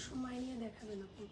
সময় নিয়ে দেখাবেন আপনি।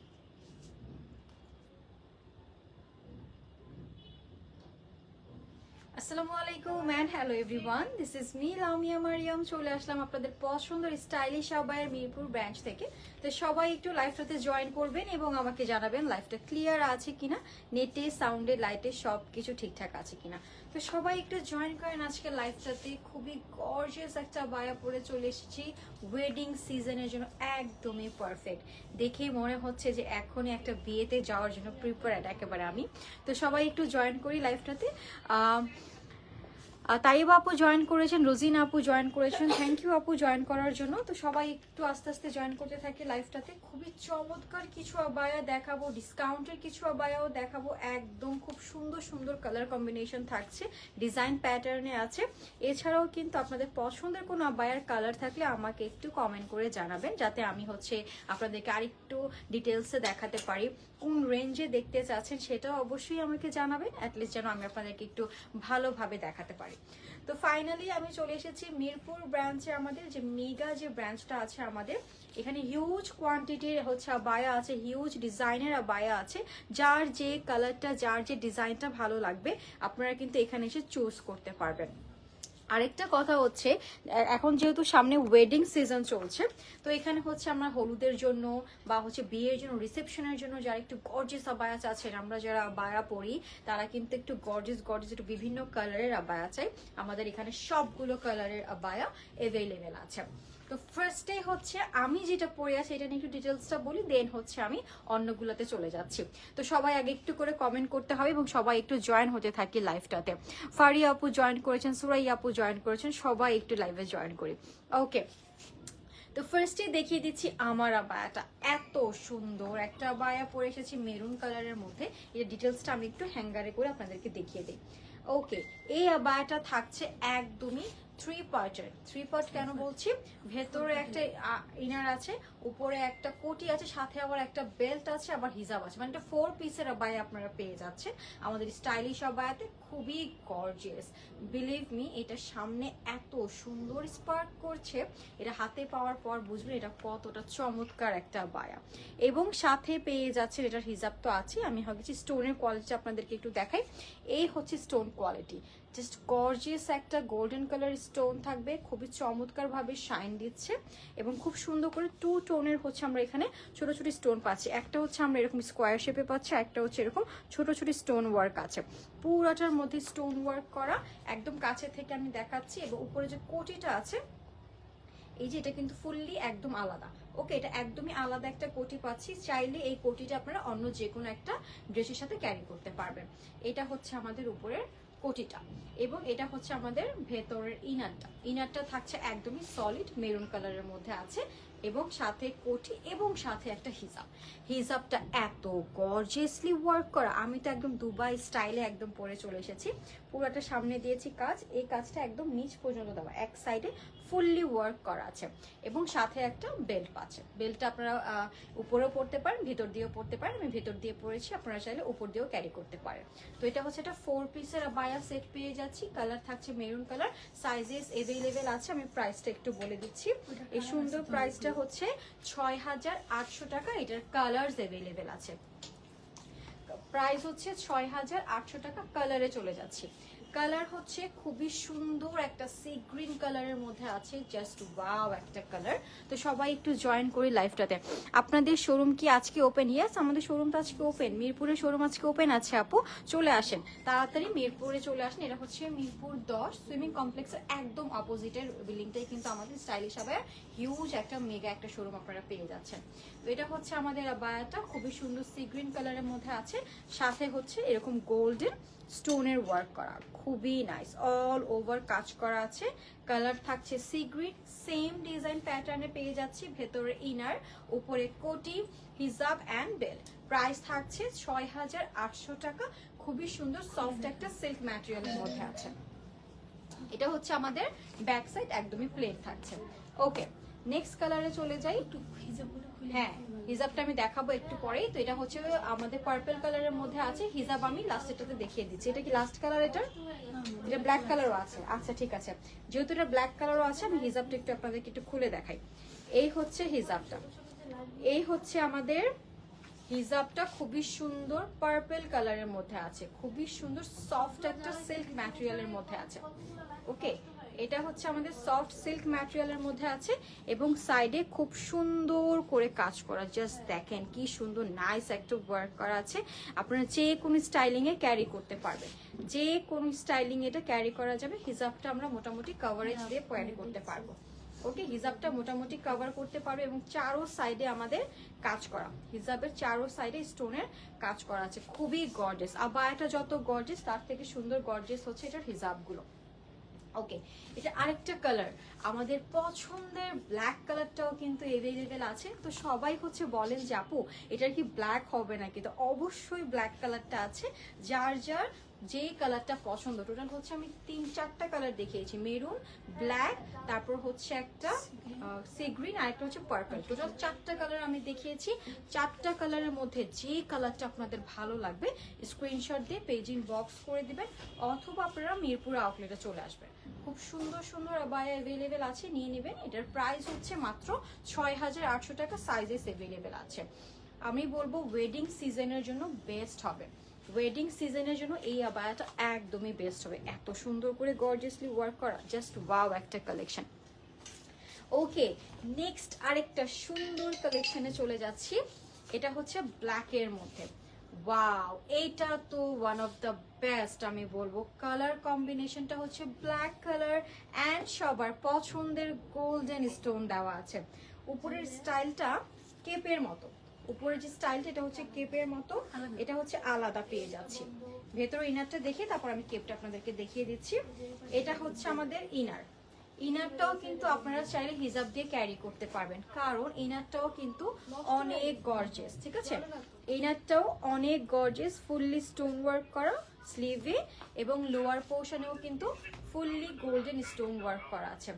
আসসালামু আলাইকুম and hello everyone, this is me Lamia Mariam. চলে আসলাম আপনাদের পছন্দের স্টাইলিশ আবায়ের মিরপুর ব্রাঞ্চ থেকে। তো সবাই একটু লাইভটাতে জয়েন করবেন এবং আমাকে জানাবেন লাইভটা ক্লিয়ার আছে কিনা, নেটে সাউন্ডে লাইটে সব কিছু ঠিকঠাক আছে কিনা। তো সবাই একটু জয়েন করেন আজকে লাইভটাতে। খুবই গর্জিয়াস একটা আবায়া পরে চলে এসেছি, ওয়েডিং সিজনের জন্য একদমই পারফেক্ট। দেখেই মনে হচ্ছে যে এখনই একটা বিয়েতে যাওয়ার জন্য প্রিপেয়ার্ড একেবারে আমি। তো সবাই একটু জয়েন করি লাইভটাতে। তাইবা আপু জয়েন করেছেন, রোজিনা আপু জয়েন করেছেন, থ্যাংক ইউ আপু জয়েন করার জন্য। তো সবাই একটু আস্তে আস্তে জয়েন করতে থাকি লাইভটাতে। খুবই চমৎকার কিছু আবায়া দেখাবো, ডিসকাউন্টের কিছু আবায়াও দেখাবো। একদম খুব সুন্দর সুন্দর কালার কম্বিনেশন থাকছে, ডিজাইন প্যাটার্নে আছে। এছাড়াও কিন্তু আপনাদের পছন্দের কোনো আবায়ার কালার থাকলে আমাকে একটু কমেন্ট করে জানাবেন, যাতে আমি আপনাদেরকে আরেকটু ডিটেলসে দেখাতে পারি। কোন রেঞ্জে দেখতে চাচ্ছেন সেটাও অবশ্যই আমাকে জানাবেন, অ্যাটলিস্ট যেন আমি আপনাদেরকে একটু ভালোভাবে দেখাতে পারি। তো ফাইনালি আমি চলে এসেছি মিরপুর ব্রাঞ্চে। আমাদের যে মেগা যে ব্রাঞ্চটা আছে আমাদের, এখানে হিউজ কোয়ান্টিটির আবায়া আছে, হিউজ ডিজাইনের আবায়া আছে। যার যে কালারটা, যার যে ডিজাইনটা ভালো লাগবে আপনারা কিন্তু এখানে এসে চুজ করতে পারবেন। আরেকটা কথা হচ্ছে, এখন যেহেতু সামনে ওয়েডিং সিজন চলছে, তো এখানে আমরা হলুদের জন্য বা বিয়ের জন্য, রিসেপশনের জন্য যারা একটু গর্জিয়াস আবায়া চাচ্ছেন, আমরা যারা আবায়া পরি তারা কিন্তু একটু গর্জিয়াস গর্জিয়াস একটু বিভিন্ন কালারের আবায়া চাই। আমাদের এখানে সবগুলো কালারের আবায়া অ্যাভেলেবেল আছে। তো ফার্স্টে আমি যেটা পরে আছি এটা নিয়ে একটু ডিটেলসটা বলি, দেন আমি অন্যগুলোতে চলে যাচ্ছি। তো সবাই আগে একটু করে কমেন্ট করতে হবে এবং সবাই একটু জয়েন হতে থাকি লাইভটাতে। ফারিয়া আপু জয়েন করেছেন, সুরাইয়া আপু জয়েন করেছেন, সবাই একটু লাইভে জয়েন করি। ওকে, তো ফার্স্টে দেখিয়ে দিচ্ছি আমার আবায়াটা। এত সুন্দর একটা আবায়া পরে এসেছি মেরুন কালারের মধ্যে। এর ডিটেলসটা আমি একটু হ্যাঙ্গারে করে আপনাদেরকে দেখিয়ে দিই। ওকে, এই আবায়াটা থাকছে একদমই থ্রি পার্ট কেন বলছি, ভেতরে একটা ইনার আছে, উপরে একটা কোটি আছে, সাথে আবার একটা বেল্ট আছে, আবার হিজাব আছে। মানে একটা 4 পিসের আবায়া আপনারা পেয়ে যাচ্ছেন আমাদের স্টাইলিশ আবায়াতে। খুবই গর্জিয়াস, বিলিভ মি। এটা সামনে এত সুন্দর স্পার্ক করছে, এটা হাতে পাওয়ার পর বুঝবেন এটা কতটা চমৎকার একটা আবায়া। এবং সাথে পেয়ে যাচ্ছেন এটার হিজাব তো আছে। আমি স্টোনের কোয়ালিটি আপনাদেরকে একটু দেখাই। এই স্টোন কোয়ালিটি, জাস্ট গর্জিয়াস একটা গোল্ডেন কালার স্টোন থাকবে, খুবই চমৎকার ভাবে শাইন দিচ্ছে। এবং খুব সুন্দর করে 2 টোনের আমরা এখানে ছোট ছোট স্টোন পাচ্ছি। একটা আমরা এরকম স্কোয়ার শেপে পাচ্ছি, একটা এরকম ছোট ছোট স্টোন ওয়ার্ক আছে। পুরাটার মধ্যে স্টোন ওয়ার্ক করা, একদম কাছে থেকে আমি দেখাচ্ছি। এবং উপরে যে কোটিটা আছে, এই যে এটা কিন্তু ফুললি একদম আলাদা। ওকে, এটা একদমই আলাদা একটা কোটি পাচ্ছি। চাইলে এই কোটিটা আপনারা অন্য যে কোনো একটা ড্রেসের সাথে ক্যারি করতে পারবেন। এটা আমাদের উপরের কোটিটা, এবং এটা আমাদের ভেতরের ইনারটা থাকছে একদমই সলিড মেরুন কালারের মধ্যে আছে, এবং সাথে কোটি এবং সাথে একটা হিজাবটা এত গর্জিয়াসলি ওয়ার্ক করা। আমি তো একদম দুবাই স্টাইলে একদম পরে চলে এসেছি। পুরোটা সামনে দিয়েছি কাজ, এই কাজটা একদম নিচ পর্যন্ত দেওয়া, এক সাইডে ফুললি ওয়ার্ক করা আছে, এবং সাথে একটা বেল্ট পাচ্ছে। বেল্টটা আপনারা উপরেও পরতে পারেন, ভিতর দিয়েও পরতে পারেন। আমি ভিতর দিয়ে পরেছি, আপনারা চাইলে উপর দিয়েও ক্যারি করতে পারেন। তো এটা একটা 4 পিসের আবায়া সেট পেয়ে যাচ্ছি। কালার থাকছে মেরুন কালার, সাইজেস অ্যাভেলেবেল আছে। আমি প্রাইসটা একটু বলে দিচ্ছি। এই সুন্দর প্রাইসটা 6,800 টাকা। এটার কালারস অ্যাভেলেবেল আছে। প্রাইস 6,800 টাকা। কালারে চলে যাচ্ছি। কালার খুবই সুন্দর একটা সি গ্রিন কালারের মধ্যে আছে, জাস্ট ওয়াও একটা কালার। তো সবাই একটু জয়েন করি লাইভটাতে। আপনাদের শোরুম কি আজকে ওপেন? ইয়েস, আমাদের শোরুম তো আজকে ওপেন। মিরপুরের শোরুম আজকে ওপেন আছে আপু, চলে আসেন তাড়াতাড়ি, মিরপুরে চলে আসেন। এটা মিরপুর 10 সুইমিং কমপ্লেক্সের একদম অপোজিটের বিল্ডিংটাই কিন্তু আমাদের স্টাইলিশ আবায়া হিউজ একটা মেগা একটা শোরুম আপনারা পেয়ে যাচ্ছেন। তো এটা আমাদের আবায়াটা খুবই সুন্দর সি গ্রিন কালারের মধ্যে আছে, সাথে এরকম গোল্ডেন স্টোনের ওয়ার্ক করা, খুবই নাইস। অল ওভার কাজ করা আছে। কালার থাকছে সি গ্রিন, সেম ডিজাইন প্যাটার্নে পেয়ে যাচ্ছি। ভেতরে ইনার, উপরে কোটি, হিজাব অ্যান্ড বেল্ট। প্রাইস থাকছে 6,800 টাকা। খুবই সুন্দর সফট একটা সিল্ক ম্যাটেরিয়ালের মধ্যে আছে। এটা আমাদের ব্যাক সাইড একদমই প্লেন থাকছে। ওকে, নেক্সট কালারে চলে যাই। হ্যাঁ, হিজাবটা আমি দেখাবো একটু পরেই। তো এটা আমাদের পার্পল কালারের মধ্যে আছে। হিজাব আমি লাস্টেরটাতে দেখিয়ে দিচ্ছি। এটা কি লাস্ট কালার? এটা ব্ল্যাক কালারও আছে। আচ্ছা ঠিক আছে, যেহেতু এটা ব্ল্যাক কালারও আছে আমি হিজাবটা একটু আপনাদেরকে একটু খুলে দেখাই। এই হিজাবটা, এই হচ্ছে আমাদের হিজাবটা, খুবই সুন্দর পার্পল কালারের মধ্যে আছে, খুবই সুন্দর সফট একটা সিল্ক ম্যাটেরিয়ালের মধ্যে আছে। ওকে, এটা হচ্ছে আমাদের সফট সিল্ক ম্যাটেরিয়ালের মধ্যে আছে এবং সাইডে খুব সুন্দর করে কাজ করা। জাস্ট দেখেন কি সুন্দর নাইস একটা ওয়ার্ক করা আছে। আপনারা যে কোনো স্টাইলিং এ ক্যারি করতে পারবেন, যে কোনো স্টাইলিং এটা ক্যারি করা যাবে। হিজাবটা আমরা মোটামুটি কভারেজ দিয়ে ক্যারি করতে পারবো। ওকে, হিজাবটা মোটামুটি কভার করতে পারবে এবং চারো সাইডে আমাদের কাজ করা, হিজাবের চারো সাইডে স্টোনের কাজ করা আছে, খুবই গর্জিয়াস। আবায়াটা যত গর্জিয়াস তার থেকে সুন্দর গর্জিয়াস হচ্ছে এটার হিজাবগুলো। ওকে, এটা আরেকটা কালার, আমাদের পছন্দের ব্ল্যাক কালারটাও কিন্তু এভেলেবেল আছে। তো সবাই হচ্ছে বলেন যে আপু এটার কি ব্ল্যাক হবে নাকি, তো অবশ্যই ব্ল্যাক কালারটা আছে। যার যার যে কালারটা পছন্দ, টোটাল হচ্ছে আমি 3-4টা কালার দেখিয়েছি, মেরুন, ব্ল্যাক, তারপর হচ্ছে একটা সি গ্রিন, আর একটা হচ্ছে পার্পল। টোটাল 4টা কালার আমি দেখিয়েছি। 4টা কালারের মধ্যে যে কালারটা আপনাদের ভালো লাগবে স্ক্রিনশট দিয়ে পেজিং বক্স করে দিবেন, অথবা আপনারা মিরপুর আউটলেটে চলে আসবেন। খুব সুন্দর সুন্দর আবায়া অ্যাভেলেবেল আছে, নিয়ে নেবেন। এটার প্রাইস হচ্ছে মাত্র 6800 টাকা, সাইজেস অ্যাভেলেবেল আছে। আমি বলবো ওয়েডিং সিজনের জন্য বেস্ট হবে, ওয়েডিং সিজনের জন্য এই আবায়াটা একদমই বেস্ট হবে। এত সুন্দর করে গর্জিয়াসলি ওয়ার্ক করা, জাস্ট ওয়াও একটা কালেকশন। ওকে, নেক্সট আরেকটা সুন্দর কালেকশনে চলে যাচ্ছি। এটা হচ্ছে ব্ল্যাকের মধ্যে। ওয়াও, এইটা তো ওয়ান অফ দ্য বেস্ট আমি বলবো। কালার কম্বিনেশনটা হচ্ছে ব্ল্যাক কালার অ্যান্ড সবার পছন্দের গোল্ডেন স্টোন দেওয়া আছে। উপরের স্টাইলটা কেপের মতো, উপরের যে স্টাইলটা এটা হচ্ছে কেপের মতো, এটা হচ্ছে আলাদা পেয়ে যাচ্ছি। ভেতর ইনারটা দেখে তারপর আমি কেপটা আপনাদেরকে দেখিয়ে দিচ্ছি। এটা হচ্ছে আমাদের ইনার, ইনারটাও কিন্তু আপনারা চাইলে হিজাব দিয়ে ক্যারি করতে পারবেন, কারণ ইনারটাও কিন্তু অনেক গর্জিয়াস। ঠিক আছে, ইনারটাও অনেক গর্জিয়াস, ফুললি স্টোন ওয়ার্ক করা স্লিভে এবং লোয়ার পোর্শনেও কিন্তু ফুললি গোল্ডেন স্টোন ওয়ার্ক করা আছে।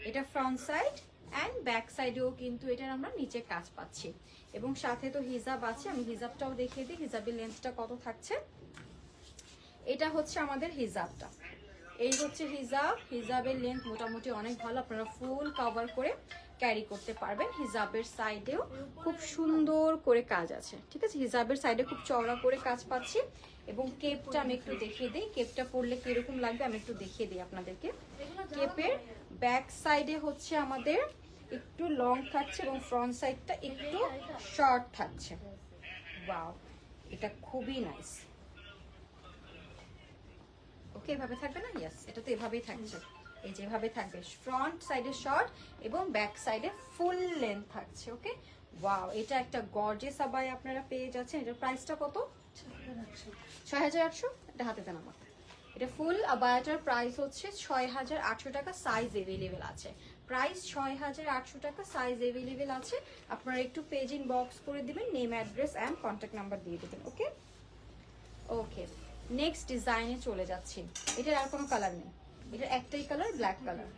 এটা ফ্রন্ট সাইড অ্যান্ড ব্যাক সাইডেও কিন্তু এটার আমরা নিচে কাজ পাচ্ছি এবং সাথে তো হিজাব আছে। আমি হিজাবটাও দেখিয়ে দিই, হিজাবের লেন্থটা কত থাকছে। এটা হচ্ছে আমাদের হিজাবটা, এই হচ্ছে হিজাব। হিজাবের লেন্থ মোটামুটি অনেক ভালো, আপনারা ফুল কভার করে ক্যারি করতে পারবেন। হিজাবের সাইডেও খুব সুন্দর করে কাজ আছে। ঠিক আছে, হিজাবের সাইডে খুব চওড়া করে কাজ পাচ্ছি এবং কেপটা আমি একটু দেখিয়ে দিই, কেপটা পরলে কিরকম লাগবে আমি একটু দেখিয়ে দিই আপনাদেরকে। কেপের ব্যাক সাইডে হচ্ছে আমাদের একটু লং থাকছে এবং ফ্রন্ট সাইডটা একটু শর্ট থাকছে। ওয়াও, এটা খুবই নাইস। ওকে, এভাবে থাকবে না? ইয়েস, এটা তো এভাবেই থাকছে, এই যেভাবে থাকবে। ফ্রন্ট সাইডে শর্ট এবং ব্যাক সাইডে ফুল লেন্থ থাকছে। ওকে, ওয়াও, এটা একটা গর্জিয়াস আবায়া আপনারা পেয়ে যাচ্ছেন। এটার প্রাইসটা কত? 6800। এটা হাতে দেন আমার। এটা ফুল আবায়াটার প্রাইস হচ্ছে 6800 টাকা, সাইজ এভেলেবেল আছে। প্রাইস 6800 টাকা, সাইজ এভেলেবেল আছে। আপনারা একটু পেজ ইন বক্স করে দিবেন, name address and contact number দিয়ে দেবেন। ওকে ওকে, নেক্সট ডিজাইনে চলে যাচ্ছি। এটার আর কোনো কালার নেই, এটার একটাই কালার, ব্ল্যাক কালার।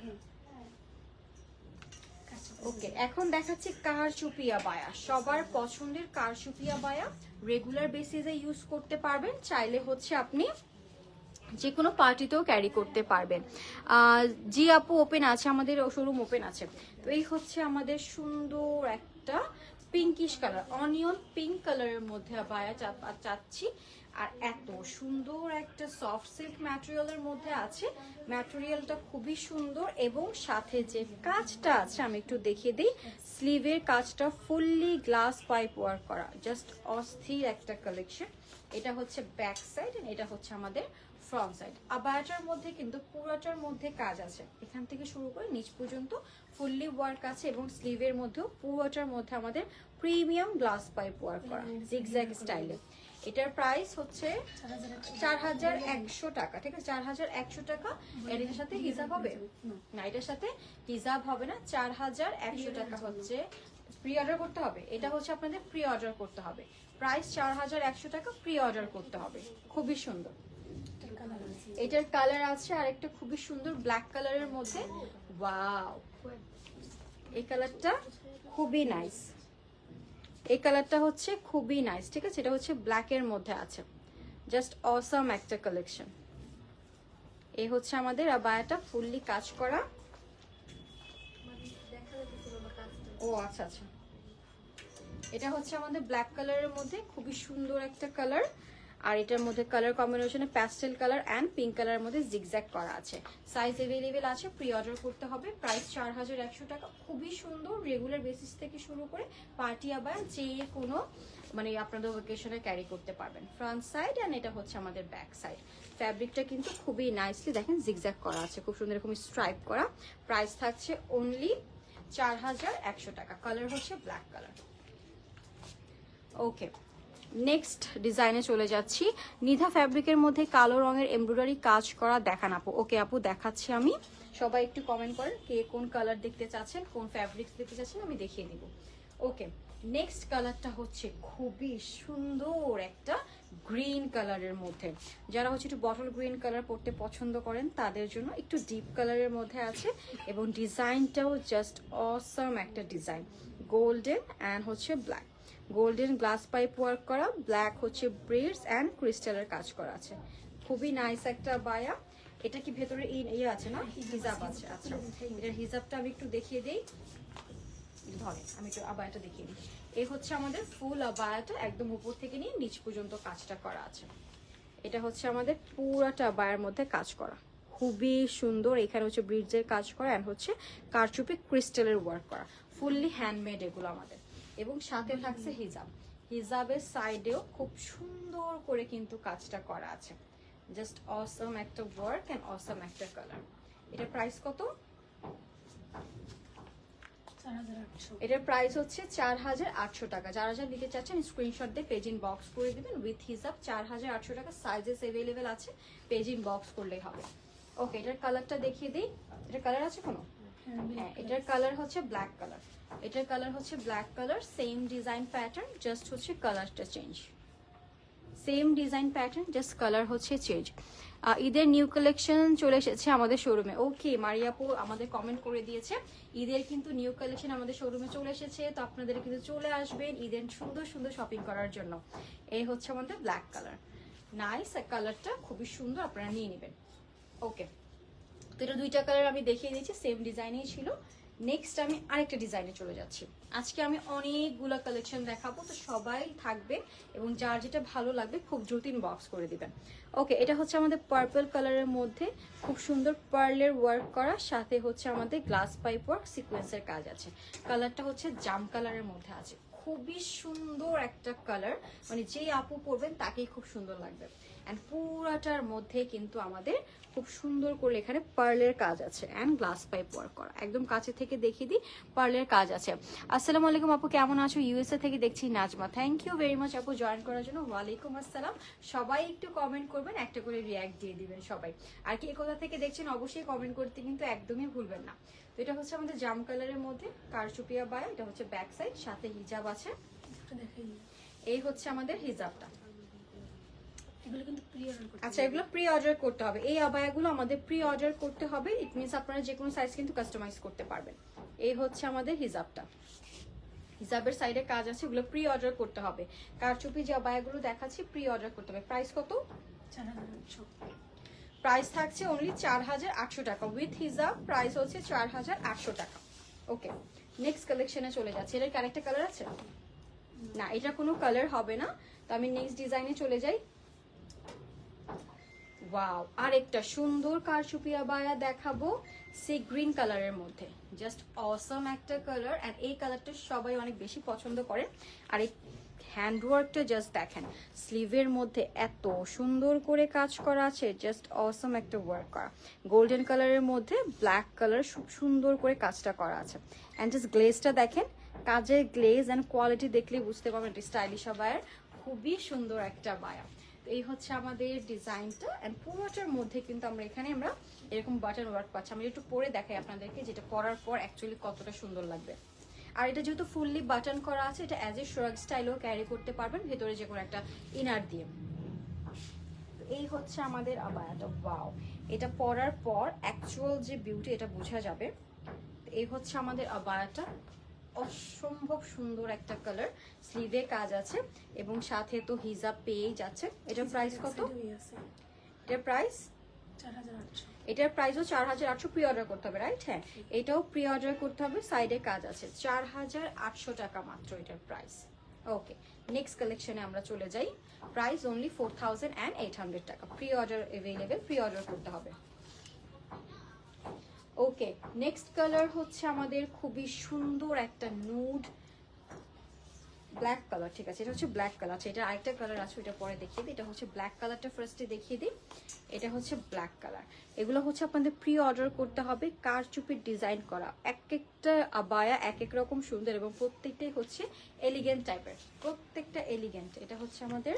ওকে, এখন দেখাচ্ছি কারচুপি আবায়া, সবার পছন্দের কারচুপি আবায়া। রেগুলার বেসিসে ইউজ করতে পারবেন, চাইলে হচ্ছে আপনি যে কোনো পার্টিতেও ক্যারি করতে পারবেন। জি আপু, ওপেন আছে, আমাদের শোরুম ওপেন আছে। তো এই হচ্ছে আমাদের সুন্দর একটা পিঙ্কিশ কালার, অনিয়ন পিঙ্ক কালারের মধ্যে আবায়া চাচ্ছি। আর এত সুন্দর একটা সফট সিল্ক ম্যাটেরিয়ালের মধ্যে আছে, ম্যাটেরিয়ালটা খুবই সুন্দর এবং সাথে যে কাজটা আছে আমি একটু দেখিয়ে দিই। স্লিভের কাজটা ফুললি গ্লাস পাইপ ওয়ার্ক করা, জাস্ট অস্থির একটা কালেকশন। এটা হচ্ছে ব্যাক সাইড, এটা হচ্ছে আমাদের ফ্রন্ট সাইড। আবায়াটার মধ্যে কিন্তু পুরোটার মধ্যে কাজ আছে, এখান থেকে শুরু করে নিচ পর্যন্ত ফুললি ওয়ার্ক আছে এবং স্লিভের মধ্যেও পুরোটার মধ্যে আমাদের প্রিমিয়াম গ্লাস পাইপ ওয়ার্ক করা জিগজ্যাগ স্টাইলে। এটার প্রাইস হচ্ছে 4100 টাকা। ঠিক আছে, 4100 টাকা। এটার সাথে হিজাব হবে না, এটার সাথে হিজাব হবে না। 4100 টাকা হচ্ছে প্রি অর্ডার করতে হবে। এটা হচ্ছে আপনাদের প্রি অর্ডার করতে হবে। প্রাইস 4100 টাকা, প্রি অর্ডার করতে হবে। খুবই সুন্দর, এটার কালার আছে আরেকটা খুবই সুন্দর ব্ল্যাক কালারের মধ্যে। ওয়াও, এই কালারটা খুবই নাইস, এই কালারটা হচ্ছে খুবই নাইস। ঠিক আছে, এটা হচ্ছে ব্ল্যাকের মধ্যে আছে, জাস্ট অসাম একটা কালেকশন। এই হচ্ছে আমাদের আবায়াটা ফুললি কাজ করা। ও আচ্ছা আচ্ছা, এটা হচ্ছে আমাদের ব্ল্যাক কালারের মধ্যে খুবই সুন্দর একটা কালার, আর এটার মধ্যে কালার কম্বিনেশনে প্যাস্টেল কালার অ্যান্ড পিঙ্ক কালারের মধ্যে জিগজ্যাগ করা আছে। সাইজ অ্যাভেলেবেল আছে, প্রি অর্ডার করতে হবে। প্রাইস 4100 টাকা। খুবই সুন্দর, রেগুলার বেসিস থেকে শুরু করে পার্টি আবার যে কোনো মানে আপনাদের ওকেশনে ক্যারি করতে পারবেন। ফ্রন্ট সাইড অ্যান্ড এটা হচ্ছে আমাদের ব্যাক সাইড। ফ্যাব্রিকটা কিন্তু খুবই নাইসলি দেখেন জিগজ্যাগ করা আছে, খুব সুন্দর এরকম স্ট্রাইপ করা। প্রাইস থাকছে অনলি 4100 টাকা। কালার হচ্ছে ব্ল্যাক কালার। ওকে, নেক্সট ডিজাইনে চলে যাচ্ছি। নিধা ফ্যাব্রিকের মধ্যে কালো রঙের এমব্রয়ডারি কাজ করা দেখান আপু। ওকে আপু, দেখাচ্ছি আমি। সবাই একটু কমেন্ট করেন কে কোন কালার দেখতে চাচ্ছেন, কোন ফ্যাব্রিক্স দেখতে চাচ্ছেন, আমি দেখিয়ে দিব। ওকে, নেক্সট কালারটা হচ্ছে খুবই সুন্দর একটা গ্রিন কালারের মধ্যে। যারা হচ্ছে একটু বটল গ্রিন কালার পরতে পছন্দ করেন তাদের জন্য একটু ডিপ কালারের মধ্যে আছে, এবং ডিজাইনটাও জাস্ট অসাম একটা ডিজাইন। গোল্ডেন অ্যান্ড হচ্ছে black, golden glass pipe work করা, ব্ল্যাক হচ্ছে ব্রিডস অ্যান্ড ক্রিস্টালের কাজ করা আছে। খুবই নাইস একটা বায়া। এটা কি ভেতরে ইয়ে আছে না, হিজাব আছে? আচ্ছা, এটার হিজাবটা আমি একটু দেখিয়ে দিই। ধরে আমি একটু আবায়াটা দেখিয়ে দিই। এই হচ্ছে আমাদের ফুল আবায়াটা, একদম উপর থেকে নিয়ে নিচ পর্যন্ত কাজটা করা আছে। এটা হচ্ছে আমাদের পুরাটা আবায়ার মধ্যে কাজ করা, খুবই সুন্দর। এখানে হচ্ছে ব্রিডসের কাজ করা অ্যান্ড হচ্ছে কারচুপি ক্রিস্টালের ওয়ার্ক করা, ফুললি হ্যান্ডমেড এগুলো আমাদের। এবং সাথে থাকছে হিজাব, হিজাবের সাইডেও খুব সুন্দর করে কিন্তু কাজটা করা আছে। জাস্ট অসম একটা ওয়ার্ক অ্যান্ড অসম একটা কালার। এটার প্রাইস কত? এটার প্রাইস হচ্ছে 4800 টাকা। যারা যারা নিতে চাচ্ছেন স্ক্রিনশট দিয়ে পেজ ইন বক্স করে দিবেন উইথ হিসাব। 4800 টাকা। সাইজেস অ্যাভেলেবেল আছে, পেজ ইন বক্স করলেই হবে। ওকে, এটার কালারটা দেখিয়ে দিই। এটার কালার আছে কোনো? হ্যাঁ, এটার কালার হচ্ছে ব্ল্যাক কালার। এটার কালার হচ্ছে black colour, same design pattern, just হচ্ছে কালারটা change. Same design pattern, just colour হচ্ছে চেঞ্জ। ঈদের নিউ কালেকশন চলে এসেছে আমাদের শোরুমে। ওকে, মারিয়াপু আমাদের কমেন্ট করে দিয়েছে ঈদের কিন্তু নিউ কালেকশন আমাদের শোরুমে চলে এসেছে, তো আপনাদের কিন্তু চলে আসবেন ঈদের সুন্দর সুন্দর শপিং করার জন্য। এই হচ্ছে আমাদের ব্ল্যাক কালার, নাইস কালারটা, খুবই সুন্দর, আপনারা নিয়ে নেবেন। ওকে, তো এটা দুইটা কালার আমি দেখিয়ে দিয়েছি, সেম ডিজাইনেই ছিল। নেক্সট আমি আরেকটা ডিজাইনে চলে যাচ্ছি। আজকে আমি অনেকগুলো কালেকশন দেখাবো, তো সবাই থাকবে এবং যার যেটা ভালো লাগবে খুব দ্রুত ইনবক্স করে দিবেন। ওকে, এটা হচ্ছে আমাদের পার্পল কালারের মধ্যে খুব সুন্দর পার্লের ওয়ার্ক করা, সাথে হচ্ছে আমাদের গ্লাস পাইপ ওয়ার্ক সিকোয়েন্সের কাজ আছে। কালারটা হচ্ছে জাম কালারের মধ্যে আছে, খুবই সুন্দর একটা কালার, মানে যেই আপু পরবেন তাকেই খুব সুন্দর লাগবে। অ্যান্ড পুরাটার মধ্যে কিন্তু আমাদের খুব সুন্দর করে এখানে পার্লের কাজ আছে অ্যান্ড গ্লাস পাইপ ওয়ার্ক করা। একদম কাছে থেকে দেখিয়ে দিই, পার্লের কাজ আছে। আসসালামু আলাইকুম আপু, কেমন আছো? ইউএসএ থেকে দেখছি Najma, thank you very much আপু জয়েন করার জন্য। ওয়ালাইকুম আসসালাম। সবাই একটু কমেন্ট করবেন, একটা করে রিয়াক্ট দিয়ে দিবেন সবাই। আর কে কোথা থেকে দেখছেন অবশ্যই কমেন্ট করতে কিন্তু একদমই ভুলবেন না। তো এটা হচ্ছে আমাদের জাম কালারের মধ্যে কারচুপিয়া বায়া, এটা হচ্ছে ব্যাক সাইড, সাথে হিজাব আছে। এই হচ্ছে আমাদের হিজাবটা। আচ্ছা, এগুলো প্রি অর্ডার করতে হবে। এই আবায়াগুলো আমাদের প্রি অর্ডার করতে হবে। ইট মিনস আপনারা যে কোনো সাইজ কিন্তু কাস্টমাইজ করতে পারবেন। এই হচ্ছে আমাদের হিজাবটা, হিজাবের সাইডে কাজ আছে, এগুলো প্রি অর্ডার করতে হবে। কারচুপি যে আবায়াগুলো দেখাচ্ছি প্রি অর্ডার করতে হবে। প্রাইস কত? 4800। প্রাইস থাকছে অনলি 4800 টাকা উইথ হিজাব। প্রাইস হচ্ছে 4800 টাকা। ওকে, নেক্সট কালেকশনে চলে যাচ্ছে। এর আরেকটা কালার আছে না, এটা কোনো কালার হবে না। তো আমি নেক্সট ডিজাইনে চলে যাই। ওয়াও, আরেকটা সুন্দর কারচুপি আবায়া দেখাবো সি গ্রিন কালারের মধ্যে। জাস্ট অসম একটা কালার, এন্ড এই কালারটা সবাই অনেক বেশি পছন্দ করেন। আর এই হ্যান্ডওয়ার্কটা জাস্ট দেখেন, স্লিভের মধ্যে এত সুন্দর করে কাজ করা আছে, জাস্ট অসম একটা ওয়ার্ক করা। গোল্ডেন কালারের মধ্যে ব্ল্যাক কালার খুব সুন্দর করে কাজটা করা আছে। অ্যান্ড জাস্ট গ্লেজটা দেখেন, কাজের গ্লেজ অ্যান্ড কোয়ালিটি দেখলে বুঝতে পারবেন এটা স্টাইলিশ আবায়ার, খুবই সুন্দর একটা বায়া। এই হচ্ছে আমাদের ডিজাইনটা, এন্ড পুরোটার মধ্যে কিন্তু আমরা এখানে এরকম বাটন ওয়ার্ক পাচ্ছি। আমি একটু পরে দেখাই আপনাদেরকে, যেটা পরার পর অ্যাকচুয়ালি কতটা সুন্দর লাগবে। আর এটা যেহেতু ফুললি বাটন করা আছে, এটা অ্যাজ এ শ্রাগ স্টাইলও ক্যারি করতে পারবেন ভেতরে যে কোনো একটা ইনার দিয়ে। এই হচ্ছে আমাদের আবায়াটা। ওয়াও, এটা পরার পর অ্যাকচুয়াল যে বিউটি এটা বোঝা যাবে। এই হচ্ছে আমাদের আবায়াটা, অসম্ভব সুন্দর একটা কালার, স্লিভে কাজ আছে এবং সাথে তো হিজাব পেয়েই যাচ্ছে। এটার প্রাইস কত? এটার প্রাইস 4800। এটার প্রাইসও 4800। প্রি অর্ডার করতে হবে, রাইট? হ্যাঁ, এটাও প্রি অর্ডার করতে হবে। সাইডে কাজ আছে। 4800 টাকা মাত্র এটার প্রাইস। ওকে, নেক্সট কালেকশনে আমরা চলে যাই। প্রাইস অনলি 4800 টাকা। Pre order available, pre order করতে হবে। ওকে, নেক্সট কালার হচ্ছে আমাদের খুবই সুন্দর একটা নুড ব্ল্যাক কালার। ঠিক আছে, এটা হচ্ছে ব্ল্যাক কালার। আচ্ছা, এটা আরেকটা কালার আছে, ওটা পরে দেখিয়ে দিই। এটা হচ্ছে ব্ল্যাক কালারটা ফার্স্টে দেখিয়ে দিই। এটা হচ্ছে ব্ল্যাক কালার। এগুলো হচ্ছে আপনাদের প্রি অর্ডার করতে হবে। কারচুপির ডিজাইন করা, এক একটা আবায়া এক এক রকম সুন্দর এবং প্রত্যেকটাই হচ্ছে এলিগেন্ট টাইপের, প্রত্যেকটা এলিগেন্ট। এটা হচ্ছে আমাদের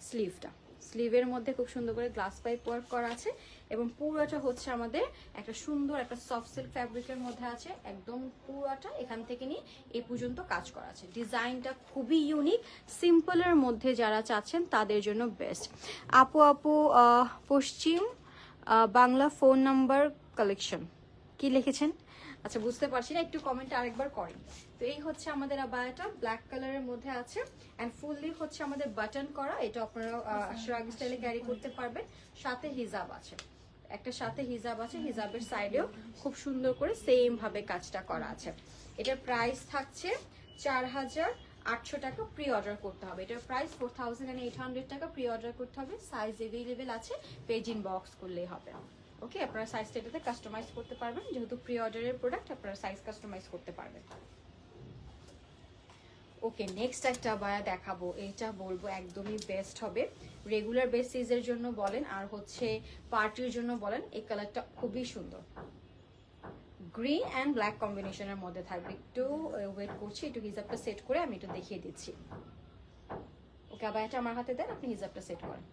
স্লিভটা, স্লিভের মধ্যে খুব সুন্দর করে গ্লাস পাইপ ওয়ার্ক করা আছে এবং পুরোটা হচ্ছে আমাদের একটা সুন্দর একটা সফট সিল্ক ফ্যাব্রিকের মধ্যে আছে। একদম পুরোটা এখান থেকে নিয়ে এই পর্যন্ত কাজ করা আছে। ডিজাইনটা খুবই ইউনিক, সিম্পলের মধ্যে যারা চাচ্ছেন তাদের জন্য বেস্ট। আপু পশ্চিম বাংলা ফোন নাম্বার কালেকশন কি লিখেছেন? আচ্ছা, বুঝতে পারছি না, একটু কমেন্টে আরেকবার করেন। তো এই হচ্ছে আমাদের আবায়াটা, ব্ল্যাক কালারের মধ্যে আছে অ্যান্ড ফুললি হচ্ছে আমাদের বাটন করা। এটা আপনারা শ্রাগ স্টাইলে ক্যারি করতে পারবেন। সাথে হিজাব আছে, একটা সাথে হিজাব আছে, হিজাবের সাইডেও খুব সুন্দর করে সেম ভাবে কাজটা করা আছে। এটার প্রাইস থাকছে 4800 টাকা। প্রি অর্ডার করতে হবে। এটার প্রাইস 4800 টাকা। প্রি অর্ডার করতে হবে। সাইজ অ্যাভেলেবেল আছে, পেজ ইন বক্স করলেই হবে। ওকে, আপনারা সাইজটা এটাতে কাস্টমাইজ করতে পারবেন, যেহেতু প্রি অর্ডারের প্রোডাক্ট আপনারা সাইজ কাস্টমাইজ করতে পারবেন। ওকে, নেক্সট একটা আবায়া দেখাবো। এটা বলবো একদমই বেস্ট হবে, রেগুলার বেসিসের জন্য বলেন আর হচ্ছে পার্টির জন্য বলেন। এই কালারটা খুবই সুন্দর, গ্রিন অ্যান্ড ব্ল্যাক কম্বিনেশনের মধ্যে থাকবে। একটু ওয়েট করছি, একটু হিজাবটা সেট করে আমি একটু দেখিয়ে দিচ্ছি। ওকে, আবায়াটা আমার হাতে দেন, আপনি হিজাবটা সেট করেন।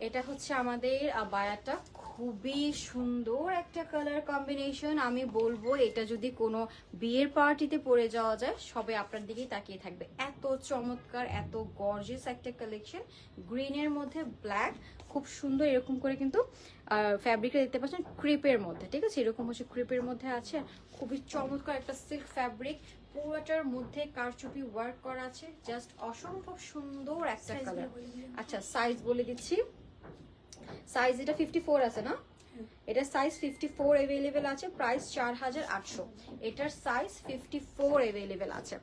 এটা হচ্ছে আমাদের আবায়াটা, খুবই সুন্দর একটা কালার কম্বিনেশন। আমি বলবো এটা যদি কোনো বিয়ের পার্টিতে পরে যাওয়া যায় সবে আপনার দিকেই তাকিয়ে থাকবে। এত চমৎকার, এত গর্জিয়াস একটা কালেকশন। গ্রিনের মধ্যে ব্ল্যাক, খুব সুন্দর এরকম করে কিন্তু ফ্যাব্রিকটা দেখতে পাচ্ছেন ক্রিপের মধ্যে। ঠিক আছে, এরকম হচ্ছে ক্রিপের মধ্যে আছে। খুবই চমৎকার একটা সিল্ক ফ্যাব্রিক, পুরোটার মধ্যে কারচুপি ওয়ার্ক করা আছে। জাস্ট অসম্ভব সুন্দর একটা কালার। আচ্ছা, সাইজ বলে দিচ্ছি। সাইজ এটা 54 আছে না? এটা সাইজ 54 अवेलेबल আছে। প্রাইস 4800। এটার সাইজ 54 अवेलेबल আছে।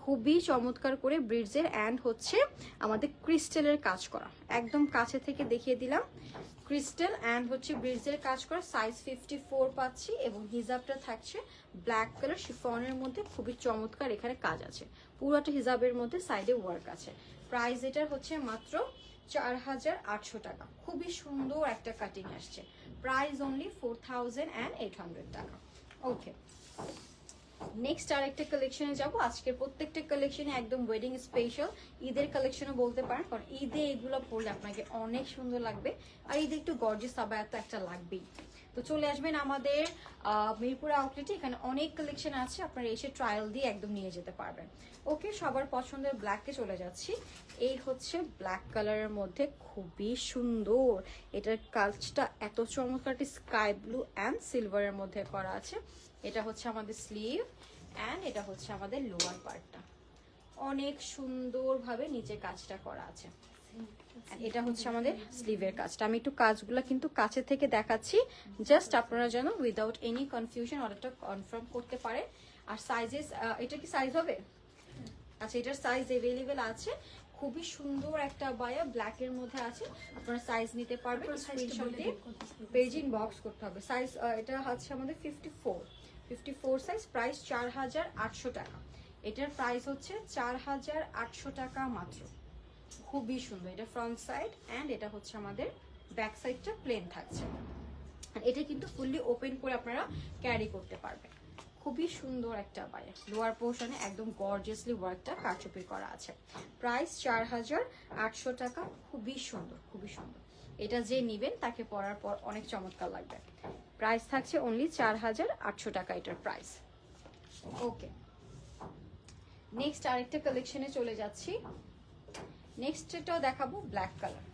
খুবই চমৎকার করে ব্রিডজের এন্ড হচ্ছে আমাদের ক্রিস্টালের কাজ করা, একদম কাছে থেকে দেখিয়ে দিলাম। ক্রিস্টাল এন্ড হচ্ছে ব্রিডজের কাজ করা। সাইজ 54 পাচ্ছি এবং হিজাবটা থাকছে ব্ল্যাক কালার শিফনের মধ্যে। খুবই চমৎকার এখানে কাজ আছে, পুরোটা হিজাবের মধ্যে সাইডে ওয়ার্ক আছে। প্রাইস এটার হচ্ছে মাত্র 4800 টাকা। খুবই সুন্দর একটা কাটিং আসছে। প্রাইস অনলি 4800 টাকা। ওকে, নেক্সট আরেকটা কালেকশনে যাব। আজকের প্রত্যেকটা কালেকশনে একদম ওয়েডিং স্পেশাল, ঈদের কালেকশনও বলতে পারেন, কারণ ঈদে এগুলো পরলে আপনাকে অনেক সুন্দর লাগবে। আর ঈদে একটু গর্জিয়াস আবায়া তো একটা লাগবেই। তো চলে আসবেন আমাদের মিরপুর আউটলেটে, এখানে অনেক কালেকশন আছে, আপনারা এসে ট্রায়াল দিয়ে একদম নিয়ে যেতে পারবেন। ওকে, সবার পছন্দের ব্ল্যাকে চলে যাচ্ছি। এই হচ্ছে ব্ল্যাক কালারের মধ্যে খুবই সুন্দর। এটার কাজটা এত চমৎকার, স্কাই ব্লু অ্যান্ড সিলভারের মধ্যে করা আছে। এটা হচ্ছে আমাদের স্লিভ অ্যান্ড এটা হচ্ছে আমাদের লোয়ার পার্টটা, অনেক সুন্দরভাবে নিচে কাজটা করা আছে। এটা হচ্ছে আমাদের স্লিভের কাজটা। আমি একটু কাজগুলো কিন্তু কাছে থেকে দেখাচ্ছি, জাস্ট আপনারা যেন উইদাউট এনি কনফিউশন অর্ডারটা কনফার্ম করতে পারে। আর সাইজেস, এটা কি সাইজ হবে? আচ্ছা, এটার সাইজ অ্যাভেলেবেল আছে। খুবই সুন্দর একটা বায়া ব্ল্যাকের মধ্যে আছে, আপনারা সাইজ নিতে পারবেন। স্ক্রিনশট দিয়ে পেজ ইন বক্স করতে হবে। সাইজ এটা হচ্ছে আমাদের 54 সাইজ। প্রাইস 4800 টাকা। এটার প্রাইস হচ্ছে 4800 টাকা মাত্র। খুবই সুন্দর। এটা ফ্রন্ট সাইড অ্যান্ড এটা হচ্ছে আমাদের ব্যাক সাইডটা প্লেন থাকছে। এটা কিন্তু ফুললি ওপেন করে আপনারা ক্যারি করতে পারবেন। খুবই সুন্দর একটা আবায়া, লোয়ার পোর্শনে একদম গর্জিয়াসলি ওয়ার্কটা কারচুপি করা আছে। প্রাইস 4800 টাকা। খুবই সুন্দর, খুবই সুন্দর। এটা যে নিবেন তাকে পরার পর অনেক চমৎকার লাগবে। প্রাইস থাকছে অনলি 4800 টাকা এটার প্রাইস। ওকে, নেক্সট আরেকটা কালেকশনে চলে যাচ্ছি। নেক্সটটাও দেখাবো ব্ল্যাক কালার।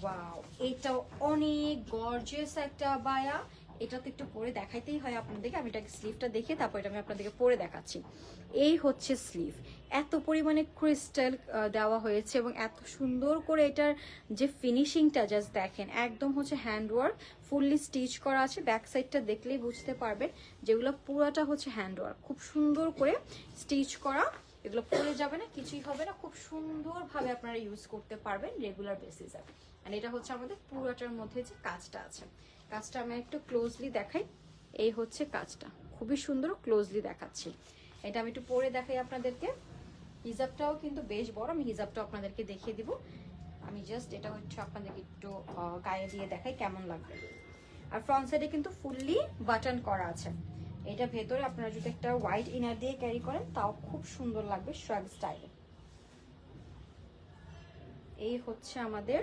ওয়াও, এটাও অনেক গর্জিয়াস একটা আবায়া। এটা তো একটু পরে দেখাইতেই হয় আপনাদেরকে। আমি এটাকে স্লিভটা দেখে তারপর এটা আমি আপনাদেরকে পরে দেখাচ্ছি। এই হচ্ছে স্লিভ, এত পরিমাণে ক্রিস্টাল দেওয়া হয়েছে এবং এত সুন্দর করে এটার যে ফিনিশিংটা জাস্ট দেখেন, একদম হচ্ছে হ্যান্ডওয়ার্ক, ফুললি স্টিচ করা আছে। ব্যাক সাইডটা দেখলেই বুঝতে পারবেন যেগুলো পুরাটা হচ্ছে হ্যান্ডওয়ার্ক, খুব সুন্দর করে স্টিচ করা। এগুলো পরে যাবে না, কিছুই হবে না, খুব সুন্দরভাবে আপনারা ইউজ করতে পারবেন রেগুলার বেসিসে। আর এটা হচ্ছে আমাদের পুরাটার মধ্যে যে কাজটা আছে, কাজটা আমি একটু ক্লোজলি দেখাই। এই হচ্ছে কাজটা, খুবই সুন্দর, ক্লোজলি দেখাচ্ছি। এটা আমি একটু পরে দেখাই আপনাদেরকে। হিজাবটাও কিন্তু বেশ বড়, আমি হিজাবটাও আপনাদেরকে দেখিয়ে দিব। আমি জাস্ট এটা হচ্ছে আপনাদেরকে একটু গায়ে দিয়ে দেখাই কেমন লাগবে। আর ফ্রন্ট সাইডে কিন্তু ফুললি বাটন করা আছে। এটা ভেতরে আপনারা যদি একটা হোয়াইট ইনার দিয়ে ক্যারি করেন তাও খুব সুন্দর লাগবে শ্রাগ স্টাইলে। এই হচ্ছে আমাদের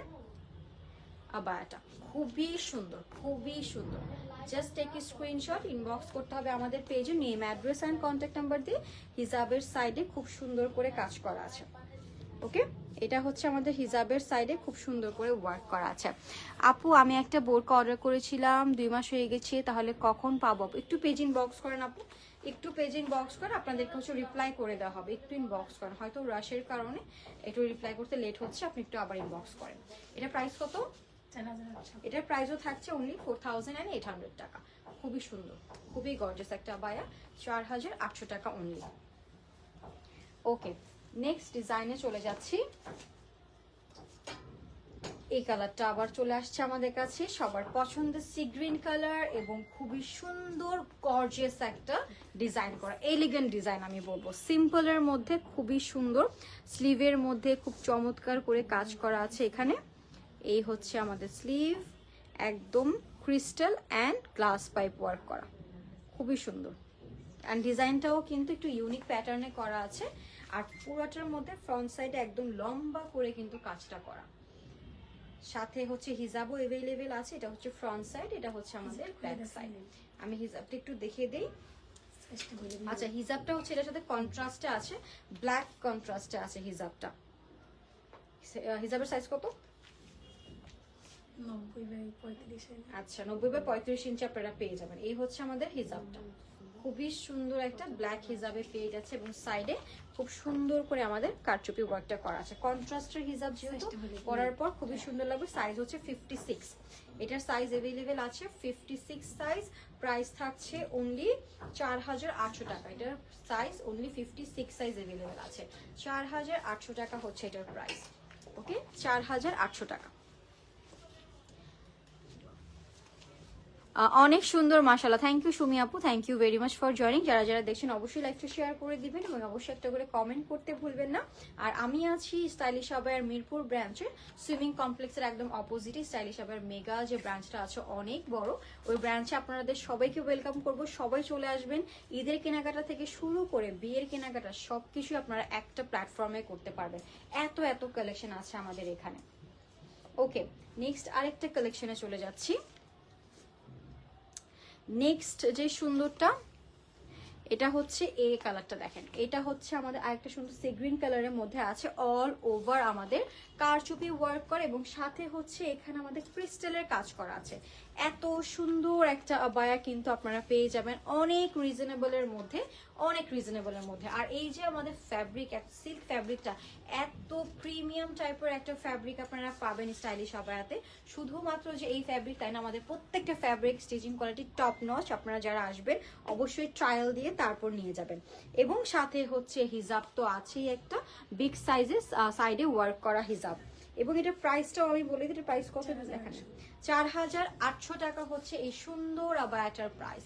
আবায়াটা, খুবই সুন্দর, খুবই সুন্দর। জাস্ট টেক স্ক্রিনশট, ইনবক্স করতে হবে আমাদের পেজে, name, address and contact number দিয়ে। হিজাবের সাইডে খুব সুন্দর করে কাজ করা আছে। ওকে, এটা হচ্ছে আমাদের হিজাবের সাইডে খুব সুন্দর করে ওয়ার্ক করা আছে। আপু আমি একটা বোরকা অর্ডার করেছিলাম, 2 মাস হয়ে গেছে, তাহলে কখন পাবো? একটু পেজ ইনবক্স করেন আপু, একটু পেজ ইনবক্স করে আপনাদেরকে হচ্ছে রিপ্লাই করে দেওয়া হবে। একটু ইনবক্স করেন, হয়তো রাশের কারণে একটু রিপ্লাই করতে লেট হচ্ছে, আপনি একটু আবার ইনবক্স করেন। এটা প্রাইস কত? এটার প্রাইসও থাকছে অনলি 4800 টাকা। খুবই সুন্দর, খুবই গর্জিয়াস একটা আবায়া, 4800 টাকা অনলি। ওকে, নেক্সট ডিজাইনে চলে যাচ্ছি। এই কালারটা আবার চলে আসছে আমাদের কাছে, সবার পছন্দের সি গ্রিন কালার এবং খুবই সুন্দর গর্জিয়াস একটা ডিজাইন করা, এলিগেন্ট ডিজাইন আমি বলবো, সিম্পলের মধ্যে খুবই সুন্দর। স্লিভের মধ্যে খুব চমৎকার করে কাজ করা আছে এখানে। এই হচ্ছে আমাদের স্লিভ, একদম crystal and glass pipe work করা, খুবই সুন্দর। অ্যান্ড ডিজাইনটাও কিন্তু একটু ইউনিক প্যাটার্নে করা আছে। আর পুরোটার মধ্যে ফ্রন্ট সাইডে একদম লম্বা করে কিন্তু কাজটা করা, সাথে হচ্ছে হিজাবও অ্যাভেলেবেল আছে। এটা হচ্ছে ফ্রন্ট সাইড, এটা হচ্ছে আমাদের ব্যাক সাইড। আমি হিজাবটা একটু দেখিয়ে দিই। আচ্ছা, হিজাবটা হচ্ছে এটার সাথে কন্ট্রাস্টে আছে, ব্ল্যাক কন্ট্রাস্টে আছে হিজাবটা। হিজাবের সাইজ কত? 90/35। আচ্ছা, 90/35 ইঞ্চি আপনারা পেয়ে যাবেন। এই হচ্ছে আমাদের হিজাবটা, খুবই সুন্দর একটা ব্ল্যাক হিজাবে পেয়ে যাচ্ছে এবং সাইডে খুব সুন্দর করে আমাদের কারচুপি ওয়ার্কটা করা আছে। কন্ট্রাস্টের হিজাব যেহেতু পরার পর খুবই সুন্দর লাগবে। সাইজ হচ্ছে 56, এটার সাইজ অ্যাভেলেবেল আছে 56 সাইজ। প্রাইস থাকছে অনলি 4800 টাকা। এটার সাইজ অনলি 56 সাইজ অ্যাভেলেবেল আছে, 4800 টাকা হচ্ছে এটার প্রাইস। ওকে, 4800 টাকা। অনেক সুন্দর, মাশাআল্লাহ। থ্যাংক ইউ সুমি আপু, thank you very much for joining. যারা যারা দেখছেন অবশ্যই লাইকটা শেয়ার করে দিবেন এবং অবশ্যই একটা করে কমেন্ট করতে ভুলবেন না। আর আমি আছি স্টাইলিশ আবায়ার মিরপুর ব্রাঞ্চে, সুইমিং কমপ্লেক্সের একদম অপোজিটে স্টাইলিশ আবায়ার মেগা যে ব্রাঞ্চটা আছে অনেক বড়, ওই ব্রাঞ্চে আপনাদের সবাইকে ওয়েলকাম করব। সবাই চলে আসবেন। ঈদের কেনাকাটা থেকে শুরু করে বিয়ের কেনাকাটা সব কিছুই আপনারা একটা প্ল্যাটফর্মে করতে পারবেন। এত এত কালেকশন আছে আমাদের এখানে। ওকে, নেক্সট আরেকটা কালেকশনে চলে যাচ্ছি। নেক্সট যে সুন্দরটা, এটা হচ্ছে এই কালারটা দেখেন, এটা হচ্ছে আমাদের আরেকটা সুন্দর সি গ্রিন কালারের মধ্যে আছে, অল ওভার আমাদের কারচুপি ওয়ার্ক করে এবং সাথে হচ্ছে এখানে আমাদের ক্রিস্টালের কাজ করা আছে। এত সুন্দর একটা আবায়া কিন্তু আপনারা পেয়ে যাবেন অনেক রিজনেবলের মধ্যে, অনেক রিজনেবলের মধ্যে। আর এই যে আমাদের ফ্যাব্রিক, সিল্ক ফ্যাব্রিকটা এত প্রিমিয়াম টাইপের একটা ফ্যাব্রিক আপনারা পাবেন স্টাইলিশ আবায়াতে। শুধুমাত্র যে এই ফ্যাব্রিক তাই না, আমাদের প্রত্যেকটা fabric stitching quality top notch. আপনারা যারা আসবেন অবশ্যই ট্রায়াল দিয়ে তারপর নিয়ে যাবেন। এবং সাথে হচ্ছে হিজাব তো আছেই, একটা বিগ সাইজের সাইডে ওয়ার্ক করা হিজাব। এবং এটার প্রাইসটাও আমি বলে দিই, প্রাইস কত দেখেন, 4800 টাকা হচ্ছে এই সুন্দর আবায়াটার প্রাইস।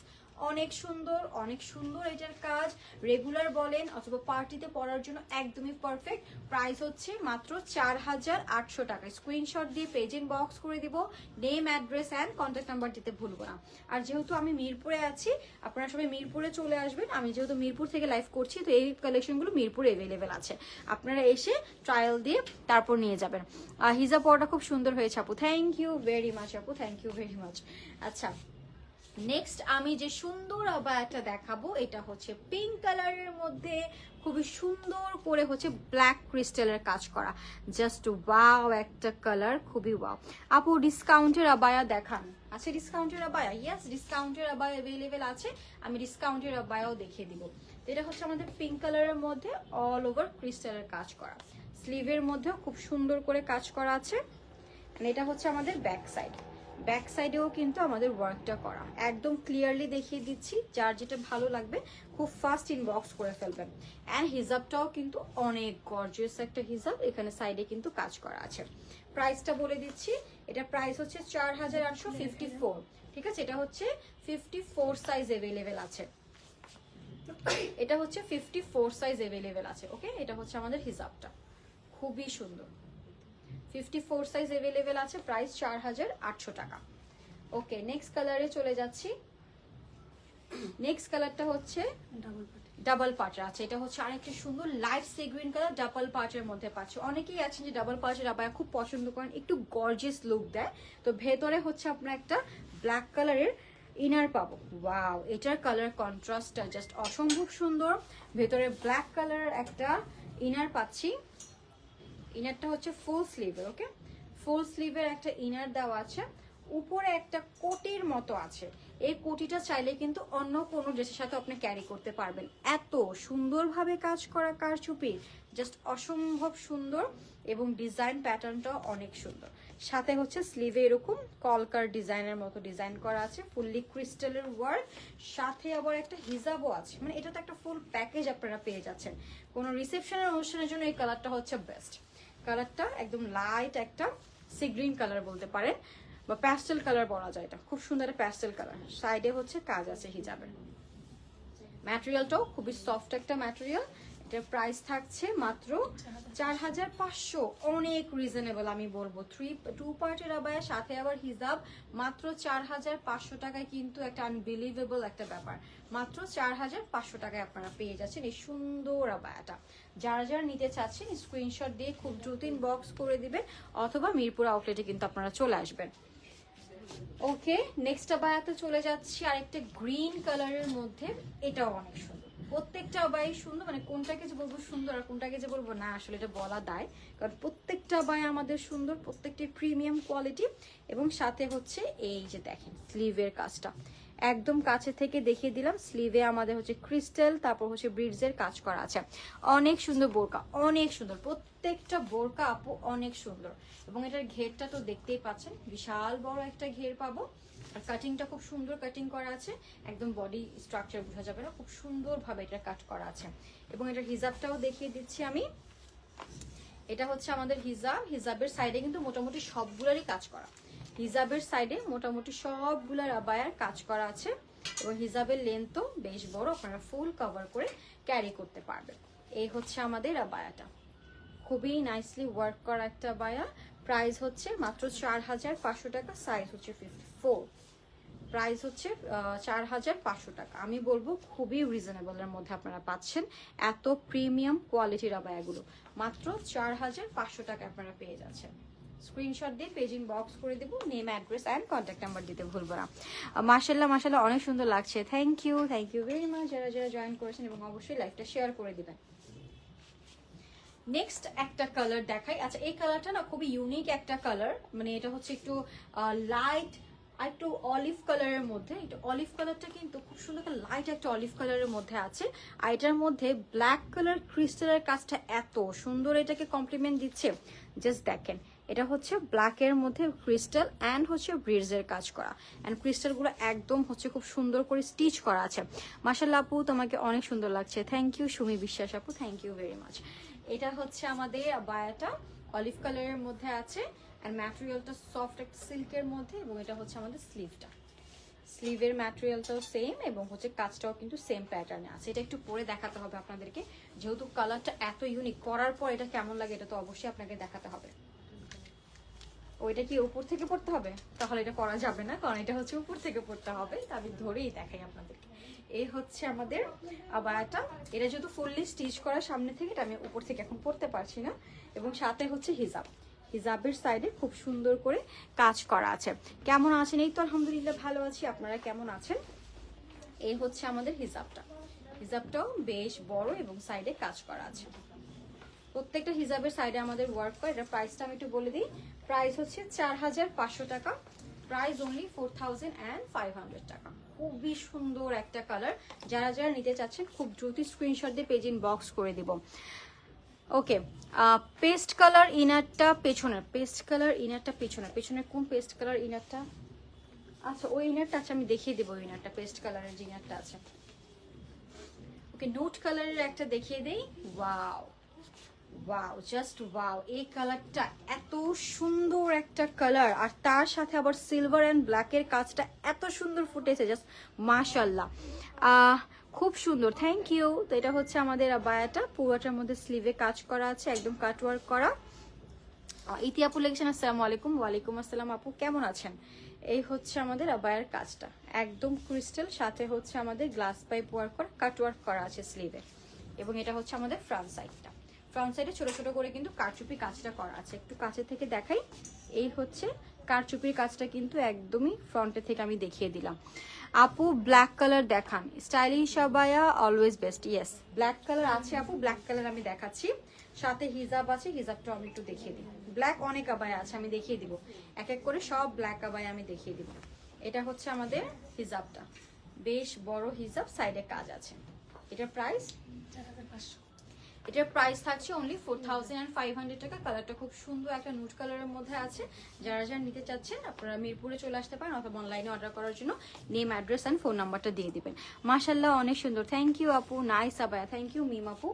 অনেক সুন্দর, অনেক সুন্দর এটার কাজ। রেগুলার বলেন অথবা পার্টিতে পরার জন্য একদমই পারফেক্ট। প্রাইস হচ্ছে মাত্র 4800 টাকা। স্ক্রিনশট দিয়ে পেজ ইনবক্স করে দিব, name, address and contact number দিতে ভুলবো না। আর যেহেতু আমি মিরপুরে আছি, আপনারা সবাই মিরপুরে চলে আসবেন। আমি যেহেতু মিরপুর থেকে লাইভ করছি, তো এই কালেকশনগুলো মিরপুরে অ্যাভেলেবেল আছে, আপনারা এসে ট্রায়াল দিয়ে তারপর নিয়ে যাবেন। হিজাব পরাটা খুব সুন্দর হয়েছে আপু, থ্যাংক ইউ ভেরি মাচ আপু, থ্যাংক ইউ ভেরি মাচ। আচ্ছা, নেক্সট আমি যে সুন্দর আবায়াটা দেখাবো, এটা হচ্ছে পিঙ্ক কালারের মধ্যে খুবই সুন্দর করে হচ্ছে ব্ল্যাক ক্রিস্টালের কাজ করা। জাস্ট ওয়াও একটা কালার, খুবই ওয়াও। আপু ডিসকাউন্টের আবায়া দেখান। আছে ডিসকাউন্টের আবায়া? ইয়েস, ডিসকাউন্টের আবায়া অ্যাভেলেবেল আছে, আমি ডিসকাউন্টের আবায়াও দেখিয়ে দিব। তো এটা হচ্ছে আমাদের পিঙ্ক কালারের মধ্যে অল ওভার ক্রিস্টালের কাজ করা, স্লিভের মধ্যেও খুব সুন্দর করে কাজ করা আছে। এটা হচ্ছে আমাদের ব্যাক সাইড, ব্যাক সাইডেও কিন্তু আমাদের ওয়ার্কটা করা, একদম ক্লিয়ারলি দেখিয়ে দিচ্ছি, যার যেটা ভালো লাগবে খুব ফাস্ট ইনবক্স করে ফেলবেন। অ্যান্ড হিজাবটাও কিন্তু অনেক গর্জিয়াস একটা হিজাব, এখানে সাইডে কিন্তু কাজ করা আছে। প্রাইসটা বলে দিচ্ছি, এটা প্রাইস হচ্ছে 4854, ঠিক আছে? এটা হচ্ছে 54 সাইজ অ্যাভেলেবেল আছে, এটা হচ্ছে 54 সাইজ অ্যাভেলেবেল আছে। ওকে, এটা হচ্ছে আমাদের হিজাবটা, খুবই সুন্দর, 54 সাইজ অ্যাভেলেবেল আছে, প্রাইস 4800 টাকা। ওকে, নেক্সট কালারে চলে যাচ্ছি। নেক্সট কালারটা হচ্ছে ডাবল পার্টের আছে, এটা হচ্ছে আরেকটা সুন্দর light sea green colour, double পার্টের মধ্যে পাচ্ছে। অনেকেই আছেন যে ডাবল পার্টের আবায়া খুব পছন্দ করেন, একটু গর্জিয়াস লুক দেয়। তো ভেতরে হচ্ছে আপনার একটা ব্ল্যাক কালারের ইনার পাবো। ওয়াও, এটার কালার কন্ট্রাস্টটা জাস্ট অসম্ভব সুন্দর। ভেতরে ব্ল্যাক কালারের একটা ইনার পাচ্ছি, ইনারটা হচ্ছে ফুল স্লিভের। ওকে, ফুল স্লিভের একটা ইনার দেওয়া আছে, উপরে একটা কোটির মতো আছে। এই কোটিটা চাইলে কিন্তু অন্য কোনো ড্রেসের সাথে আপনি ক্যারি করতে পারবেন, এত সুন্দরভাবে কাজ করা কারচুপি, জাস্ট অসম্ভব সুন্দর। এবং ডিজাইন প্যাটার্নটাও অনেক সুন্দর। সাথে হচ্ছে স্লিভে এরকম কলকার ডিজাইনের মতো ডিজাইন করা আছে, ফুললি ক্রিস্টালের ওয়ার্ক, সাথে আবার একটা হিজাবও আছে। মানে এটা তো একটা ফুল প্যাকেজ আপনারা পেয়ে যাচ্ছেন। কোনো রিসেপশনের অনুষ্ঠানের জন্য এই কালারটা হচ্ছে বেস্ট। কালারটা একদম লাইট একটা সি গ্রিন কালার বলতে পারেন, বা প্যাস্টেল কালার বলা যায়, এটা খুব সুন্দর প্যাস্টেল কালার। সাইডে হচ্ছে কাজ আছে হিজাবের। ম্যাটেরিয়ালটাও খুবই সফট একটা ম্যাটেরিয়াল। এটার প্রাইস থাকছে মাত্র 4500, অনেক রিজনেবল আমি বলবো। 2 পার্টের আবায়া সাথে আবার হিজাব, মাত্র 4500 টাকায়, কিন্তু একটা আনবিলিভেবল একটা ব্যাপার। মাত্র 4500 টাকায় আপনারা পেয়ে যাচ্ছেন এই সুন্দর আবায়াটা। যারা যারা নিতে চাচ্ছেন স্ক্রিনশট দিয়ে খুব দ্রুত ইনবক্স করে দিবেন, অথবা মিরপুর আউটলেটে কিন্তু আপনারা চলে আসবেন। ওকে, নেক্সট আবায়াতে চলে যাচ্ছি আরেকটা গ্রিন কালারের মধ্যে, এটাও অনেক সুন্দর। প্রত্যেকটা আবায়াই সুন্দর, মানে কোনটাকে যে বলবো সুন্দর আর কোনটাকে যে বলবো না, আসলে এটা বলা দায়, কারণ প্রত্যেকটা আবায়া আমাদের সুন্দর, প্রত্যেকটি প্রিমিয়াম কোয়ালিটি। এবং সাথে হচ্ছে এই যে দেখেন স্লিভের কাজটা একদম কাছে থেকে দেখিয়ে দিলাম। স্লিভে আমাদের হচ্ছে ক্রিস্টাল, তারপর হচ্ছে ব্রিডসের কাজ করা আছে। অনেক সুন্দর বোরকা, অনেক সুন্দর, প্রত্যেকটা বোরকা আপু অনেক সুন্দর। এবং এটার ঘেরটা তো দেখতেই পাচ্ছেন, বিশাল বড় একটা ঘের পাবো। আর কাটিংটা খুব সুন্দর কাটিং করা আছে, একদম বডি স্ট্রাকচার বোঝা যাবে না, খুব সুন্দরভাবে এটা কাট করা আছে। এবং এটার হিজাবটাও দেখিয়ে দিচ্ছি আমি। এটা হচ্ছে আমাদের হিজাব, হিজাবের সাইডে কিন্তু মোটামুটি সবগুলারই কাজ করা। হিজাবের সাইডে মোটামুটি সবগুলার আবায়ার কাজ করা আছে। এবং হিজাবের লেন্থও বেশ বড়, আপনারা ফুল কভার করে ক্যারি করতে পারবেন। এই হচ্ছে আমাদের আবায়াটা, খুবই নাইসলি ওয়ার্ক করা একটা আবায়া। প্রাইস হচ্ছে মাত্র 4500 টাকা, সাইজ হচ্ছে 54, প্রাইস হচ্ছে 4500 টাকা। আমি বলবো খুবই রিজনেবলের মধ্যে আপনারা পাচ্ছেন এত প্রিমিয়াম কোয়ালিটির আবায়াগুলো, মাত্র 4500 টাকা আপনারা পেয়ে যাচ্ছেন। স্ক্রিনশট দিয়ে পেজ ইনবক্স করে দেবো, name address and contact number দিতে ভুলবো না। মাশাল্লাহ মাশাল্লাহ, অনেক সুন্দর লাগছে, থ্যাংক ইউ ভেরি মাচ যারা যারা জয়েন করেছেন, এবং অবশ্যই লাইভটা শেয়ার করে দিবেন। নেক্সট একটা কালার দেখাই। আচ্ছা, এই কালারটা না খুবই ইউনিক একটা কালার, মানে এটা হচ্ছে একটু লাইট আর একটু অলিভ কালারের মধ্যে। এটা অলিভ কালারটা কিন্তু খুব সুন্দর একটা লাইট একটা অলিভ কালারের মধ্যে আছে। আর এটার মধ্যে ব্ল্যাক কালার ক্রিস্টালের কাজটা এত সুন্দর এটাকে কমপ্লিমেন্ট দিচ্ছে, জাস্ট দেখেন। এটা হচ্ছে ব্ল্যাকের মধ্যে ক্রিস্টাল অ্যান্ড হচ্ছে ব্রিডসের কাজ করা, অ্যান্ড ক্রিস্টালগুলো একদম হচ্ছে খুব সুন্দর করে স্টিচ করা আছে। মাশাআল্লাহ আপু, তোমাকে অনেক সুন্দর লাগছে, থ্যাংক ইউ সুমি বিশ্বাস আপু, থ্যাংক ইউ ভেরি মাচ। এটা হচ্ছে আমাদের বায়াটা, অলিভ কালারের মধ্যে আছে, আর ম্যাটেরিয়ালটা সফট একটা সিল্কের মধ্যে। এবং এটা হচ্ছে আমাদের স্লিভটা, স্লিভের ম্যাটেরিয়ালটাও সেম, এবং হচ্ছে কাজটাও কিন্তু সেম প্যাটার্নে আছে। এটা একটু পরে দেখাতে হবে আপনাদেরকে, যেহেতু কালারটা এত ইউনিক, পরার পর এটা কেমন লাগে এটা তো অবশ্যই আপনাকে দেখাতে হবে। ওইটা কি উপর থেকে পড়তে হবে? তাহলে এটা করা যাবে না, কারণ এটা হচ্ছে উপর থেকে পড়তে হবে। তা আমি ধরেই দেখাই আপনাদেরকে। এই হচ্ছে আমাদের আবায়াটা, এটা যেহেতু ফুললি স্টিচ করা সামনে থেকে, এটা আমি উপর থেকে এখন পড়তে পারছি না। এবং সাথে হচ্ছে হিজাব, হিজাবের সাইডে খুব সুন্দর করে কাজ করা আছে। কেমন আছেন? এই তো আলহামদুলিল্লাহ ভালো আছি, আপনারা কেমন আছেন? এই হচ্ছে আমাদের হিজাবটা, হিজাবটাও বেশ বড় এবং সাইডে কাজ করা আছে। প্রত্যেকটা হিজাবের সাইডে আমাদের ওয়ার্ক করে। এটা প্রাইসটা আমি একটু বলে দিই, প্রাইস হচ্ছে 4500 টাকা। প্রাইস অনলি 4500 টাকা। খুবই সুন্দর একটা কালার, যারা যারা নিতে চাচ্ছেন খুব দ্রুত স্ক্রিনশট দিয়ে পেজ ইনবক্স করে দিব। ওকে, পেস্ট কালার ইনারটা পেছনের, পেস্ট কালার ইনারটা পেছনের, পেছনের কোন পেস্ট কালার ইনারটা? আচ্ছা ওই ইনারটা, আচ্ছা আমি দেখিয়ে দেবো ইনারটা, পেস্ট কালারের যে ইনারটা আছে। ওকে, নোট কালারের একটা দেখিয়ে দেই। ওয়াও ওয়াও, জাস্ট ওয়াও, এই কালারটা এত সুন্দর একটা কালার, আর তার সাথে আবার সিলভার অ্যান্ড ব্ল্যাকের কাজটা এত সুন্দর ফুটেছে, জাস্ট মাশাল্লাহ, খুব সুন্দর, থ্যাংক ইউ। তো এটা হচ্ছে আমাদের আবায়াটা, পুরোটার মধ্যে স্লিভে কাজ করা আছে, একদম কাটওয়ার্ক করা। ইতি আপু লিখেছেন আসসালামু আলাইকুম। ওয়ালাইকুম আসসালাম আপু, কেমন আছেন? এই হচ্ছে আমাদের আবায়ার কাজটা, একদম ক্রিস্টাল, সাথে হচ্ছে আমাদের গ্লাস পাইপ ওয়ার্ক করা, কাটওয়ার্ক করা আছে স্লিভে, এবং এটা হচ্ছে আমাদের ফ্রন্ট সাইডটা। ফ্রন্ট সাইডে ছোট ছোট করে কিন্তু কারচুপি কাজটা করা আছে, একটু কাছে থেকে দেখাই। এই হচ্ছে কারচুপির কাজটা, কিন্তু একদমই ফ্রন্টে থেকে আমি দেখিয়ে দিলাম। আপু ব্ল্যাক কালার দেখান, stylish abaya always best. Yes, black colour আছে আপু, ব্ল্যাক কালার আমি দেখাচ্ছি, সাথে হিজাব আছে, হিজাবটা আমি একটু দেখিয়ে দিই। ব্ল্যাক অনেক আবায়া আছে, আমি দেখিয়ে দিব এক এক করে, সব ব্ল্যাক আবায়া আমি দেখিয়ে দিব। এটা হচ্ছে আমাদের হিজাবটা, বেশ বড় হিজাব, সাইডে কাজ আছে। এটার প্রাইস, এটার প্রাইস থাকছে অনলি 4500 টাকা। কালারটা খুব সুন্দর একটা নুট কালারের মধ্যে আছে। যারা যারা নিতে চাচ্ছেন আপনারা মিরপুরে চলে আসতে পারেন, অথবা অনলাইনে অর্ডার করার জন্য নেম, অ্যাড্রেস অ্যান্ড ফোন নাম্বারটা দিয়ে দিবেন। মাশাল্লাহ অনেক সুন্দর, থ্যাংক ইউ আপু, নাইস আবায়া, থ্যাংক ইউ মিম আপু।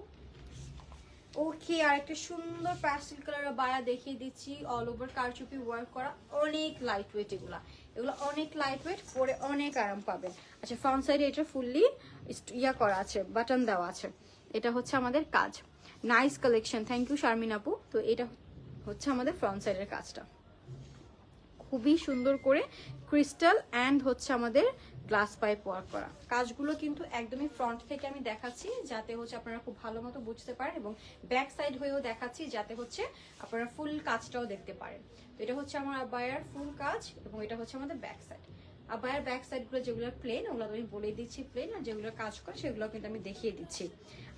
ওকে, আর একটা সুন্দর প্যাস্টেল কালারের বায়া দেখিয়ে দিচ্ছি, অল ওভার কারচুপি ওয়ার্ক করা, অনেক লাইট ওয়েট, এগুলো অনেক লাইট ওয়েট, পরে অনেক আরাম পাবেন। আচ্ছা, ফ্রন্ট সাইডে এটা ফুললি ইয়া করা আছে, বাটন দেওয়া আছে। এটা হচ্ছে আমাদের কাজ, nice collection, thank you Sharmin আপু। তো এটা হচ্ছে আমাদের ফ্রন্ট সাইডের কাজটা, খুবই সুন্দর করে ক্রিস্টাল অ্যান্ড হচ্ছে আমাদের গ্লাস পাইপ ওয়ার্ক করা। কাজগুলো কিন্তু একদমই ফ্রন্ট থেকে আমি দেখাচ্ছি, যাতে হচ্ছে আপনারা খুব ভালো মতো বুঝতে পারেন, এবং ব্যাক সাইড হয়েও দেখাচ্ছি, যাতে হচ্ছে আপনারা ফুল কাজটাও দেখতে পারেন। তো এটা হচ্ছে আমার আবায়ার ফুল কাজ, এবং এটা হচ্ছে আমাদের ব্যাক সাইড। আবায়ার ব্যাক সাইডগুলো যেগুলো প্লেন, ওগুলো আমি বলে দিচ্ছি প্লেন, আর যেগুলো কাজ করে সেগুলো কিন্তু আমি দেখিয়ে দিচ্ছি।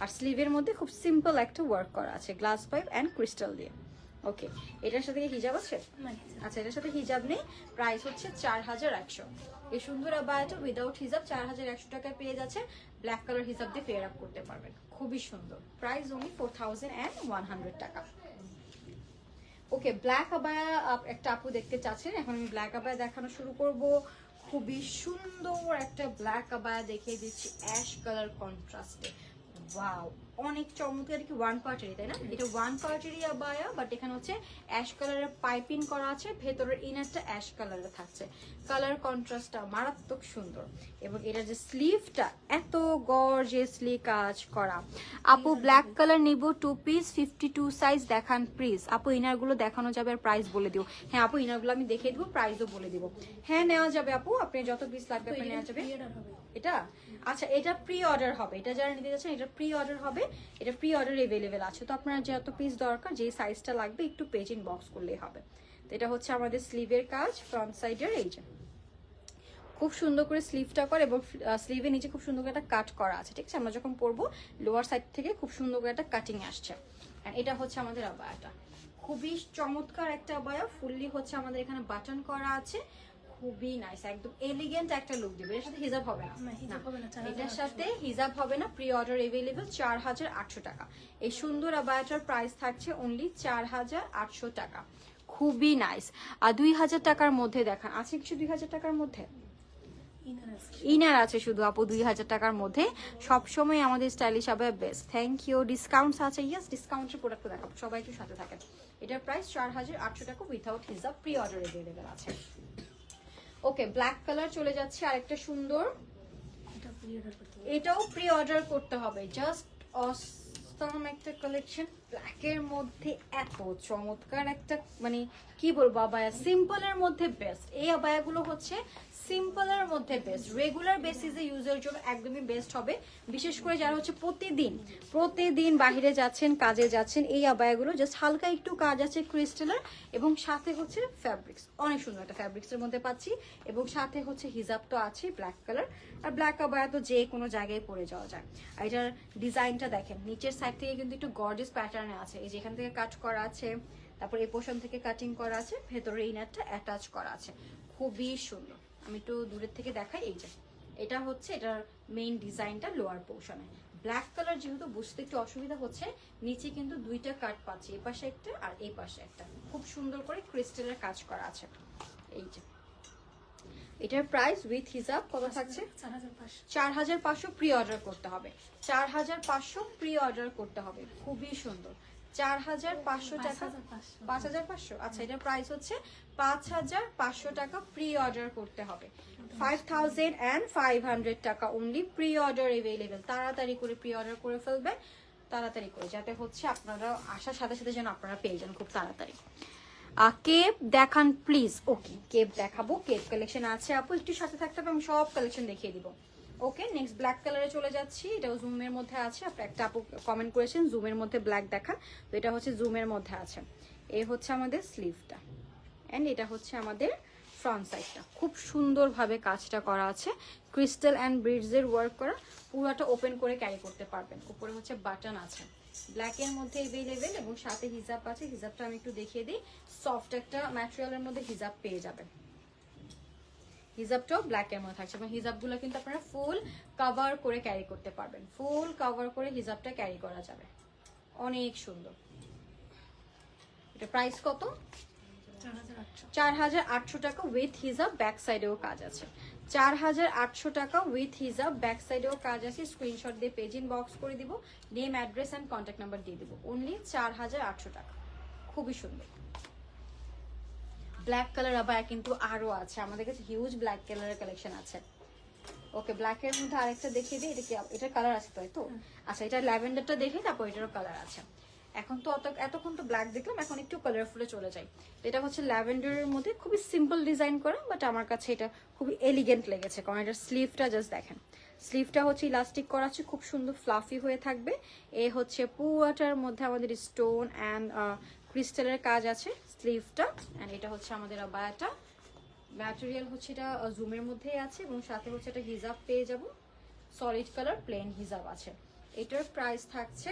আর স্লিভের মধ্যে খুব সিম্পল একটা ওয়ার্ক করা আছে, গ্লাস পাইপ অ্যান্ড ক্রিস্টাল দিয়ে। ওকে, এটার সাথে কি হিজাব আছে? আচ্ছা, এটার সাথে হিজাব নেই। প্রাইস হচ্ছে 4100। এই সুন্দর আবায়াটা উইদাউট হিজাব 4100 টাকায় পেয়ে যাচ্ছে। ব্ল্যাক কালার হিজাব দিয়ে পেয়ার আপ করতে পারবেন, খুবই সুন্দর। প্রাইস অনলি 4100 টাকা। ওকে, ব্ল্যাক আবায়া একটা আপু দেখতে চাচ্ছেন, এখন আমি ব্ল্যাক আবায়া দেখানো শুরু করব। খুবই সুন্দর একটা ব্ল্যাক আবায়া দেখিয়ে দিচ্ছি, অ্যাশ কালার কন্ট্রাস্টে। ওয়াও, অনেক চমৎকার, কি ওয়ান পার্টেরই তাই না? এটা ওয়ান পার্টেরই আবায়া, বাট এখানে হচ্ছে অ্যাশ কালারের পাইপিং করা আছে, ভেতরের ইনারটা অ্যাশ কালারের থাকছে। কালার কন্ট্রাস্টটা মারাত্মক সুন্দর, এবং এটা যে স্লিভটা এত গর্জিয়াসলি কাজ করা। আপু ব্ল্যাক কালার নিব 2 পিস 52 সাইজ দেখান প্লিজ। আপু ইনারগুলো দেখানো যাবে, আর প্রাইস বলে দিও। হ্যাঁ আপু, ইনারগুলো আমি দেখিয়ে দিব, প্রাইসও বলে দিব। হ্যাঁ নেওয়া যাবে আপু, আপনি যত পিস লাগবে আপনি নেওয়া যাবে। এটা আচ্ছা, এটা প্রি অর্ডার হবে, এটা যারা নিতে যাচ্ছেন এটা প্রি অর্ডার হবে, এটা প্রি অর্ডার অ্যাভেলেবেল আছে। তো আপনার যত পিস দরকার, যে সাইজটা লাগবে একটু পেজ ইনবক্স করলেই হবে। তো এটা হচ্ছে আমাদের স্লিভের কাজ, ফ্রন্ট সাইডের। এই যে খুব সুন্দর করে স্লিভটা করে, এবং স্লিভের নিচে খুব সুন্দর করে একটা কাট করা আছে, ঠিক আছে? আমরা যখন পরবো লোয়ার সাইড থেকে খুব সুন্দর করে একটা কাটিং আসছে। আর এটা হচ্ছে আমাদের আবায়াটা, খুবই চমৎকার একটা আবায়া, ফুললি হচ্ছে আমাদের এখানে বাটন করা আছে, খুবই নাইস, একদম এলিগেন্ট একটা লুক দিবে। এর সাথে হিজাব হবে না, এটার সাথে হিজাব হবে না। প্রি অর্ডার অ্যাভেলেবল 4800 টাকা। এই সুন্দর আবায়াটার প্রাইস থাকছে অনলি 4800 টাকা, খুবই নাইস। আর 2000 টাকার মধ্যে দেখান, আছে কিছু 2000 টাকার মধ্যে? ইনার আছে শুধু আপু 2000 টাকার মধ্যে। সবসময় আমাদের স্টাইলিশ আবায়া বেস্ট, থ্যাংক ইউ। ডিসকাউন্টস আছে, ইয়েস ডিসকাউন্টের প্রোডাক্ট দেখাবো, সবাই একটু সাথে থাকেন। এটার প্রাইস 4800 টাকা, উইথাউট হিজাব, প্রি অর্ডার অ্যাভেলেবেল আছে। ওকে, ব্ল্যাক কালার চলে যাচ্ছে, আরেকটা সুন্দর, এটাও প্রি অর্ডার করতে হবে। জাস্ট অসম একটা কালেকশন, ব্ল্যাকের মধ্যে এত চমৎকার একটা, মানে কি বলবো, আবায়া সিম্পলের মধ্যে বেস্ট। এই আবায়াগুলো হচ্ছে সিম্পলের মধ্যে বেস্ট, রেগুলার বেসিসে ইউজের জন্য একদমই বেস্ট হবে। বিশেষ করে যারা হচ্ছে প্রতিদিন বাহিরে যাচ্ছেন, কাজে যাচ্ছেন, এই আবায়াগুলো জাস্ট হালকা একটু কাজ আছে ক্রিস্টালের, এবং সাথে হচ্ছে ফ্যাব্রিক্স, অনেক সুন্দর একটা ফ্যাব্রিক্সের মধ্যে পাচ্ছি, এবং সাথে হচ্ছে হিজাব তো আছে ব্ল্যাক কালার। আর ব্ল্যাক আবায়া তো যে কোনো জায়গায় পরে যাওয়া যায়। আর এটার ডিজাইনটা দেখেন, নিচের সাইড থেকে কিন্তু একটু গর্জিয়াস প্যাটার্নে আছে, এই যে এখান থেকে কাট করা আছে, তারপর এই পোর্শন থেকে কাটিং করা আছে, ভেতরে ইনারটা অ্যাটাচ করা আছে, খুবই সুন্দর। আমি একটু দূরের থেকে দেখাই। এই যে এটা হচ্ছে এটার মেইন ডিজাইনটা লোয়ার পোর্শনে। ব্ল্যাক কালার যেহেতু বুঝতে একটু অসুবিধা হচ্ছে, নিচে কিন্তু দুইটা কাট পাচ্ছি, এই পাশে একটা আর এই পাশে একটা। খুব সুন্দর করে ক্রিস্টালের কাজ করা আছে। এই যে এটার প্রাইস উইথ হিজাব কত থাকছে? 4500 প্রি অর্ডার করতে হবে। 4500 প্রি অর্ডার করতে হবে। খুবই সুন্দর। 4500 টাকা। 5500। আচ্ছা, এটার প্রাইস হচ্ছে 5500 টাকা প্রি অর্ডার করতে হবে। 5500 টাকা অনলি প্রি অর্ডার এভেলেবেল। তাড়াতাড়ি করে প্রি অর্ডার করে ফেলবেন, তাড়াতাড়ি করে, যাতে হচ্ছে আপনারা আসার সাথে সাথে যেন আপনারা পেয়ে যান খুব তাড়াতাড়ি। কেপ দেখান প্লিজ। ওকে, কেপ দেখাবো। কেপ কালেকশন আছে আপু, একটু সাথে থাকতে হবে, আমি সব কালেকশন দেখিয়ে দিব। ওকে, নেক্সট ব্ল্যাক কালারে চলে যাচ্ছি। এটাও জুমের মধ্যে আছে। আপনার একটা আপু কমেন্ট করেছেন জুমের মধ্যে ব্ল্যাক দেখান, তো এটা হচ্ছে জুমের মধ্যে আছে। এই হচ্ছে আমাদের স্লিভটা, অ্যান্ড এটা হচ্ছে আমাদের ফ্রন্ট সাইডটা। খুব সুন্দরভাবে কাজটা করা আছে, ক্রিস্টাল অ্যান্ড ব্রিডসের ওয়ার্ক করা। পুরোটা ওপেন করে ক্যারি করতে পারবেন। উপরে হচ্ছে বাটন আছে, ব্ল্যাকের মধ্যে এভেলেবেল, এবং সাথে হিজাব আছে। হিজাবটা আমি একটু দেখিয়ে দিই। সফট একটা ম্যাটেরিয়ালের মধ্যে হিজাব পেয়ে যাবেন। হিজাবটাও ব্ল্যাকের মধ্যে থাকছে, এবং হিজাবগুলো কিন্তু আপনারা ফুল কভার করে ক্যারি করতে পারবেন। ফুল কভার করে হিজাবটা ক্যারি করা যাবে। অনেক সুন্দর। এটা প্রাইস কত? 4800 টাকা উইথ হিজাব। ব্যাক সাইডেও কাজ আছে। 4800 টাকা উইথ হিজাব, ব্যাক সাইডেও কাজ আছে। স্ক্রিনশট দিয়ে পেজ ইনবক্স করে দিব, name, address and contact number দিয়ে দিব। অনলি 4800 টাকা। খুবই সুন্দর। ব্ল্যাক কালার আবার কিন্তু আরো আছে আমাদের কাছে, হিউজ ব্ল্যাক কালারের কালেকশন আছে। ওকে, ব্ল্যাকের মধ্যে আরেকটা দেখিয়ে দিই। এটা কি এটার কালার আছে তাই তো? আচ্ছা, এটা ল্যাভেন্ডারটা দেখে তারপর এটারও কালার আছে। এখন তো এতক্ষণ তো ব্ল্যাক দেখলাম, এখন একটু কালারফুলে চলে যাই। এটা হচ্ছে ল্যাভেন্ডারের মধ্যে খুবই সিম্পল ডিজাইন করা, বাট আমার কাছে এটা খুবই এলিগেন্ট লেগেছে, কারণ এটার স্লিভটা জাস্ট দেখেন। স্লিভটা হচ্ছে ইলাস্টিক করা আছে, খুব সুন্দর ফ্লাফি হয়ে থাকবে। এ হচ্ছে পুরোটার মধ্যে আমাদের স্টোন অ্যান্ড ক্রিস্টালের কাজ আছে স্লিভটা। অ্যান্ড এটা হচ্ছে আমাদের আবায়াটা। ম্যাটেরিয়াল হচ্ছে এটা জুমের মধ্যেই আছে, এবং সাথে হচ্ছে এটা হিজাব পেয়ে যাব। সলিড কালার প্লেন হিজাব আছে। এটার প্রাইস থাকছে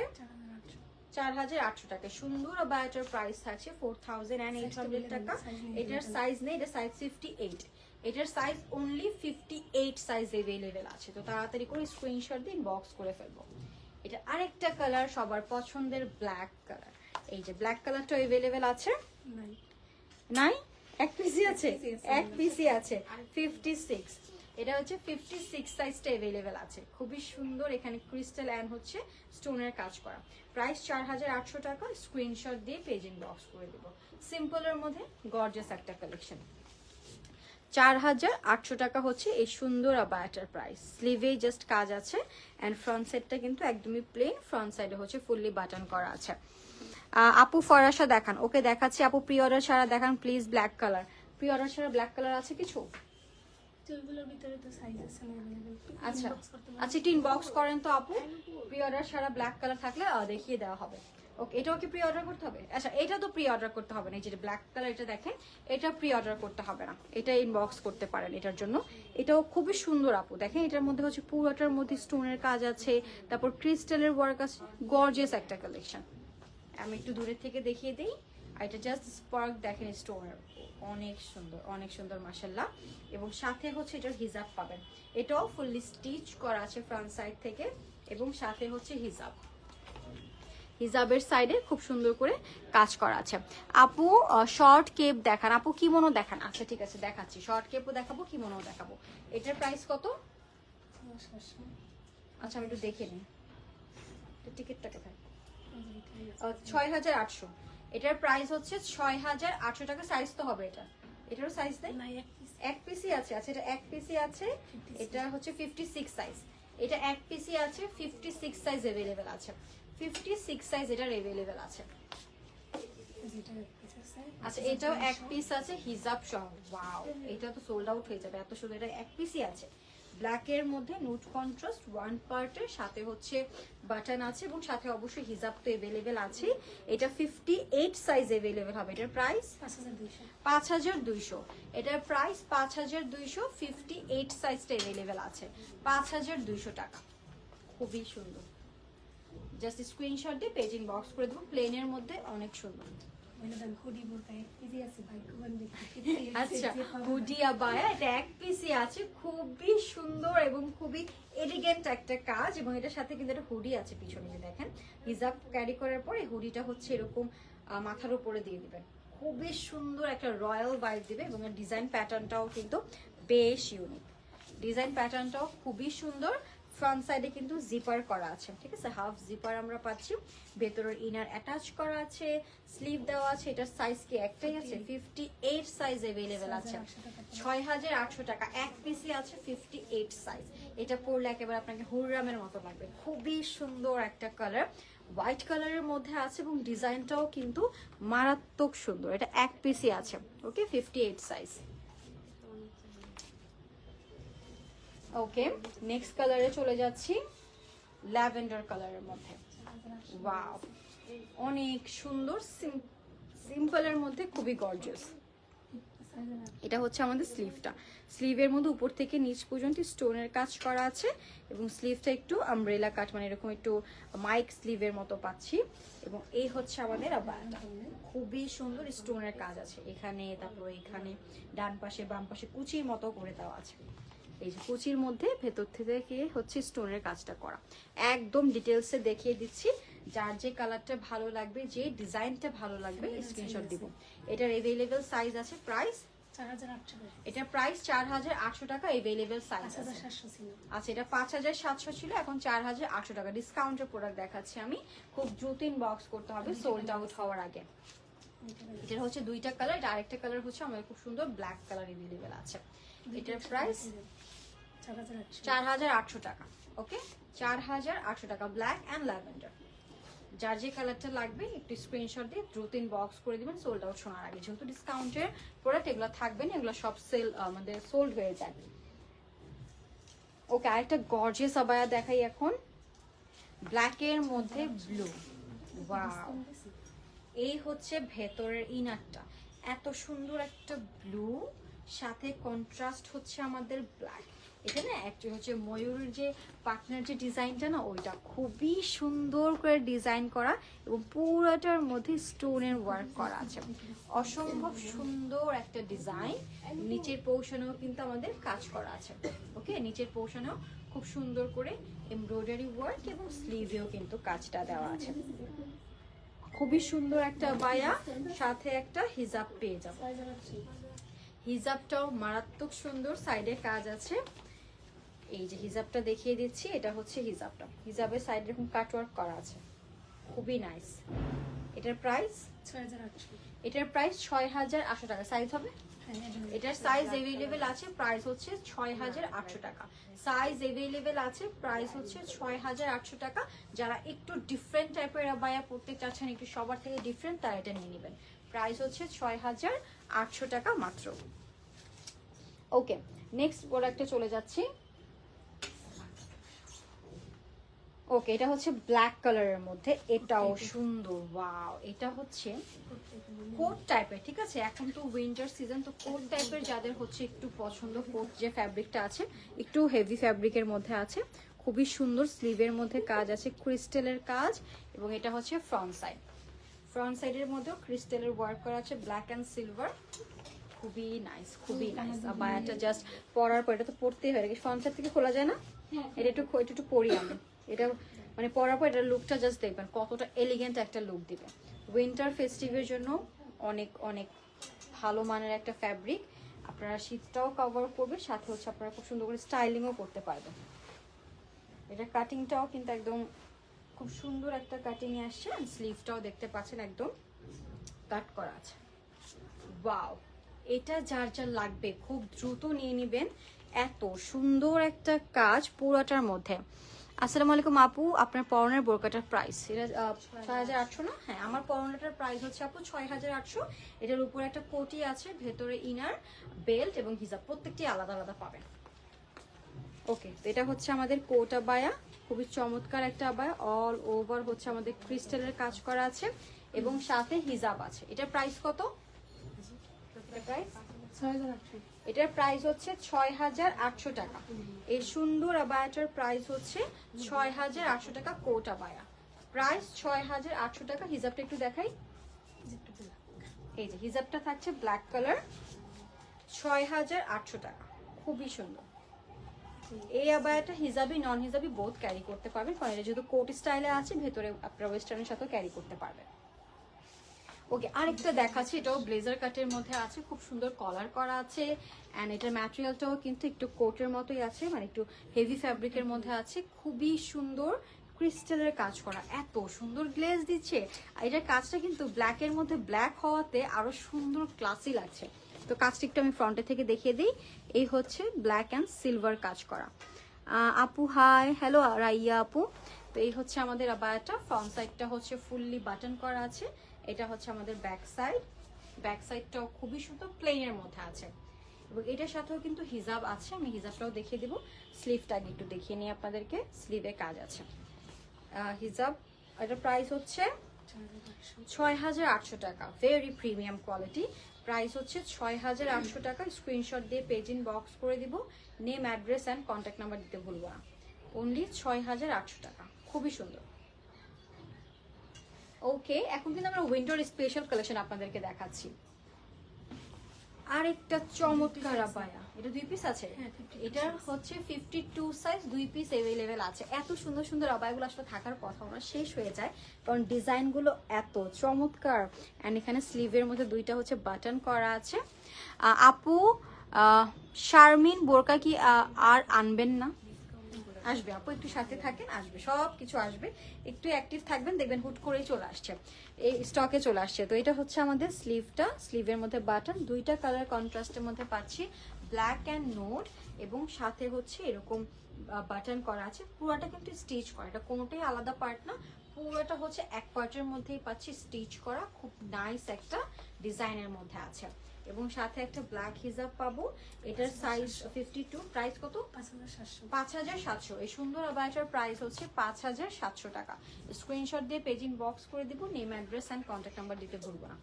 4800 টাকা। সুন্দর আবায়াটার প্রাইস থাকছে 4800 টাকা। এটার সাইজ নেই, এটা সাইজ 58। এটার সাইজ অনলি 58 সাইজ এভেলেবেল আছে। তো তাড়াতাড়ি করে স্ক্রিনশট দিয়ে ইনবক্স করে ফেলবো। এটা আরেকটা কালার সবার পছন্দের ব্ল্যাক কালার। এই যে ব্ল্যাক কালারটা এভেলেবেল আছে। নাই, এক পিসি আছে, এক পিসি আছে। 56, এটা হচ্ছে 56 সাইজটা এভেলেবেল আছে। খুবই সুন্দর, এখানে ক্রিস্টাল অ্যান্ড হচ্ছে স্টোনের কাজ করা। প্রাইস 4800 টাকা। স্ক্রিনশট দিয়ে পেজ ইনবক্স করে দেব। সিম্পলের মধ্যে গর্জিয়াস একটা কালেকশন। 4800 টাকা হচ্ছে এই সুন্দর আবায়াটার প্রাইস। স্লিভে জাস্ট কাজ আছে, অ্যান্ড ফ্রন্ট সাইডটা কিন্তু একদমই প্লেন। ফ্রন্ট সাইডে হচ্ছে ফুললি বাটন করা আছে। আপু ফরাসা দেখান। ওকে, দেখাচ্ছি আপু। প্রি অর্ডার ছাড়া দেখান please black colour. Pre order ছাড়া ব্ল্যাক কালার আছে কিছু? আচ্ছা আচ্ছা, একটু ইনবক্স করেন তো আপু। প্রি অর্ডার ছাড়া ব্ল্যাক কালার থাকলে দেখিয়ে দেওয়া হবে। ওকে, এটাও কি প্রি অর্ডার করতে হবে? আচ্ছা, এটা তো প্রি অর্ডার করতে হবে না। এই যে ব্ল্যাক কালার, এটা দেখেন, এটা প্রি অর্ডার করতে হবে না, এটা ইনবক্স করতে পারেন এটার জন্য। এটাও খুবই সুন্দর আপু। দেখেন, এটার মধ্যে হচ্ছে পুরোটার মধ্যে স্টোনের কাজ আছে, তারপর ক্রিস্টালের ওয়ার্ক আছে। গর্জিয়াস একটা কালেকশন। আমি একটু দূরের থেকে দেখিয়ে দিই। আর এটা জাস্ট স্পার্ক দেখেন স্টোনের, অনেক সুন্দর, অনেক সুন্দর মাশাআল্লাহ। এবং সাথে হচ্ছে এটার হিজাব পাবেন। এটাও ফুললি স্টিচ করা আছে ফ্রন্ট সাইড থেকে, এবং সাথে হচ্ছে হিজাব। হিজাবের সাইডে খুব সুন্দর করে কাজ করা আছে। আপু শর্ট কেপ দেখান। আপু কিমোনো দেখান। আচ্ছা ঠিক আছে, দেখাচ্ছি। শর্ট কেপও দেখাবো, কিমোনো দেখাবো। এটার প্রাইস কত? আচ্ছা, আমি একটু দেখে নিই টিকিটটা কোথায়। 6800। এটার প্রাইস হচ্ছে 6800 টাকা। সাইজ তো হবে এটা, এটারও সাইজ নেই, এক পিসি আছে। আচ্ছা, এটা এক পিসি আছে। এটা হচ্ছে 56 সাইজ। এটা এক পিসি আছে, 56 সাইজ अवेलेबल আছে। 56 সাইজ এটার अवेलेबल আছে। আচ্ছা, এটাও এক পিস আছে হিজাব সহ। ওয়াও, এটা তো সোল্ড আউট হয়ে যাবে, এত সুন্দর। এটা এক পিসই আছে, ব্ল্যাকের মধ্যে নুট কন্ট্রাস্ট ওয়ান পার্টের সাথে হচ্ছে বাটন আছে, এবং সাথে অবশ্যই হিজাব তো अवेलेबल আছে। এটা 58 সাইজ अवेलेबल হবে। এটার প্রাইস 5200। এটার প্রাইস 5200। 58 সাইজটা अवेलेबल আছে, 5200 টাকা। খুবই সুন্দর। জাস্ট স্ক্রিনশট দিয়ে পেজ ইনবক্স করে দেবো। প্লেনের মধ্যে অনেক সুন্দর। আচ্ছা, হুডি আবায়া, এটা এক পিসই আছে, খুবই সুন্দর এবং খুবই এলিগেন্ট একটা কাজ, এবং এটার সাথে কিন্তু একটা হুডি আছে পিছনে, যে দেখেন হিজাব ক্যারি করার পরে হুডিটা হচ্ছে এরকম মাথার উপরে দিয়ে দিবেন, খুবই সুন্দর একটা রয়্যাল ভাইব দিবে, এবং এর ডিজাইন প্যাটার্নটাও কিন্তু বেশ ইউনিক, ডিজাইন প্যাটার্নটাও খুবই সুন্দর। ফ্রন্ট সাইডে কিন্তু জিপার করা আছে, ঠিক আছে, হাফ জিপার আমরা পাচ্ছি, ভেতরের ইনার অ্যাটাচ করা আছে, স্লিভ দেওয়া আছে। এটার সাইজ কি একটাই আছে? 58 সাইজ अवेलेबल আছে, 6800 টাকা এক পিসই আছে, 58 সাইজ। এটা পরলে একেবারে আপনাকে হুররামের মতো লাগবে, খুবই সুন্দর একটা কালার, হোয়াইট কালারের মধ্যে আছে, এবং ডিজাইনটাও কিন্তু মারাত্মক সুন্দর। এটা এক পিসই আছে, ওকে, 58 সাইজ। ওকে, নেক্সট কালারে চলে যাচ্ছি, ল্যাভেন্ডার কালারের মধ্যে। ওয়াও, অনেক সুন্দর, সিম্পলের মধ্যে খুবই গর্জিয়াস। এটা হচ্ছে আমাদের স্লিভটা, স্লিভের মধ্যে উপর থেকে নিচ পর্যন্ত স্টোনের কাজ করা আছে, এবং স্লিভটা একটু আমব্রেলা কাট, মানে এরকম একটু মাইক স্লিভের মতো পাচ্ছি, এবং এই হচ্ছে আমাদের আবায়াটা, খুবই সুন্দর স্টোনের কাজ আছে এখানে, তারপরে এখানে ডান পাশে বাম পাশে কুচির মতো করে দেওয়া আছে। এই যে কুচির মধ্যে ভেতর থেকে হচ্ছে স্টোনের কাজটা করা, একদম ডিটেলসে দেখিয়ে দিচ্ছি। যার যে কালারটা ভালো লাগবে, যে ডিজাইনটা ভালো লাগবে, স্ক্রিনশট দিব। এটার अवेलेबल সাইজ আছে, প্রাইস 4800, এটা প্রাইস 4800 টাকা, अवेलेबल সাইজ আছে। 5700 ছিল। আচ্ছা, এটা 5700 ছিল, এখন 4800 টাকা ডিসকাউন্টের প্রোডাক্ট দেখাচ্ছি আমি, খুব দ্রুত ইনবক্স করতে হবে সোল্ড আউট হওয়ার আগে। এটার হচ্ছে দুইটা কালার, এটা আরেকটা কালার হচ্ছে আমাদের খুব সুন্দর ব্ল্যাক কালার अवेलेबल আছে। এটার প্রাইস 4800 টাকা, ওকে, 4800 টাকা, ব্ল্যাক এন্ড ল্যাভেন্ডার। যার যে কালারটা লাগবে একটু স্ক্রিনশট দিয়ে দ্রুত ইনবক্স করে দিবেন সোল্ড আউট শোনার আগে, যেহেতু ডিসকাউন্টের প্রোডাক্ট এগুলো থাকবে না, এগুলো সব সেল আমাদের সোল্ড হয়ে যায়। ওকে, আরেকটা গর্জিয়াস আবায়া দেখাই এখন, ব্ল্যাকের মধ্যে ব্লু। ওয়াও, এই হচ্ছে ভেতরের ইনারটা, এত সুন্দর একটা ব্লু, সাথে কন্ট্রাস্ট হচ্ছে আমাদের ব্ল্যাক। এটা না অ্যাকচুয়ালি হচ্ছে ময়ূরের যে পার্টনার যে ডিজাইনটা না, ওইটা খুবই সুন্দর করে ডিজাইন করা, এবং পুরোটার মধ্যে স্টোনের ওয়ার্ক করা আছে, অসম্ভব সুন্দর একটা ডিজাইন। নিচের পোর্শনেও কিন্তু আমাদের কাজ করা আছে, ওকে, নিচের পোর্শনেও খুব সুন্দর করে এমব্রয়ডারি ওয়ার্ক, এবং স্লিভেও কিন্তু কাজটা দেওয়া আছে। খুবই সুন্দর একটা বায়া, সাথে একটা হিজাব পেয়ে যাবো। হিজাবটাও মারাত্মক সুন্দর, সাইডে কাজ আছে। এই যে হিজাবটা দেখিয়ে দিচ্ছি, এটা হচ্ছে হিজাবটা, হিজাবের সাইডে এরকম কাটওয়ার্ক করা আছে, খুবই নাইস। এটার প্রাইস 6800। এটার প্রাইস 6800 টাকা, সাইজ হবে, এটার সাইজ अवेलेबल আছে, প্রাইস হচ্ছে 6800 টাকা, সাইজ अवेलेबल আছে, প্রাইস হচ্ছে 6800 টাকা। যারা একটু ডিফারেন্ট টাইপের আবায়া পড়তে চাচ্ছেন, একটু সবার থেকে ডিফারেন্ট, তারা এটা নিয়ে নেবেন, প্রাইস হচ্ছে 6800 টাকা মাত্র। ওকে, নেক্সট প্রোডাক্টে চলে যাচ্ছি। ওকে, এটা হচ্ছে ব্ল্যাক কালারের মধ্যে, এটাও সুন্দর। ওয়াও, এটা হচ্ছে কোট টাইপের, ঠিক আছে, এখন তো উইন্টার সিজন, তো কোট টাইপের যাদের হচ্ছে একটু পছন্দ, কোট যে ফ্যাব্রিকটা আছে একটু হেভি ফ্যাব্রিকের মধ্যে আছে, খুবই সুন্দর, স্লিভের মধ্যে কাজ আছে, ক্রিস্টালের কাজ, এবং এটা হচ্ছে ফ্রন্ট সাইড, ফ্রন্ট সাইডের মধ্যেও ক্রিস্টালের ওয়ার্ক করা আছে, ব্ল্যাক অ্যান্ড সিলভার, খুবই নাইস, খুবই নাইস। আর বায়াটা জাস্ট পরার পর, এটা তো পরতেই হয়, ফ্রন্ট সাইড থেকে খোলা যায় না, এটা একটু পরি আমি, এটা মানে পরার পর এটার লুকটা জাস্ট দেখবেন কতটা এলিগেন্ট একটা লুক দিবে। উইন্টার ফেস্টিভের জন্য অনেক অনেক ভালো মানের একটা ফ্যাব্রিক, আপনারা শীতটাও কভার করবে, সাথে হচ্ছে আপনারা খুব সুন্দর করে স্টাইলিংও করতে পারবেন। এটা কাটিংটাও কিন্তু একদম খুব সুন্দর একটা কাটিং আসছে, স্লিভটাও দেখতে পাচ্ছেন একদম কাট করা আছে। ওয়াও, এটা যার যার লাগবে খুব দ্রুত নিয়ে নেবেন, এত সুন্দর একটা কাজ পুরোটার মধ্যে। আসসালামু আলাইকুম আপু, আপনার পরনের বোরকাটার প্রাইস এটা 6800 না? হ্যাঁ, আমার পরনটার প্রাইস হচ্ছে আপু 6800। এটার উপরে একটা কোটি আছে, ভেতরে ইনার, বেল্ট এবং হিজাব প্রত্যেকটি আলাদা আলাদা পাবেন। ওকে, তো এটা হচ্ছে আমাদের কোট আবায়া, খুবই চমৎকার একটা আবায়া, অল ওভার হচ্ছে আমাদের ক্রিস্টালের কাজ করা আছে, এবং সাথে হিজাব আছে। এটার প্রাইস কত? এটার প্রাইস হচ্ছে 6800 টাকা। এই সুন্দর আবায়াটার প্রাইস হচ্ছে 6800 টাকা, কোট আবায়া প্রাইস 6800 টাকা। হিজাবটা একটু দেখাই, এই যে হিজাবটা থাকছে ব্ল্যাক কালার, 6800 টাকা, খুবই সুন্দর। এই আবায়াটা হিজাবি নন হিজাবি বোথ ক্যারি করতে পারবেন, কারণ এটা যেহেতু কোট স্টাইলে আছে, ভেতরে আপনারা ওয়েস্টার্নের সাথেও ক্যারি করতে পারবেন। ওকে, আরেকটা দেখাচ্ছি, এটাও ব্লেজার কাটের মধ্যে আছে, খুব সুন্দর কলার করা আছে, অ্যান্ড এটার ম্যাটেরিয়ালটাও কিন্তু একটু কোটের মতোই আছে, মানে একটু হেভি ফ্যাব্রিকের মধ্যে আছে, খুবই সুন্দর ক্রিস্টালের কাজ করা, এত সুন্দর গ্লেজ দিচ্ছে। আর এটার কাজটা কিন্তু ব্ল্যাকের মধ্যে ব্ল্যাক হওয়াতে আরো সুন্দর ক্লাসি লাগছে। তো কাজটা একটু আমি ফ্রন্টে থেকে দেখিয়ে দিই। এই হচ্ছে ব্ল্যাক অ্যান্ড সিলভার কাজ করা। আপু হাই, হ্যালো রাইয়া আপু। তো এই হচ্ছে আমাদের আবায়াটা, ফ্রন্ট সাইডটা হচ্ছে ফুললি বাটন করা আছে, এটা হচ্ছে আমাদের ব্যাক সাইড, ব্যাক সাইডটাও খুবই সুন্দর প্লেনের মধ্যে আছে, এবং এটার সাথেও কিন্তু হিজাব আছে, আমি হিজাবটাও দেখিয়ে দেবো। স্লিভটা আগে একটু দেখিয়ে নিই আপনাদেরকে, স্লিভে কাজ আছে। হিজাব, এটার প্রাইস হচ্ছে 6800 টাকা, ভেরি প্রিমিয়াম কোয়ালিটি। প্রাইস হচ্ছে 6800 টাকা। স্ক্রিনশট দিয়ে পেজ ইন বক্স করে দিব, name address and contact number দিতে ভুলবো না। অনলি 6800 টাকা, খুবই সুন্দর। ওকে, এখন কিন্তু আমরা উইন্টার স্পেশাল কালেকশন আপনাদেরকে দেখাচ্ছি। আরেকটা চমৎকার আবায়া, এটা 2 পিস আছে, এটা হচ্ছে 52 সাইজ, 2 পিস अवेलेबल আছে। এত সুন্দর সুন্দর আবায়াগুলো আসলে থাকার কথা না, শেষ হয়ে যায়, কারণ ডিজাইনগুলো এত চমৎকার। এন্ড এখানে স্লিভের মধ্যে দুইটা হচ্ছে বাটন করা আছে। আপু শারমিন বোরকা কি আর আনবেন না? আসবে আপু, একটু সাথে থাকেন, আসবে, সব কিছু আসবে, একটু অ্যাক্টিভ থাকবেন, দেখবেন হুট করেই চলে আসছে, এই স্টকে চলে আসছে। তো এটা হচ্ছে আমাদের স্লিভটা, স্লিভের মধ্যে বাটন, দুইটা কালার কন্ট্রাস্টের মধ্যে পাচ্ছি, ব্ল্যাক অ্যান্ড নোট, এবং সাথে হচ্ছে এরকম বাটন করা আছে। পুরোটা কিন্তু স্টিচ করা, এটা কোনোটাই আলাদা পার্ট না, পুরোটা হচ্ছে এক পার্টের মধ্যেই পাচ্ছি স্টিচ করা, খুব নাইস একটা ডিজাইনের মধ্যে আছে। এবং সাথে একটা ব্ল্যাক হিজাব পাবো, এটার সাইজ 52, প্রাইস কত? 5700। এই সুন্দর আবায়াটার প্রাইস হচ্ছে 5700 টাকা। স্ক্রিনশট দিয়ে পেজ ইন বক্স করে দিব, name address and contact number দিতে ভুলবো না।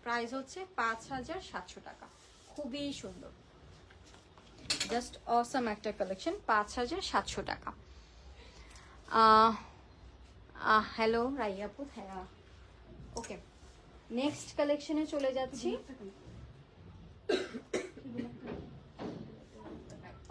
প্রাইস হচ্ছে 5700 টাকা, খুবই সুন্দর, জাস্ট অসাম একটা কালেকশন, 5700 টাকা। হ্যালো রাইয়াপু, হ্যাঁ ওকে, নেক্সট কালেকশনে চলে যাচ্ছি।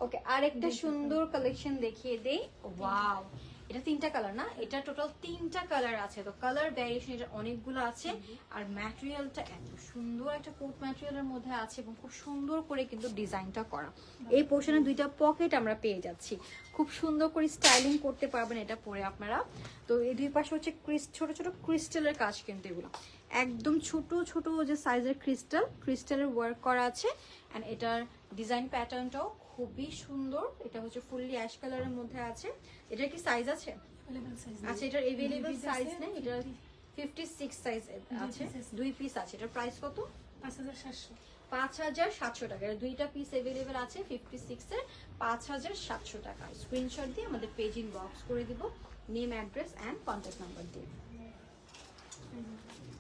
ওকে, আরেকটা সুন্দর কালেকশন দেখিয়ে দেই। ওয়াও, এটা 3টা কালার না, এটা টোটাল 3টা কালার আছে, তো কালার ভ্যারিয়েশন এটা অনেকগুলো আছে। আর ম্যাটেরিয়ালটা এত সুন্দর একটা কোট ম্যাটেরিয়ালের মধ্যে আছে, এবং খুব সুন্দর করে কিন্তু ডিজাইনটা করা। এই পোর্শনে 2টা পকেট আমরা পেয়ে যাচ্ছি, খুব সুন্দর করে স্টাইলিং করতে পারবেন এটা পরে আপনারা। তো এই দুই পাশে হচ্ছে ছোট ছোট ক্রিস্টালের কাজ, কিন্তু এগুলো একদম ছোট ছোট যে সাইজের ক্রিস্টালের ওয়ার্ক করা আছে। অ্যান্ড এটার ডিজাইন প্যাটার্নটাও খুবই সুন্দর, এটা হচ্ছে ফুললি অ্যাশ কালারের মধ্যে আছে। এটার কি সাইজ আছে? আচ্ছা, এটার अवेलेबल সাইজ নেই, এটা 56 সাইজ আছে, 2 পিস আছে। এটার প্রাইস কত? 5700 টাকা। এর 2টা পিস अवेलेबल আছে 56 এর, 5700 টাকা। স্ক্রিনশট দিয়ে আমাদের পেজ ইন বক্স করে দিব, name address and contact number দিয়ে।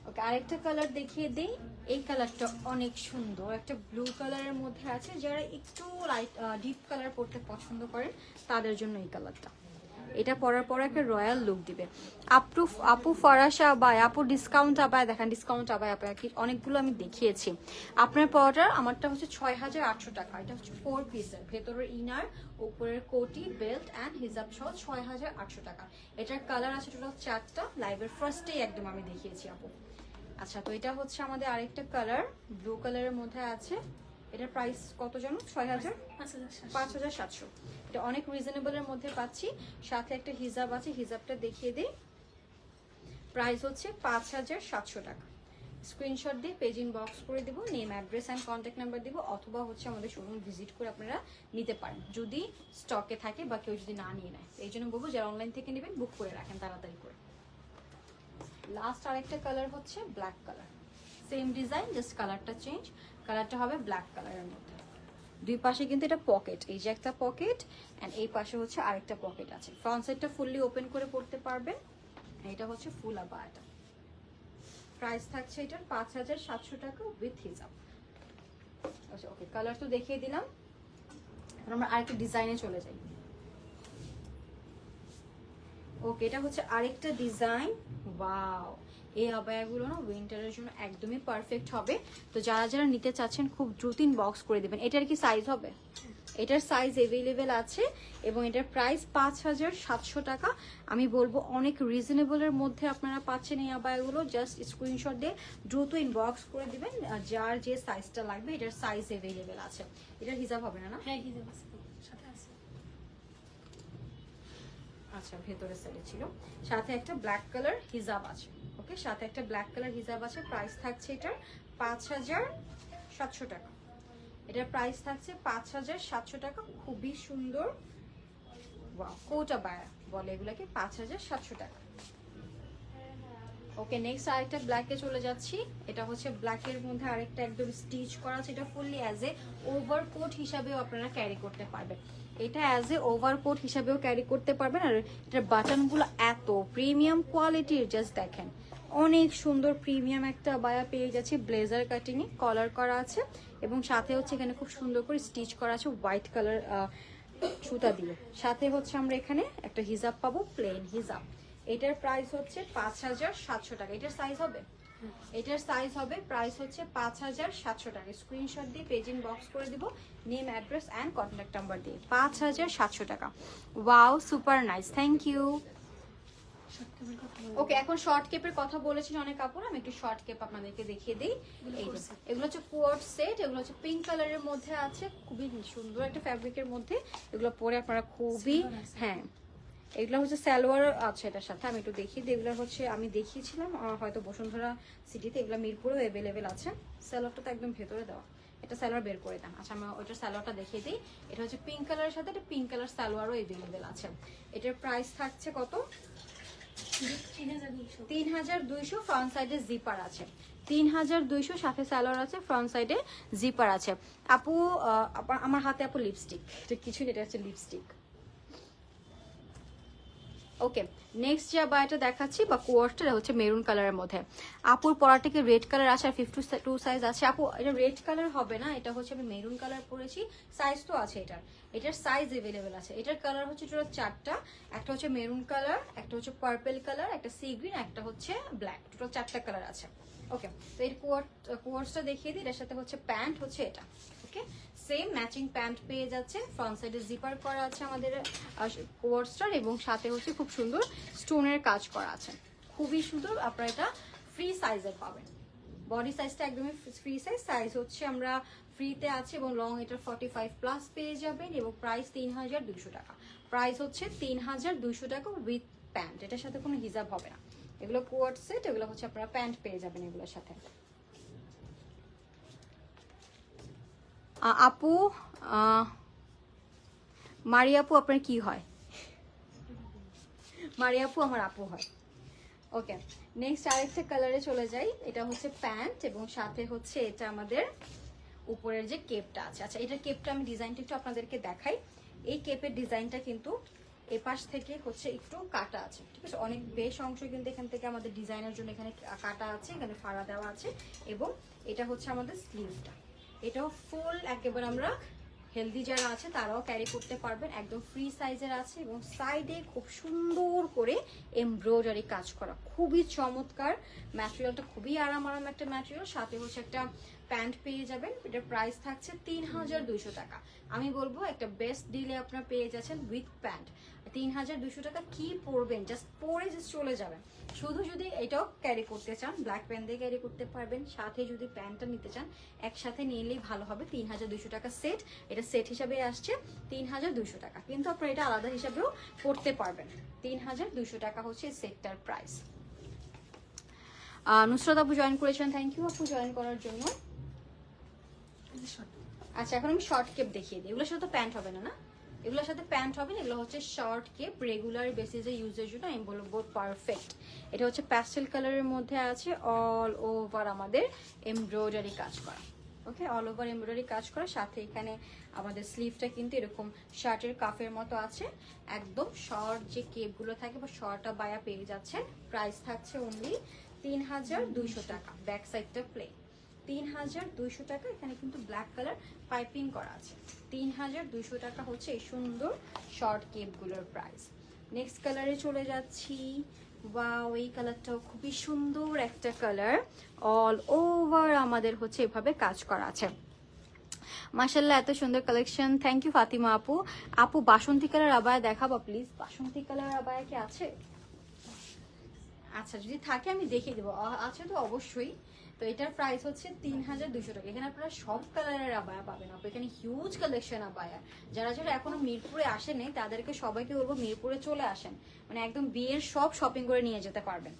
ওকে, আরেকটা কালার দেখিয়ে দেই। এই কালারটা অনেক সুন্দর, একটা ব্লু কালারের মধ্যে আছে, যারা একটু লাইট ডিপ কালার পরতে পছন্দ করেন তাদের জন্য এই কালারটা, এটা পরার পর একটা রয়্যাল লুক দিবে। আপু ফরাসা আবায়া, আপু ডিসকাউন্ট আবায়া দেখান, ডিসকাউন্ট আবায়া কি অনেকগুলো আমি দেখিয়েছি। আপনার পরাটার আমারটা হচ্ছে 6800 টাকা, এটা হচ্ছে 4 পিসের, ভেতরের ইনার, উপরের কোটি, বেল্ট অ্যান্ড হিজাব সহ 6800 টাকা। এটার কালার আছে টোটাল 4টা, লাইভের ফার্স্টেই একদম আমি দেখিয়েছি আপু। আচ্ছা, তো এটা হচ্ছে আমাদের আরেকটা কালার, ব্লু কালারের মধ্যে আছে। এটার প্রাইস কত জানো? 5700। এটা অনেক রিজনেবলের মধ্যে পাচ্ছি, সাথে একটা হিজাব আছে, হিজাবটা দেখিয়ে দিই। প্রাইস হচ্ছে 5700 টাকা। স্ক্রিনশট দিয়ে পেজ ইন বক্স করে দিব, name address and contact number দিব, অথবা হচ্ছে আমাদের শোরুম ভিজিট করে আপনারা নিতে পারেন, যদি স্টকে থাকে বা কেউ যদি না নিয়ে নেয়। এই জন্য বলবো যারা অনলাইন থেকে নেবেন বুক করে রাখেন তাড়াতাড়ি করে। লাস্ট আরেকটা কালার হচ্ছে black colour, same design, just কালারটা চেঞ্জ। কালারটা হবে ব্ল্যাক কালারের মধ্যে, দুই পাশে কিন্তু এটা পকেট, এই যে একটা পকেট, এন্ড এই পাশে হচ্ছে আরেকটা পকেট আছে। ফ্রন্ট সাইডটা ফুললি ওপেন করে পড়তে পারবেন। এটা হচ্ছে ফুল আবায়াটা, প্রাইস থাকছে এটার 5700 টাকা উইথ হিজাব। আচ্ছা ওকে, কালার তো দেখিয়ে দিলাম, এখন আমরা আরেকটা ডিজাইনে চলে যাই। ওকে, এটা হচ্ছে আরেকটা ডিজাইন। ওয়াও, এই আবায়াগুলো না উইন্টারের জন্য একদমই পারফেক্ট হবে। তো যারা যারা নিতে চাচ্ছেন খুব দ্রুত ইনবক্স করে দেবেন। এটার কি সাইজ হবে? এটার সাইজ অ্যাভেলেবেল আছে এবং এটার প্রাইস 5700 টাকা। আমি বলবো অনেক রিজনেবলের মধ্যে আপনারা পাচ্ছেন এই আবায়াগুলো। জাস্ট স্ক্রিনশট দিয়ে দ্রুত ইনবক্স করে দিবেন যার যে সাইজটা লাগবে। এটার সাইজ অ্যাভেলেবেল আছে। এটার হিজাব হবে না? হ্যাঁ হিজাব আছে সাথে আছে। আচ্ছা ভেতরে সাইডে ছিল, সাথে একটা ব্ল্যাক কালার হিজাব আছে। ওকে, সাথে একটা ব্ল্যাক কালার হিজাব আছে। প্রাইস থাকছে এটার 5700 টাকা। এটার প্রাইস থাকছে 5700 টাকা। খুবই সুন্দর কোট আবায়া বলে এগুলাকে, 5700 টাকা। ওকে, নেক্সট আরেকটা ব্ল্যাকে চলে যাচ্ছি। এটা হচ্ছে ব্ল্যাকের মধ্যে আরেকটা একদম স্টিচ করা আছে। এটা ফুললি অ্যাজ এ ওভারকোট হিসাবেও আপনারা ক্যারি করতে পারবেন। এটা অ্যাজ এ ওভারকোট হিসাবেও ক্যারি করতে পারবেন। আর এটার বাটনগুলো এত প্রিমিয়াম কোয়ালিটির, জাস্ট দেখেন অনেক সুন্দর প্রিমিয়াম একটা আবায়া পেয়ে যাচ্ছে। ব্লেজার কাটিংয়ে কলার করা আছে এবং সাথে হচ্ছে এখানে খুব সুন্দর করে স্টিচ করা আছে হোয়াইট কালার সুতা দিয়ে। সাথে হচ্ছে আমরা এখানে একটা হিজাব পাবো, প্লেন হিজাব। এটার প্রাইস হচ্ছে 5700 টাকা। এটার সাইজ হবে? এটার সাইজ হবে, প্রাইস হচ্ছে 5700 টাকা। স্ক্রিনশট দিয়ে পেজ ইনবক্স করে দিব name, address and contact number দিয়ে। 5700 টাকা। Wow, super nice, thank you. Okay, এখন শর্ট কেপের কথা বলেছেন অনেক কাপড়, আমি একটু শর্ট কেপ আপনাদেরকে দেখিয়ে দিই। এগুলো হচ্ছে কোয়ার্ড সেট। এগুলো হচ্ছে পিঙ্ক কালারের মধ্যে আছে, খুবই সুন্দর একটা ফ্যাব্রিকের মধ্যে। এগুলো পরে আপনারা খুবই, হ্যাঁ এগুলো হচ্ছে সালোয়ার আছে এটার সাথে। আমি একটু দেখিয়ে দিই। এগুলো হচ্ছে আমি দেখিয়েছিলাম হয়তো বসুন্ধরা সিটিতে, এগুলো মিরপুরেও অ্যাভেলেবেল আছে। সালোয়ারটা তো একদম ভেতরে দেওয়া, এটা সালোয়ার বের করে দেন। আচ্ছা, আমি ওইটার সালোয়ারটা দেখিয়ে দিই। এটা হচ্ছে পিঙ্ক কালারের সাথে একটা পিঙ্ক কালার সালোয়ারও অ্যাভেলেবেল আছে। এটার প্রাইস থাকছে কত? 3200। ফ্রন্ট সাইডে জিপার আছে 3200, সাথে সালোয়ার আছে, ফ্রন্ট সাইডে জিপার আছে। আপু আমার হাতে আপু লিপস্টিক, এটা কিছু এটা হচ্ছে লিপস্টিক। ওকে, নেক্সট যে আবায়াটা দেখাচ্ছি বা কোয়ার্সটা হচ্ছে মেরুন কালারের মধ্যে। আপুর পরাটিকে রেড কালার আছে আর 52 সাইজ আছে। আপু এটা রেড কালার হবে না, এটা হচ্ছে আমি মেরুন কালার পরেছি। সাইজ তো আছে এটার সাইজ অ্যাভেলেবেল আছে। এটার কালার হচ্ছে টোটাল 4টা। একটা হচ্ছে মেরুন কালার, একটা হচ্ছে পার্পল কালার, একটা সি গ্রিন, একটা হচ্ছে ব্ল্যাক। টোটাল 4টা কালার আছে। ওকে, তো এর কোয়ার্সটা দেখিয়ে দিই। এর সাথে হচ্ছে প্যান্ট হচ্ছে এটা। ওকে, সেম ম্যাচিং প্যান্ট পেয়ে যাচ্ছে। ফ্রন্ট সাইডে জিপার করা আছে আমাদের কোয়ার্সটার এবং সাথে হচ্ছে খুব সুন্দর স্টোনের কাজ করা আছে, খুবই সুন্দর। আপনারা এটা ফ্রি সাইজের পাবেন। বডি সাইজটা একদমই ফ্রি সাইজ হচ্ছে আমরা ফ্রিতে আছে এবং লং এটা 45+ পেয়ে যাবেন এবং প্রাইস 3200 টাকা। প্রাইস হচ্ছে 3200 টাকা উইথ প্যান্ট। এটার সাথে কোনো হিজাব হবে না। এগুলো কোয়ার্ড সেট, এগুলো হচ্ছে আপনারা প্যান্ট পেয়ে যাবেন এগুলোর সাথে। আপু মারিয়াপু আপনার কি হয়? মারিয়াপু আমার আপু হয়। ওকে, নেক্সট আরেকটা কালারে চলে যাই। এটা হচ্ছে প্যান্ট এবং সাথে হচ্ছে এটা আমাদের উপরের যে কেপটা আছে। আচ্ছা, এটার কেপটা আমি ডিজাইনটা একটু আপনাদেরকে দেখাই। এই কেপের ডিজাইনটা কিন্তু এপাশ থেকে হচ্ছে একটু কাটা আছে, ঠিক আছে? অনেক বেশ অংশ কিন্তু এখান থেকে আমাদের ডিজাইনের জন্য এখানে কাটা আছে, এখানে ফাড়া দেওয়া আছে এবং এটা হচ্ছে আমাদের স্লিভটা। এটাও ফুল একেবারে আমরা হেলদি যারা আছে তারাও ক্যারি করতে পারবেন। একদম ফ্রি সাইজের আছে এবং সাইডে খুব সুন্দর করে এমব্রয়ডারি কাজ করা, খুবই চমৎকার। ম্যাটেরিয়ালটা খুবই আরাম একটা ম্যাটেরিয়াল। সাথে হচ্ছে একটা প্যান্ট পেয়ে যাবেন। এটার প্রাইস থাকছে 3200 টাকা। আমি বলবো একটা বেস্ট ডিলে আপনারা পেয়ে যাচ্ছেন উইথ প্যান্ট। 3200 টাকা কি পরবেন, জাস্ট পরে জাস্ট চলে যাবেন। শুধু যদি এটাও ক্যারি করতে চান, ব্ল্যাক প্যান্ট দিয়ে ক্যারি করতে পারবেন। সাথে যদি প্যান্টটা নিতে চান একসাথে নিলেই ভালো হবে। 3200 টাকা সেট। এটা সেট হিসাবে আসছে 3200 টাকা, কিন্তু আপনারা এটা আলাদা হিসাবেও করতে পারবেন। 3200 টাকা হচ্ছে সেটটার প্রাইস। নুসরাত আপু জয়েন করেছেন, থ্যাংক ইউ আপু জয়েন করার জন্য। আচ্ছা, এখন আমি শর্ট কেপ দেখিয়ে দিই। এগুলোর সাথে তো প্যান্ট হবে না, না এগুলোর সাথে প্যান্ট হবে না। এগুলো হচ্ছে শর্ট কেপ, রেগুলার বেসিসে ইউজের জন্য আমি বলবো পারফেক্ট। এটা হচ্ছে প্যাস্টেল কালারের মধ্যে আছে, অল ওভার আমাদের এমব্রয়ডারি কাজ করা। ওকে, অল ওভার এমব্রয়ডারি কাজ করা। সাথে এখানে আমাদের স্লিভটা কিন্তু এরকম শার্টের কাফের মতো আছে। একদম শর্ট যে কেপগুলো থাকে বা শর্ট বায়া পেয়ে যাচ্ছেন। প্রাইস থাকছে অনলি 3200 টাকা। ব্যাক সাইডটা প্লেন, 3200 টাকা। এখানে কিন্তু ব্ল্যাক কালার পাইপিং করা আছে। 3200 টাকা হচ্ছে এই সুন্দর শর্ট কেপগুলোর প্রাইস। নেক্সট কালারে চলে যাচ্ছি। ওয়াও, এই কালারটাও খুবই সুন্দর একটা কালার। অল ওভার আমাদের হচ্ছে এভাবে কাজ করা আছে। মাশাআল্লাহ, এত সুন্দর কালেকশন। থ্যাংক ইউ ফাতিমা আপু। আপু বাসন্তী কালার আবায়া দেখাবো প্লিজ। বাসন্তী কালার আবায়া কি আছে? আচ্ছা, যদি থাকে আমি দেখিয়ে দেবো। আছে তো অবশ্যই। তো এটার প্রাইস হচ্ছে 3200 টাকা। এখানে আপনারা সব কালারের আবায়া পাবেন। আপু এখানে হিউজ কালেকশন আবায়া। যারা যারা এখনো মিরপুরে আসেনি তাদেরকে সবাইকে বলবো মিরপুরে চলে আসেন, মানে একদম বিয়ের সব শপিং করে নিয়ে যেতে পারবেন।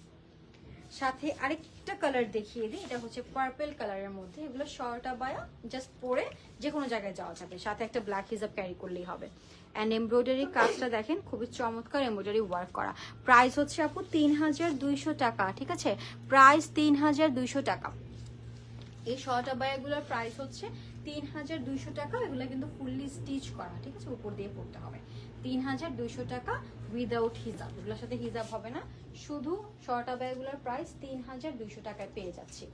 সাথে আরেকটা কালার দেখিয়ে দিই, এটা হচ্ছে পার্পল কালারের মধ্যে। এগুলো শর্ট আবায়া, জাস্ট পরে যে কোনো জায়গায় যাওয়া যাবে। সাথে একটা ব্ল্যাক হিজাব ক্যারি করলেই হবে। অ্যান্ড এমব্রয়ডারি কাজটা দেখেন, খুবই চমৎকার এমব্রয়ডারি ওয়ার্ক করা। প্রাইস হচ্ছে আপু 3200 টাকা, ঠিক আছে? প্রাইস 3200 টাকা। এই শর্ট আবায়াগুলোর প্রাইস হচ্ছে 3200 টাকা। এগুলো কিন্তু ফুললি স্টিচ করা, ঠিক আছে? উপর দিয়ে পড়তে হবে। 3200 টাকা উইদাউট হিজাব। এগুলোর সাথে হিজাব হবে না, শুধু শর্ট আবায়াগুলোর প্রাইস 3200 টাকায় পেয়ে যাচ্ছি।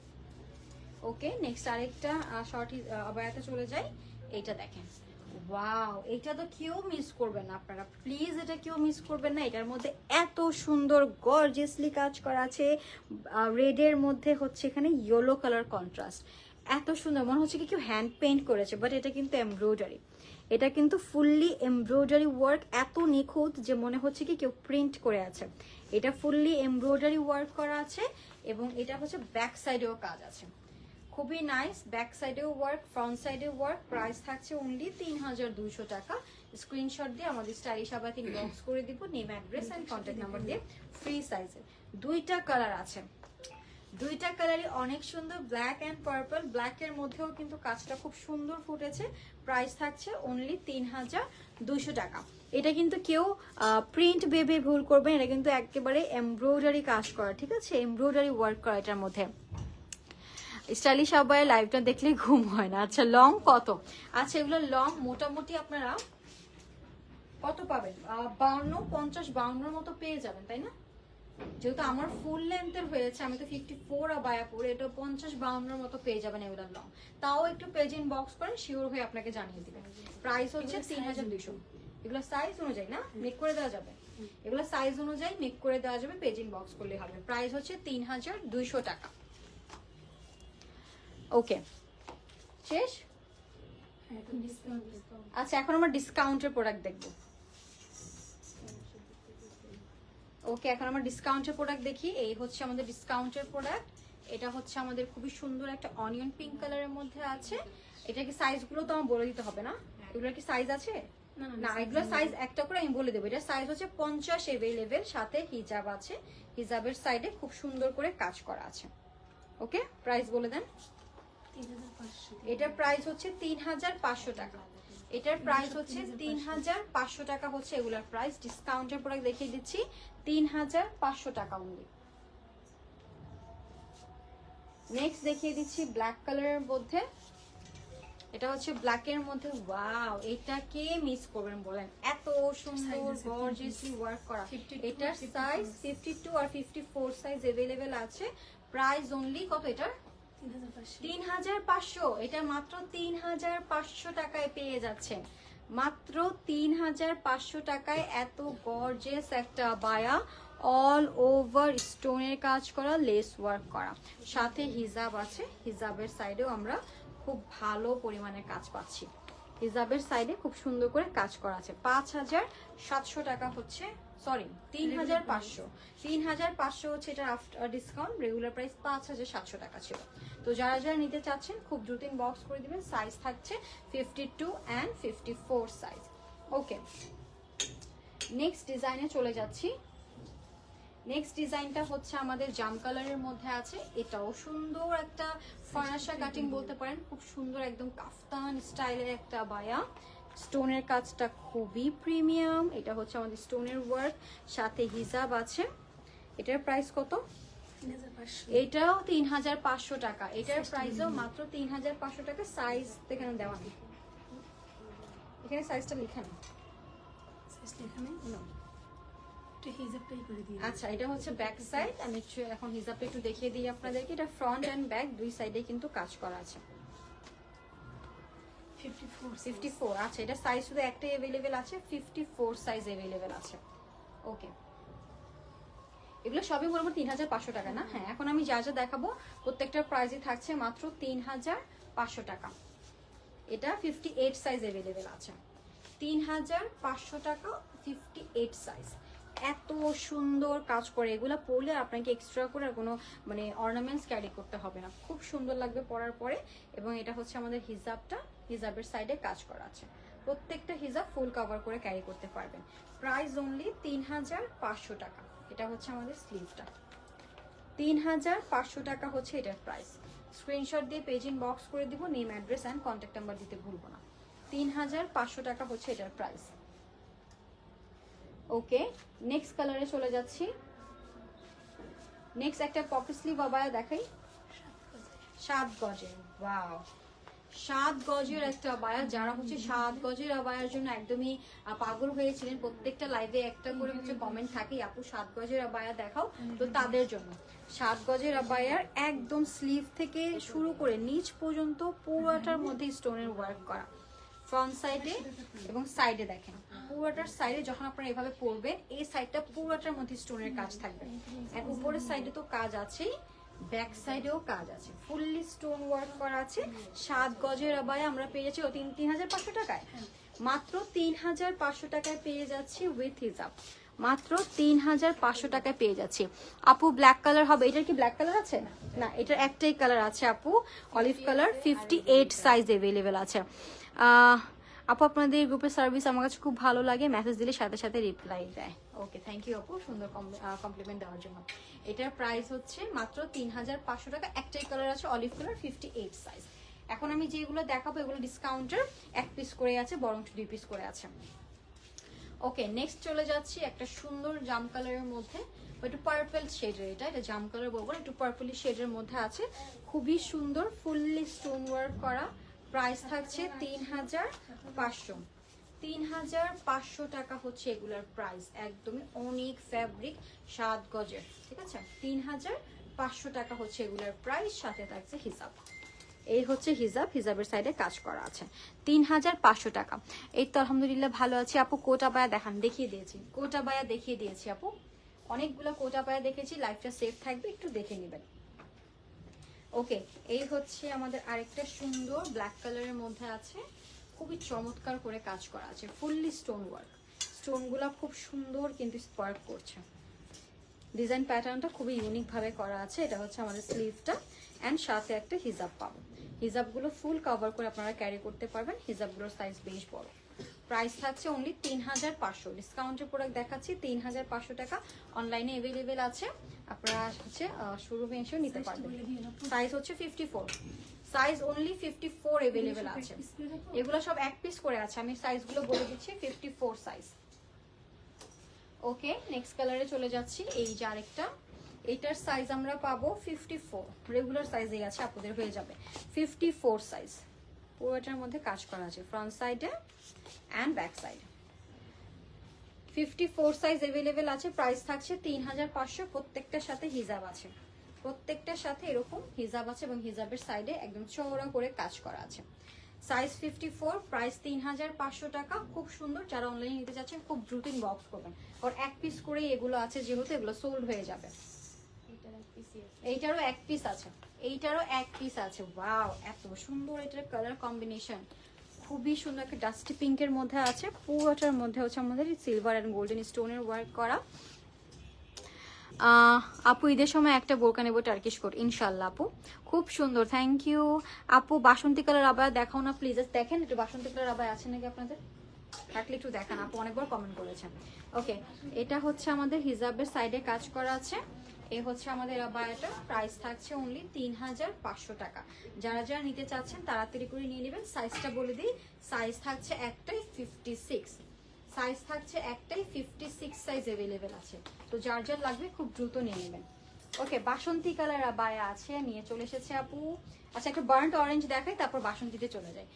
ওকে, নেক্সট আরেকটা শর্ট আবায়াতে চলে যাই। এইটা দেখেন, ওয়াও, এটা তো কেউ মিস করবেন না আপনারা, প্লিজ এটা কেউ মিস করবেন না। এটার মধ্যে এত সুন্দর গর্জিয়াসলি কাজ করা আছে। রেডের মধ্যে হচ্ছে এখানে ইয়েলো কালার কন্ট্রাস্ট। এত সুন্দর, মনে হচ্ছে কি কেউ হ্যান্ড পেইন্ট করেছে, বাট এটা কিন্তু এমব্রয়ডারি। এটা কিন্তু ফুললি এমব্রয়ডারি ওয়ার্ক, এত নিখুঁত যে মনে হচ্ছে কি কেউ প্রিন্ট করে আছে। এটা ফুললি এমব্রয়ডারি ওয়ার্ক করা আছে এবং এটা হচ্ছে ব্যাক সাইডেও কাজ আছে। খুবই নাইস, ব্যাক সাইডেও ওয়ার্ক, ফ্রন্ট সাইডেও ওয়ার্ক। প্রাইস থাকছে অনলি 3200 টাকা। স্ক্রিনশট দিয়ে আমাদের স্টাইলিশ আবায়াতে ইনবক্স করে দিব, name, address and contact number দিয়ে। ফ্রি সাইজের দুইটা কালার আছে, দুইটা কালারই অনেক সুন্দর, ব্ল্যাক অ্যান্ড পার্পল। ব্ল্যাকের মধ্যেও কিন্তু কাজটা খুব সুন্দর ফুটেছে। প্রাইস থাকছে অনলি 3200 টাকা। এটা কিন্তু কেউ প্রিন্ট ভেবে ভুল করবেন, এটা কিন্তু একেবারে এমব্রয়ডারি কাজ করা, ঠিক আছে? এমব্রয়ডারি ওয়ার্ক করা এটার মধ্যে। স্টাইলিশ আবায়া লাইভটা দেখলে ঘুম হয় না। আচ্ছা, লং কত? আচ্ছা, এগুলো লং মোটামুটি আপনারা কত পাবেন? 52, 50, 52 মতো পেয়ে যাবেন, তাই না? যেহেতু আমার ফুল লেন্থের হয়েছে, আমি তো 54 আবায়া পরে, এটা 50, 52 মতো পেয়ে যাবেন এগুলো লং। তাও একটু পেজ ইন বক্স করেন, শিওর হয়ে আপনাকে জানিয়ে দিবেন। প্রাইস হচ্ছে 3200। এগুলো সাইজ অনুযায়ী না মেক করে দেওয়া যাবে, এগুলো সাইজ অনুযায়ী মেক করে দেওয়া যাবে, পেজ ইন বক্স করলে হবে। প্রাইস হচ্ছে 3200 টাকা। ওকে, শেষ? আচ্ছা, এখন আমরা ডিসকাউন্টের প্রোডাক্ট দেখবো। ওকে, এখন আমরা ডিসকাউন্টের প্রোডাক্ট দেখি। এই হচ্ছে আমাদের ডিসকাউন্টের প্রোডাক্ট। এটা হচ্ছে আমাদের খুবই সুন্দর একটা অনিয়ন পিঙ্ক কালারের মধ্যে আছে। এটা কি সাইজগুলো তো আমার বলে দিতে হবে না? এগুলোর কি সাইজ আছে? না, এগুলোর সাইজ একটা করে আমি বলে দেবো। এটা সাইজ হচ্ছে 50 এভেলেবেল, সাথে হিজাব আছে। হিজাবের সাইডে খুব সুন্দর করে কাজ করা আছে। ওকে, প্রাইস বলে দেন। এটার প্রাইস হচ্ছে 3500 টাকা। এটার প্রাইস হচ্ছে 3500 টাকা হচ্ছে এগুলার প্রাইস। ডিসকাউন্টের প্রোডাক্ট দেখিয়ে দিচ্ছি, 3500 টাকা অনলি। নেক্সট দেখিয়ে দিচ্ছি ব্ল্যাক কালারের মধ্যে। এটা হচ্ছে ব্ল্যাকের মধ্যে। ওয়াও, এটা কে মিস করবেন বলেন? এত সুন্দর গর্জিয়াসলি ওয়ার্ক করা। এটার সাইজ 52 আর 54 সাইজ अवेलेबल আছে। প্রাইস অনলি কত এটার? 3500। এটা মাত্র 3500 টাকায় পেয়ে যাচ্ছেন। মাত্র 3500 টাকায় এত গর্জিয়াস একটা আবায়া, অল ওভার স্টোনের কাজ করা, লেস ওয়ার্ক করা, সাথে হিজাব আছে। হিজাবের সাইডেও আমরা খুব ভালো পরিমাণে কাজ পাচ্ছি। হিজাবের সাইডে খুব সুন্দর করে কাজ করা আছে। 5700 টাকা হচ্ছে, সরি 3500। 3500 হচ্ছে এটা আফটার ডিসকাউন্ট। রেগুলার প্রাইস 5700 টাকা ছিল। তো যারা যারা নিতে চাচ্ছেন খুব দ্রুত ইনবক্স করে দিবেন। সাইজ থাকছে 52 অ্যান্ড 54 সাইজ। ওকে, নেক্সট ডিজাইনে চলে যাচ্ছি। নেক্সট ডিজাইনটা হচ্ছে আমাদের জাম কালারের মধ্যে আছে। এটাও সুন্দর একটা ফরাসা কাটিং বলতে পারেন, খুব সুন্দর একদম কাফতান স্টাইলের একটা আবায়া। স্টোনের কাজটা খুবই প্রিমিয়াম। এটা হচ্ছে আমাদের স্টোনের ওয়ার্ক, সাথে হিজাব আছে। এটার প্রাইস কত? এটাও 3500 টাকা। এটার প্রাইসও মাত্র 3500 টাকা। সাইজ এখানে দেওয়া নেই, এখানে সাইজটা লেখা নেই। আচ্ছা, এটা হচ্ছে ব্যাক সাইড। আমি এখন হিজাবটা একটু দেখিয়ে দিই আপনাদেরকে। এটা ফ্রন্ট এন্ড ব্যাক দুই সাইডে কিন্তু কাজ করা আছে। 54। আচ্ছা, এটা সাইজ শুধু একটাই अवेलेबल আছে, 54 সাইজ अवेलेबल আছে। ওকে, এগুলো সবই বলবো 3500 টাকা না? হ্যাঁ, এখন আমি যা যা দেখাবো প্রত্যেকটার প্রাইসই থাকছে মাত্র 3500 টাকা। এটা 58 সাইজ অ্যাভেলেবেল আছে, 3500 টাকা 58 সাইজ। এত সুন্দর কাজ করে, এগুলো পরলে আপনাকে এক্সট্রা করে আর কোনো মানে অর্নামেন্টস ক্যারি করতে হবে না, খুব সুন্দর লাগবে পরার পরে। এবং এটা হচ্ছে আমাদের হিজাবটা, হিজাবের সাইডে কাজ করা আছে, প্রত্যেকটা হিজাব ফুল কভার করে ক্যারি করতে পারবেন। প্রাইস অনলি 3500 টাকা। এটা হচ্ছে আমাদের স্লিভটা, 3500 টাকা হচ্ছে এটার প্রাইস। স্ক্রিনশট দিয়ে পেজিং বক্স করে দিব, name address and contact number দিতে ভুলবো না। 3500 টাকা হচ্ছে এটার প্রাইস। ওকে, নেক্সট কালারে চলে যাচ্ছি। নেক্সট একটা পকেট স্লিভ আবায়া দেখাই, 7 গজের। ওয়াও, 7 গজের একটা আবায়া। যারা হচ্ছে 7 গজের আবায়ার জন্য একদমই পাগল হয়েছিলেন, প্রত্যেকটা লাইভে একটা করে হচ্ছে কমেন্ট থাকে আপু 7 গজের আবায়া দেখাও, তো তাদের জন্য 7 গজের আবায়ার একদম স্লিভ থেকে শুরু করে নিচ পর্যন্ত পুরোটার মধ্যে স্টোনের ওয়ার্ক করা। ফ্রন্ট সাইডে এবং সাইডে দেখেন, পুরোটার সাইডে যখন আপনারা এভাবে পরবেন এই সাইডটা পুরোটার মধ্যে স্টোনের কাজ থাকবে। আর উপরের সাইডে তো কাজ আছেই, ব্যাক সাইডেও কাজ আছে, ফুললি স্টোন ওয়ার্ক করা আছে। 7 গজের আবায়া আমরা পেয়ে যাচ্ছি 3500 টাকায়, মাত্র 3500 টাকায় পেয়ে যাচ্ছি উইথ হিজাব, মাত্র 3500 টাকায় পেয়ে যাচ্ছি। আপু ব্ল্যাক কালার হবে, এটার কি ব্ল্যাক কালার আছে? না, এটার একটাই কালার আছে আপু, অলিভ কালার। 58 সাইজ অ্যাভেলেবেল আছে। আপু আপনাদের গ্রুপের সার্ভিস আমার কাছে খুব ভালো লাগে, মেসেজ দিলে সাথে সাথে রিপ্লাই দেয়। ওকে, থ্যাংক ইউ আপু সুন্দর কমপ্লিমেন্ট দেওয়ার জন্য। এটার প্রাইস হচ্ছে মাত্র 3500 টাকা, একটাই কালার আছে অলিভ কালার, 58 সাইজ। এখন আমি যেগুলো দেখাবো এগুলো ডিসকাউন্টের 1 পিস করে আছে, বরং 2 পিস করে আছে। ওকে, নেক্সট চলে যাচ্ছি একটা সুন্দর জাম কালারের মধ্যে, একটু পার্পল শেডের। এটা জাম কালার বলবো, একটু পার্পলি শেডের মধ্যে আছে, খুবই সুন্দর, ফুললি স্টোন ওয়ার্ক করা। প্রাইস থাকছে 3500, 3500 টাকা হচ্ছে এগুলার প্রাইস। একদমই অনেক ফ্যাব্রিক, 7 গজের, ঠিক আছে। 3500 টাকা হচ্ছে এগুলার প্রাইস, সাথে থাকছে হিজাব। এই হচ্ছে হিজাব, হিজাবের সাইডে কাজ করা আছে। 3500 টাকা। এই তো আলহামদুলিল্লাহ ভালো আছি আপু। কোটা বায়া দেখান, দেখিয়ে দিয়েছি, কোটা বায়া দেখিয়ে দিয়েছি আপু, অনেকগুলো কোটা বায়া দেখেছি। লাইফটা সেফ থাকবে, একটু দেখে নেবেন। ওকে, এই হচ্ছে আমাদের আরেকটা সুন্দর ব্ল্যাক কালারের মধ্যে আছে, খুবই চমৎকার করে কাজ করা আছে, ফুললি স্টোন ওয়ার্ক। স্টোনগুলো খুব সুন্দর কিন্তু স্পার্ক করছে। ডিজাইন প্যাটার্নটা খুবই ইউনিক ভাবে করা আছে। এটা হচ্ছে আমাদের স্লিভটা, অ্যান্ড সাথে একটা হিজাব পাবো। হিজাবগুলো ফুল কভার করে আপনারা ক্যারি করতে পারবেন, হিজাবগুলোর সাইজ বেশ বড়। প্রাইস থাকছে অনলি 3500, ডিসকাউন্টের প্রোডাক্ট দেখাচ্ছি 3500 টাকা। অনলাইনে অ্যাভেলেবেল আছে, আপনারা হচ্ছে শোরুমে এসেও নিতে পারবেন। সাইজ হচ্ছে 54, সাইজ অনলি 54 অ্যাভেলেবেল আছে। এগুলো সব 1 পিস করে আছে, আমি সাইজগুলো বলে দিচ্ছি, 54 সাইজ। ওকে, নেক্সট কালারে চলে যাচ্ছি। এই যে আরেকটা, এটার সাইজ আমরা পাবো 54, রেগুলার সাইজেই আছে, আপনাদের হয়ে যাবে 54 সাইজ। পুরোটার মধ্যে কাজ করা আছে ফ্রন্ট সাইডে অ্যান্ড ব্যাক সাইডে। 54 সাইজ অ্যাভেলেবেল আছে। প্রাইস থাকছে 3500, প্রত্যেকটার সাথে হিজাব আছে, প্রত্যেকটার সাথে এরকম হিজাব আছে এবং হিজাবের সাইডে একদম চওড়া করে কাজ করা আছে। সাইজ 54, প্রাইস 3500 টাকা। খুব সুন্দর, যারা অনলাইনে নিতে যাচ্ছেন খুব দ্রুত ইনবক্স করবেন, কারণ 1 পিস করেই এগুলো আছে, যেহেতু এগুলো সোল্ড হয়ে যাবে। এইটারও 1 পিস আছে, এইটারও 1 পিস আছে। ওয়াও, এত সুন্দর এটার কালার কম্বিনেশন, খুবই সুন্দর। একটা ডাস্টি পিঙ্কের মধ্যে আছে, পুরোটার মধ্যে হচ্ছে আমাদের সিলভার অ্যান্ড গোল্ডেন স্টোনের ওয়ার্ক করা। আপু ঈদের সময় একটা বোরকা নেবো টার্কিশ কোট, ইনশাল্লাহ আপু, খুব সুন্দর, থ্যাংক ইউ আপু। বাসন্তী কালার আবার দেখাও না প্লিজ, দেখেন একটু বাসন্তী কালার আবার আছে নাকি আপনাদের, থাকলে একটু দেখান, আপু অনেকবার কমেন্ট করেছেন। ওকে, এটা হচ্ছে আমাদের হিজাবের সাইডে কাজ করা আছে। এই হচ্ছে আমাদের আবায়াটা, প্রাইস থাকছে অনলি 3500 টাকা। যারা যারা নিতে চাচ্ছেন তাড়াতাড়ি করে নিয়ে নেবেন। সাইজটা বলে দিই, সাইজ থাকছে একটাই 56, সাইজ থাকছে একটাই 56 সাইজ অ্যাভেলেবেল আছে, তো যার যার লাগবে খুব দ্রুত নিয়ে নেবেন। ওকে, বাসন্তী কালার আবায়া আছে, নিয়ে চলে এসেছে আপু। আচ্ছা, একটা বার্ন্ট অরেঞ্জ দেখাই, তারপর বাসন্তীতে চলে যায়।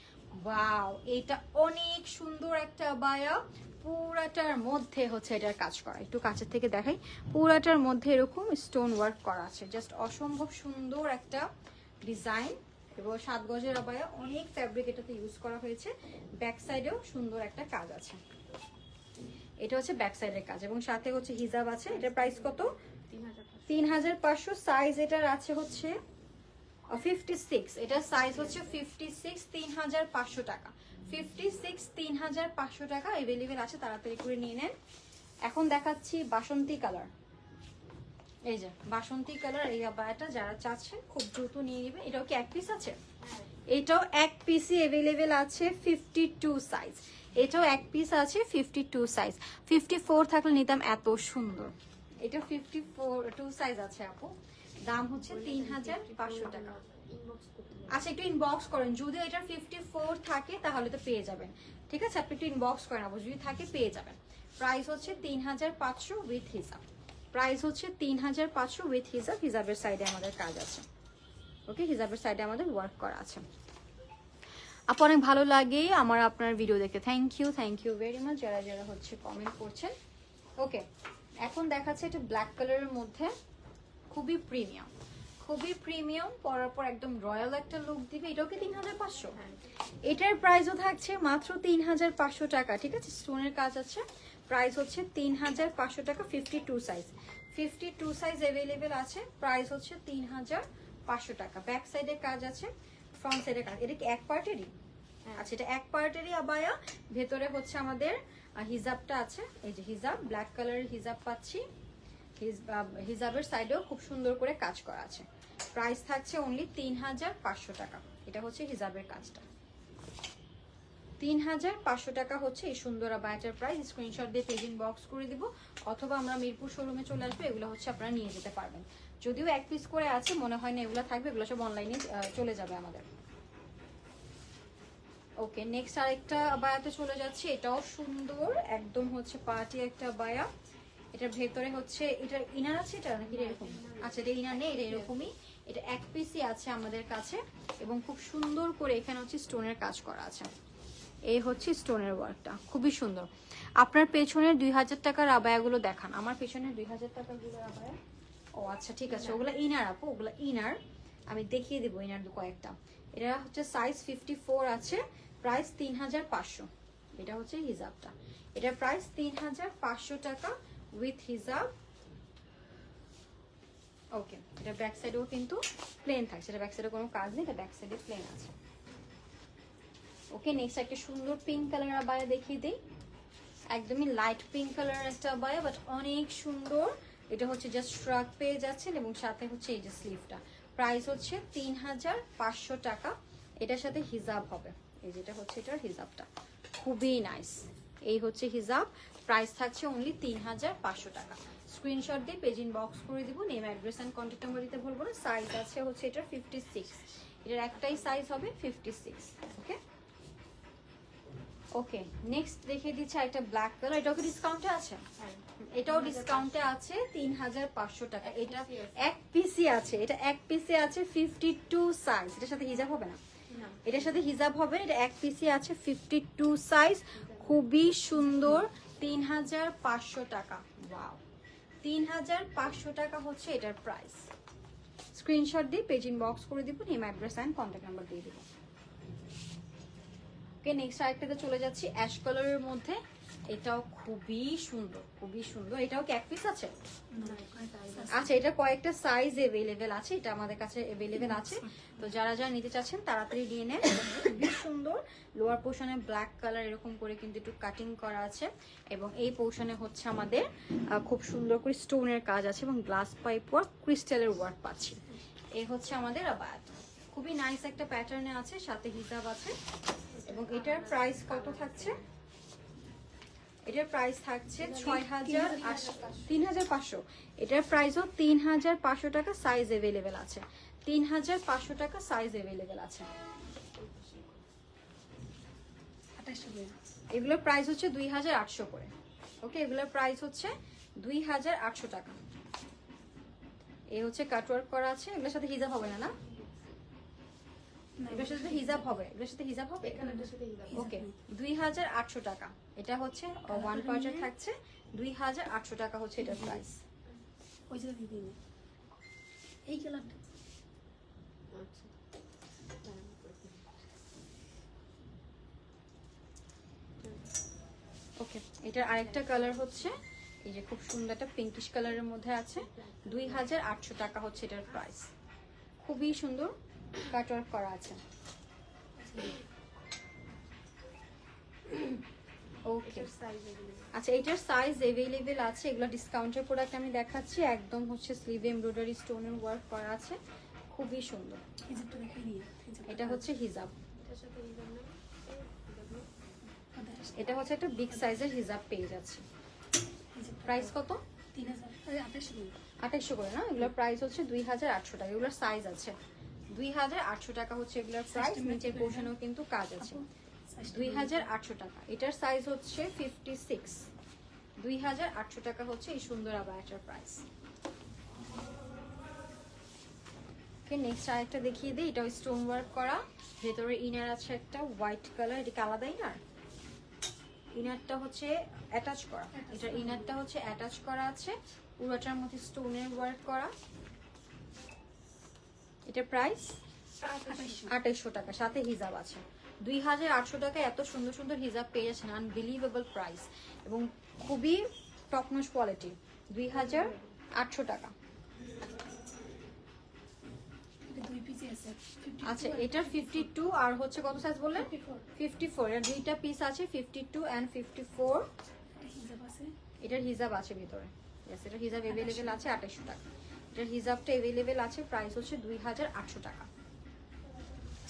ওয়াও, এটা অনেক সুন্দর একটা আবায়া, পুরাটার মধ্যে হচ্ছে এটার কাজ করা, একটু কাছের থেকে দেখাই। পুরাটার মধ্যে এরকম স্টোন ওয়ার্ক করা আছে, জাস্ট অসম্ভব সুন্দর একটা ডিজাইন। এবং 7 গজের আবায়া, অনেক ফ্যাব্রিক এটাতে ইউজ করা হয়েছে। ব্যাক সাইডেও সুন্দর একটা কাজ আছে, এটা হচ্ছে ব্যাক সাইডের কাজ, এবং সাথে হচ্ছে হিজাব আছে। এটার প্রাইস কত? 3500 সাইজ এটার আছে হচ্ছে 56, এটার সাইজ হচ্ছে 56, 3500 টাকা। 56, 3500 টাকা अवेलेबल আছে, তাড়াতাড়ি করে নিয়ে নেন। এখন দেখাচ্ছি বাসন্তী কালার। এই যে বাসন্তী কালার, এই আবায়াটা যারা চাচ্ছেন খুব দ্রুত নিয়ে নেবেন। এটাও কি এক পিস আছে? এটাও এক পিসই अवेलेबल আছে 52 সাইজ। এটাও এক পিস আছে 52 সাইজ। 54 থাকলে নিতাম, এত সুন্দর। এটা 54 সাইজ আছে আপু, দাম হচ্ছে 3500 টাকা। আচ্ছা একটু ইনবক্স করেন, যদি এটা 54 থাকে তাহলে তো পেয়ে যাবেন, ঠিক আছে? আপনি একটু ইনবক্স করেন আপু, যদি থাকে পেয়ে যাবেন। প্রাইস হচ্ছে 3500 উইথ হিসাব। প্রাইস হচ্ছে 3500 উইথ হিসাব। হিসাবের সাইডে আমাদের কাজ আছে, ওকে? হিসাবের সাইডে আমাদের ওয়ার্ক করা আছে। আপু অনেক ভালো লাগে আমার আপনার ভিডিও দেখে, থ্যাংক ইউ ভেরি মাচ যারা যারা হচ্ছে কমেন্ট করছেন। ওকে, এখন দেখাচ্ছে এটা ব্ল্যাক কালারের মধ্যে, খুবই প্রিমিয়াম, খুবই প্রিমিয়াম, পরার পর একদম রয়্যাল একটা লুক দিবে। এটাও কি 3500? এটার প্রাইসও থাকছে মাত্র 3500 টাকা, ঠিক আছে? স্টোনের কাজ আছে, প্রাইস হচ্ছে 3500 টাকা। 52 সাইজ, 52 সাইজ अवेलेबल আছে, প্রাইস হচ্ছে 3500 টাকা। ব্যাক সাইডে কাজ আছে, ফ্রন্ট সাইডে কাজ। এটা কি এক পার্টেরই? আচ্ছা, এটা এক পার্টেরই আবায়া। ভেতরে হচ্ছে আমাদের হিজাবটা আছে, এই যে হিজাব, ব্ল্যাক কালারের হিজাব পাচ্ছি। হিজাবের সাইডেও খুব সুন্দর করে কাজ করা আছে। প্রাইস থাকছে অনলি 3500 টাকা। এটা হচ্ছে হিজাবের কাজটা, 3500 টাকা হচ্ছে এই সুন্দর আবায়াটার প্রাইস। স্ক্রিনশট দিয়ে পেজ ইনবক্স করে দিব, অথবা আমরা মিরপুর শোরুমে চলে আসবো, এগুলো হচ্ছে আপনারা নিয়ে যেতে পারবেন। যদিও এক পিস করে আছে, মনে হয় না এগুলো থাকবে, এগুলো সব অনলাইনে চলে যাবে আমাদের। ওকে, নেক্সট আরেকটা আবায়াতে চলে যাচ্ছে। এটাও সুন্দর, একদম হচ্ছে পার্টি একটা আবায়া। এটার ভেতরে হচ্ছে, এটার ইনার আছে এটা নাকি এরকম? আচ্ছা, এটা ইনার নেই, এটা এরকমই। এটা এক পিসই আছে আমাদের কাছে, এবং খুব সুন্দর করে এখানে হচ্ছে স্টোনের কাজ করা আছে। এই হচ্ছে স্টোনের ওয়ার্কটা, খুবই সুন্দর। আপনার পেছনের 2000 টাকার আবায়াগুলো দেখান। আমার পেছনের 2000 টাকার গুলো আবায়া, ও আচ্ছা ঠিক আছে, ওগুলো ইনার আপু, ওগুলো ইনার। আমি দেখিয়ে দেবো ইনার কয়েকটা। এটা হচ্ছে সাইজ 54 আছে, প্রাইস 3500। এটা হচ্ছে হিজাবটা, এটার প্রাইস 3500 টাকা উইথ হিজাব। ওকে, এটা ব্যাক সাইডেও কিন্তু প্লেন থাকছে, এটা ব্যাক সাইডে কোনো কাজ নেই, এটা ব্যাক সাইডে প্লেন আছে। ওকে, নেক্সট একটা সুন্দর পিঙ্ক কালার আবায়া দেখিয়ে দিই। একদমই লাইট পিঙ্ক কালার একটা আবায়া, বাট অনেক সুন্দর। এটা হচ্ছে জাস্ট ফ্রক পেয়ে যাচ্ছেন, এবং সাথে হচ্ছে এই যে স্লিভটা। প্রাইস হচ্ছে 3500 টাকা। এটার সাথে হিজাব হবে, এই যেটা হচ্ছে এটার হিজাবটা, খুবই নাইস। এই হচ্ছে হিজাব, প্রাইস থাকছে অনলি 3500 টাকা। স্ক্রিনশট দিয়ে পেজ ইনবক্স করে দিব, name address and contact number দিতে ভুলবো না। সাইজ আছে হচ্ছে এটার 56, এটার একটাই সাইজ হবে 56। ওকে ওকে, নেক্সট দেখিয়ে দিচ্ছি একটা ব্ল্যাক কালার। এটাও কি ডিসকাউন্টে আছে? এটাও ডিসকাউন্টে আছে 3500 টাকা। এটা এক পিসি আছে, এটা এক পিসে আছে 52 সাইজ। এটার সাথে হিজাব হবে না? এটার সাথে হিজাব হবে। এটা এক পিসি আছে 52 সাইজ, খুবই সুন্দর। 3500 টাকা। ওয়াও, 3500 টাকা হচ্ছে এটার প্রাইস। স্ক্রিনশট দিয়ে পেজ ইনবক্স করে দিব, name address and contact number দিয়ে দিব। ওকে, নেক্সট আরেকটাতে চলে যাচ্ছি অ্যাশ কালারের মধ্যে। এটাও খুবই সুন্দর, খুবই সুন্দর। এটাও কি এক পিস আছে? আচ্ছা, এটা কয়েকটা সাইজ अवेलेबल আছে, এটা আমাদের কাছে अवेलेबल আছে। তো যারা যারা নিতে চাচ্ছেন তাড়াতাড়ি নিয়ে নেন। খুবই সুন্দর, লোয়ার পোর্শনে ব্ল্যাক কালার এরকম করে কিন্তু একটু কাটিং করা আছে, এবং এই পোর্শনে হচ্ছে আমাদের খুব সুন্দর করে স্টোনের কাজ আছে, এবং গ্লাস পাইপ ওয়ার্ক, ক্রিস্টালের ওয়ার্ক পাচ্ছি। এই হচ্ছে আমাদের আবায়াত, খুবই নাইস একটা প্যাটার্নে আছে, সাথে হিজাব আছে। এবং এটার প্রাইস কত থাকছে? এটার প্রাইস থাকছে 3500। এটার প্রাইসও 3500 টাকা। সাইজ अवेलेबल আছে, 3500 টাকা সাইজ अवेलेबल আছে। এগুলোর প্রাইস হচ্ছে 2800 করে। ওকে, এগুলোর প্রাইস হচ্ছে 2800 টাকা। এই হচ্ছে কাটওয়ার্ক করা আছে, এগুলোর সাথে হিজাব হবে না? না, এগুলোর সাথে হিজাব হবে, এগুলোর সাথে হিজাব হবে। ওকে, 2800 টাকা। এটা হচ্ছে ওয়ান পার্টের থাকছে, 2800 টাকা হচ্ছে এটার প্রাইস। ওই যে এই কালারটা ওকে, এটার আরেকটা কালার হচ্ছে এই যে খুব সুন্দর একটা পিঙ্কিশ কালারের মধ্যে আছে, 2800 টাকা হচ্ছে এটার প্রাইস। খুবই সুন্দর কাটওয়ার্ক করা আছে। ওকে, আচ্ছা এটার সাইজ अवेलेबल আছে। এগুলো ডিসকাউন্টের প্রোডাক্ট আমি দেখাচ্ছি, একদম হচ্ছে স্লিভে এমব্রয়ডারি স্টোনের ওয়ার্ক করা আছে, খুবই সুন্দর। হিজাবটা দেখাই দিয়ে, এটা হচ্ছে হিজাব, এটা হচ্ছে একটা বিগ সাইজের হিজাব পেয়ে যাচ্ছে। প্রাইস কত? 2800 করে না? এগুলোর প্রাইস হচ্ছে 2800 টাকা। এগুলোর সাইজ আছে 2800 টাকা হচ্ছে এগুলোর প্রাইস। নিচের পোর্শনেও কিন্তু কাজ আছে। 2800 টাকা। এটার সাইজ হচ্ছে 56। 2800 টাকা হচ্ছে এই সুন্দর আবায়াটার প্রাইস। ওকে, নেক্সট আরেকটা দেখিয়ে দিই। এটা স্টোন ওয়ার্ক করা, ভেতরে ইনার আছে একটা হোয়াইট কালার। এটা কি আলাদা ইনার? ইনারটা হচ্ছে অ্যাটাচ করা, এটা ইনারটা হচ্ছে অ্যাটাচ করা আছে, পুরোটার মধ্যে স্টোনের ওয়ার্ক করা। এটা প্রাইস 2800 টাকা, সাথে হিজাব আছে। 2800 টাকা এত সুন্দর সুন্দর হিজাব পেয়ে যাচ্ছেন, আনবিলিভেবল প্রাইস এবং খুবই টপ নচ কোয়ালিটি। 2800 টাকা। আচ্ছা এটার 52 আর হচ্ছে কত সাইজ বললেন? 54। এর দুইটা পিস আছে, 52 এন্ড 54। এটার হিজাব আছে ভিতরে। यस, এটার হিজাব अवेलेबल আছে 2800 টাকা। এটার হিজাবটা अवेलेबल আছে, প্রাইস হচ্ছে 2800 টাকা।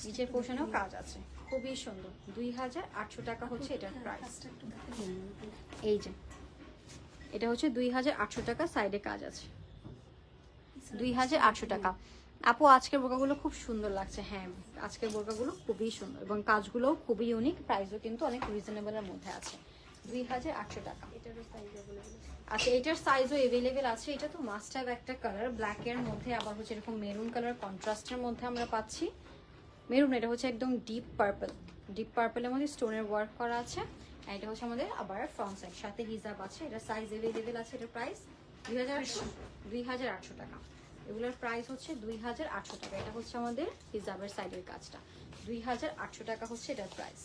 নিচের পোর্শনেও কাজ আছে, খুবই সুন্দর। 2800 টাকা হচ্ছে এটার প্রাইস। এই যে এটা হচ্ছে 2800 টাকা, সাইডে কাজ আছে। 2800 টাকা। আপু আজকের বোরকাগুলো খুব সুন্দর লাগছে। হ্যাঁ, আজকের বোরকাগুলো খুবই সুন্দর এবং কাজগুলোও খুবই ইউনিক, প্রাইসও কিন্তু অনেক রিজনেবলের মধ্যে আছে। 2800 টাকা। আচ্ছা এটার সাইজও अवेलेबल আছে। এটা তো মাস্ট হ্যাভ একটা কালার, ব্ল্যাক এর মধ্যে আবার হচ্ছে এরকম মেরুন কালার কন্ট্রাস্টের মধ্যে আমরা পাচ্ছি। মেরুন, এটা হচ্ছে একদম ডিপ পার্পল, ডিপ পার্পলের মধ্যে স্টোনের ওয়ার্ক করা আছে। আর এটা হচ্ছে আমাদের আবার ফ্রন্ট সাইড, সাথে হিজাব আছে। এটা সাইজ अवेलेबल আছে। এটার প্রাইস 2800 টাকা। এগুলোর প্রাইস হচ্ছে 2800 টাকা। এটা হচ্ছে আমাদের হিজাবের সাইডের কাজটা। 2800 টাকা হচ্ছে এটার প্রাইস।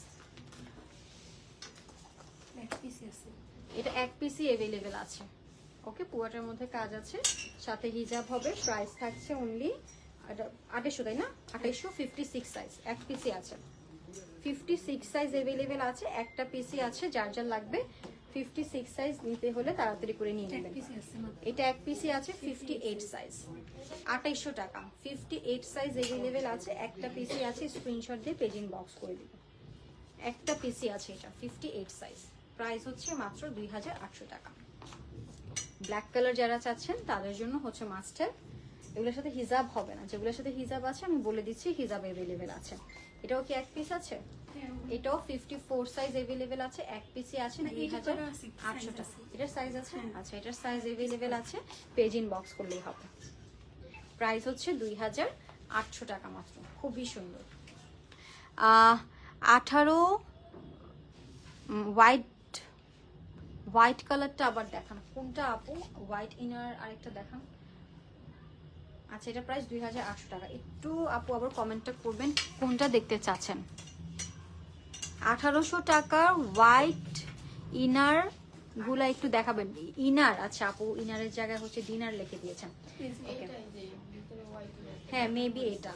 এটা এক পিসি अवेलेबल আছে। ওকে, পুয়াটার মধ্যে কাজ আছে, সাথে হিজাব হবে। প্রাইস থাকছে অনলি 2800, তাই না? 2800। 56 সাইজ, এক পিসি আছে। 56 সাইজ अवेलेबल আছে, একটা পিসি আছে। যার যার লাগবে 56 সাইজ নিতে হলে তাড়াতাড়ি করে নিয়ে নেবেন। এটা এক পিসি আছে 58 সাইজ, 2800 টাকা। 58 সাইজ अवेलेबल আছে, একটা পিসি আছে। স্ক্রিনশট দিয়ে পেজিং বক্স করে দিবেন। একটা পিসি আছে, এটা 58 সাইজ। প্রাইস হচ্ছে মাত্র 2800 টাকা। ব্ল্যাক কালার যারা চাচ্ছেন তাদের জন্য হচ্ছে মাস্ট হ্যাভ। এগুলোর সাথে হিজাব হবে না, যেগুলোর সাথে হিজাব আছে আমি বলে দিচ্ছি হিজাব अवेलेबल আছে। এটাও কি এক পিস আছে? এটাও 54 সাইজ अवेलेबल আছে, এক পিসি আছে। 2800 টাকা। এটার সাইজ আছে? আচ্ছা এটার সাইজ अवेलेबल আছে, পেজ ইন বক্স করলেই হবে। প্রাইস হচ্ছে 2800 টাকা মাত্র, খুবই সুন্দর। 18 হোয়াইট কালারটা আবার দেখান, কোনটা আপু? হোয়াইট ইনার আরেকটা দেখান। আচ্ছা এটা প্রাইস 2800 টাকা। একটু আপু আবার কমেন্টটা করবেন কোনটা দেখতে চাচ্ছেন। 1800 টাকার হোয়াইট ইনার গুলা একটু দেখাবেন। ইনার, আচ্ছা আপু ইনারের জায়গায় হচ্ছে ডিনার লিখে দিয়েছেন। হ্যাঁ মেবি এটা।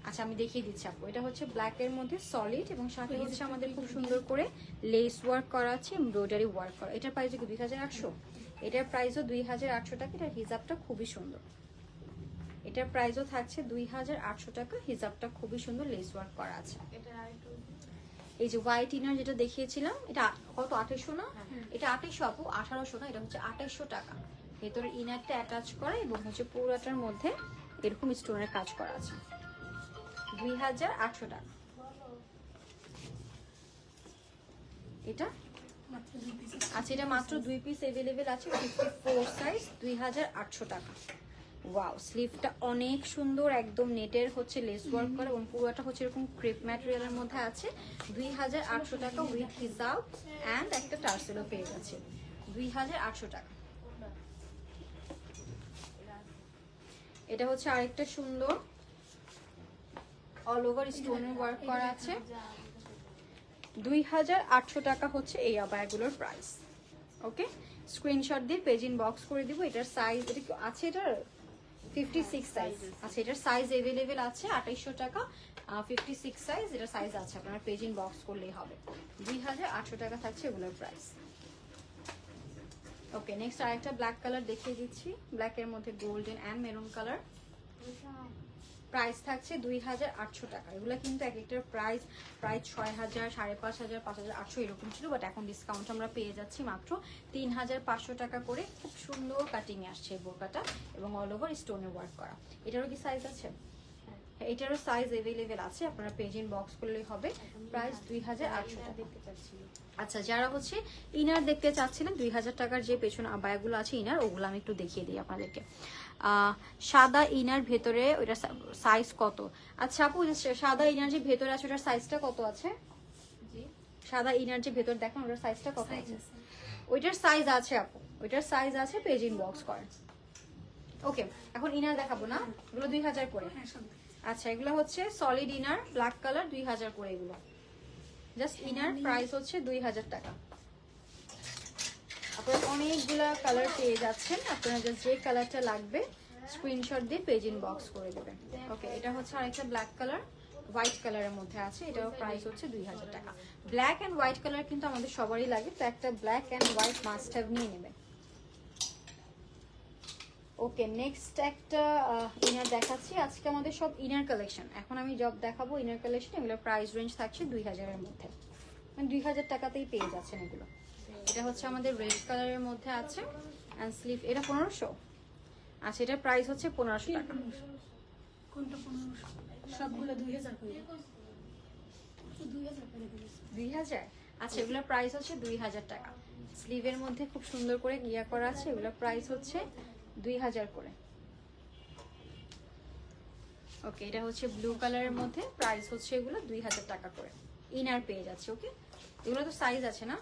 আচ্ছা আমি দেখিয়ে দিচ্ছি আপু। এটা হচ্ছে ব্ল্যাক এর মধ্যে সলিড এবং সাথে হচ্ছে আমাদের খুব সুন্দর করে লেস ওয়ার্ক করা আছে, এমব্রয়ডারি ওয়ার্ক করা। এটার প্রাইস কি 2800? এটার প্রাইসও 2800 টাকা। এটার হিজাবটা খুবই সুন্দর। এটার প্রাইসও থাকছে 2800 টাকা। হিজাবটা খুবই সুন্দর, লেস ওয়ার্ক করা আছে। এই যে হোয়াইট ইনার যেটা দেখিয়েছিলাম, এটা কত? 2800 না? এটা 2800 আপু, 1800 না। এটা হচ্ছে 2800 টাকা। ভেতরে ইনারটা অ্যাটাচ করা এবং হচ্ছে পুরোটার মধ্যে এরকম স্টোনের কাজ করা আছে। 2800 টাকা। এটা আচ্ছা এটা মাত্র 2 পিস अवेलेबल আছে, 54 সাইজ, 2800 টাকা। ওয়াও, স্লিভটা অনেক সুন্দর, একদম নেটের হচ্ছে লেস ওয়ার্ক করা এবং পুরোটা হচ্ছে এরকম ক্রেপ ম্যাটেরিয়ালের মধ্যে আছে। 2800 টাকা উইথ হিজাব এন্ড একটা টার্সেলও পেয়ে যাচ্ছে। 2800 টাকা। এটা হচ্ছে আরেকটা সুন্দর অল ওভার স্টোনের ওয়ার্ক করা আছে। 2800 টাকা হচ্ছে এই আবায়াগুলোর প্রাইস। ওকে, স্ক্রিনশট দিয়ে পেজ ইনবক্স করে দিব। এটার সাইজ এটা কি আছে, এটার 56 সাইজ আচ্ছা, এটার সাইজ अवेलेबल আছে 2800 টাকা, 56 সাইজ এটার সাইজ আছে, আপনারা পেজ ইনবক্স করলেই হবে। 2800 টাকা থাকছে এগুলোর প্রাইস। ওকে, নেক্সট আরেকটা ব্ল্যাক কালার দেখিয়ে দিচ্ছি, ব্ল্যাকের মধ্যে golden and maroon colour. Price থাকছে 2800 টাকা। এগুলো কিন্তু এক একটার প্রাইস প্রায় 6000, 5500, 5800 এরকম ছিল, বাট এখন ডিসকাউন্ট আমরা পেয়ে যাচ্ছি মাত্র 3500 টাকা করে। খুব সুন্দর কাটিং এ আসছে এই বোরকাটা এবং অল ওভার স্টোনে ওয়ার্ক করা। এটারও কি সাইজ আছে? এটারও সাইজ अवेलेबल আছে, আপনারা পেজ ইনবক্স করলেই হবে। প্রাইস 2800 টাকা। দেখতে চাচ্ছি আচ্ছা, যারা হচ্ছে ইনার দেখতে চাচ্ছিলেন 2000 টাকার যে পেছনে আবায়াগুলো আছে ইনার, ওগুলো আমি একটু দেখিয়ে দিই আপনাদেরকে। সাদা ইনার ভেতরে ওইটা সাইজ কত? আচ্ছা আপু, সাদা ইনার যে ভেতরে আছে ওটার সাইজটা কত আছে? সাদা ইনার যে ভেতর দেখেন ওটার সাইজটা কত আছে? ওইটার সাইজ আছে আপু, ওইটার সাইজ আছে, পেজ ইনবক্স করেন। ওকে, এখন ইনার দেখাবো না, এগুলো 2000 করে। আচ্ছা, এগুলো হচ্ছে সলিড ইনার ব্ল্যাক কালার, 2000 করে এগুলো। জাস্ট ইনার প্রাইস হচ্ছে 2000 টাকা। আপনারা অনেকগুলা কালার পেয়ে যাচ্ছেন, আপনারা জাস্ট যে কালারটা লাগবে স্ক্রিনশট দিয়ে পেজ ইনবক্স করে দেবেন। ওকে, এটা হচ্ছে আরেকটা ব্ল্যাক কালার, হোয়াইট কালারের মধ্যে আছে, এটাও প্রাইস হচ্ছে 2000 টাকা। ব্ল্যাক এন্ড হোয়াইট কালার কিন্তু আমাদের সবারই লাগে, তো একটা black and white must have নিয়ে নেবেন। ওকে, নেক্সট একটা ইনার দেখাচ্ছি। আজকে আমাদের সব ইনার কালেকশন, এখন আমি জব দেখাবো ইনার কালেকশন। এগুলো প্রাইস রেঞ্জ থাকছে 2000 এর মধ্যে, মানে 2000 টাকাতেই পেয়ে যাচ্ছেন এগুলো। এটা হচ্ছে আমাদের রেড কালারের মধ্যে আছে এন্ড স্লিভ, এটা 1500। আচ্ছা, এটার প্রাইস হচ্ছে 1500 টাকা। কোনটা 1500? সবগুলো 2000 করে। 2000 করে দিন। 2000? আচ্ছা, এগুলোর প্রাইস হচ্ছে 2000 টাকা। স্লিভের মধ্যে খুব সুন্দর করে গিয়া করা আছে, এগুলোর প্রাইস হচ্ছে 2000 করে। ওকে, এটা হচ্ছে ব্লু কালারের মধ্যে, প্রাইস হচ্ছে এগুলো 2000 টাকা করে। ইনার পেয়ে যাচ্ছে। ওকে, এগুলো তো সাইজ আছে না?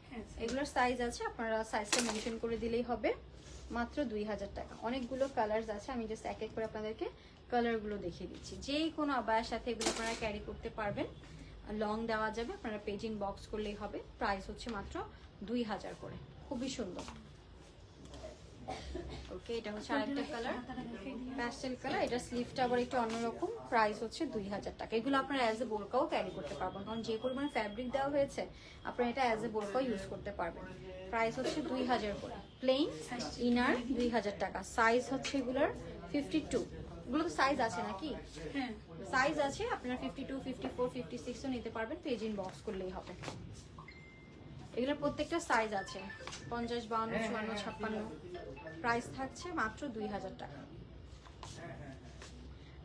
হ্যাঁ, এগুলোর সাইজ আছে, আপনারা সাইজটা মেনশন করে দিলেই হবে। মাত্র 2000 টাকা। অনেকগুলো কালারস আছে, আমি জাস্ট এক এক করে আপনাদেরকে কালারগুলো দেখিয়ে দিচ্ছি। যে কোনো আবায়ের সাথে এগুলো আপনারা ক্যারি করতে পারবেন, লং দেওয়া যাবে, আপনারা পেজ ইনবক্স করলেই হবে। প্রাইস হচ্ছে মাত্র 2000 করে, খুবই সুন্দর। ওকে, এটা হচ্ছে আরেকটা কালার, প্যাস্টেল কালার, এটা স্লিভটা আবার একটু অন্যরকম, প্রাইস হচ্ছে 2000 টাকা। এগুলো আপনারা অ্যাজ এ বোরকাও ক্যারি করতে পারবেন, কারণ যে পরিমাণে ফ্যাব্রিক দেওয়া হয়েছে আপনারা এটা অ্যাজ এ বোরকাও ইউজ করতে পারবেন। প্রাইস হচ্ছে 2000 করে। প্লেন ইনার 2000 টাকা। সাইজ হচ্ছে এগুলোর 52। এগুলো তো সাইজ আছে নাকি? হ্যাঁ, সাইজ আছে, আপনারা 52, 54, 56ও নিতে পারবেন, পেজ ইনবক্স করলেই হবে। এগুলোর প্রত্যেকটা সাইজ আছে, 50, 52, 54, 56। প্রাইস থাকছে মাত্র 2000 টাকা।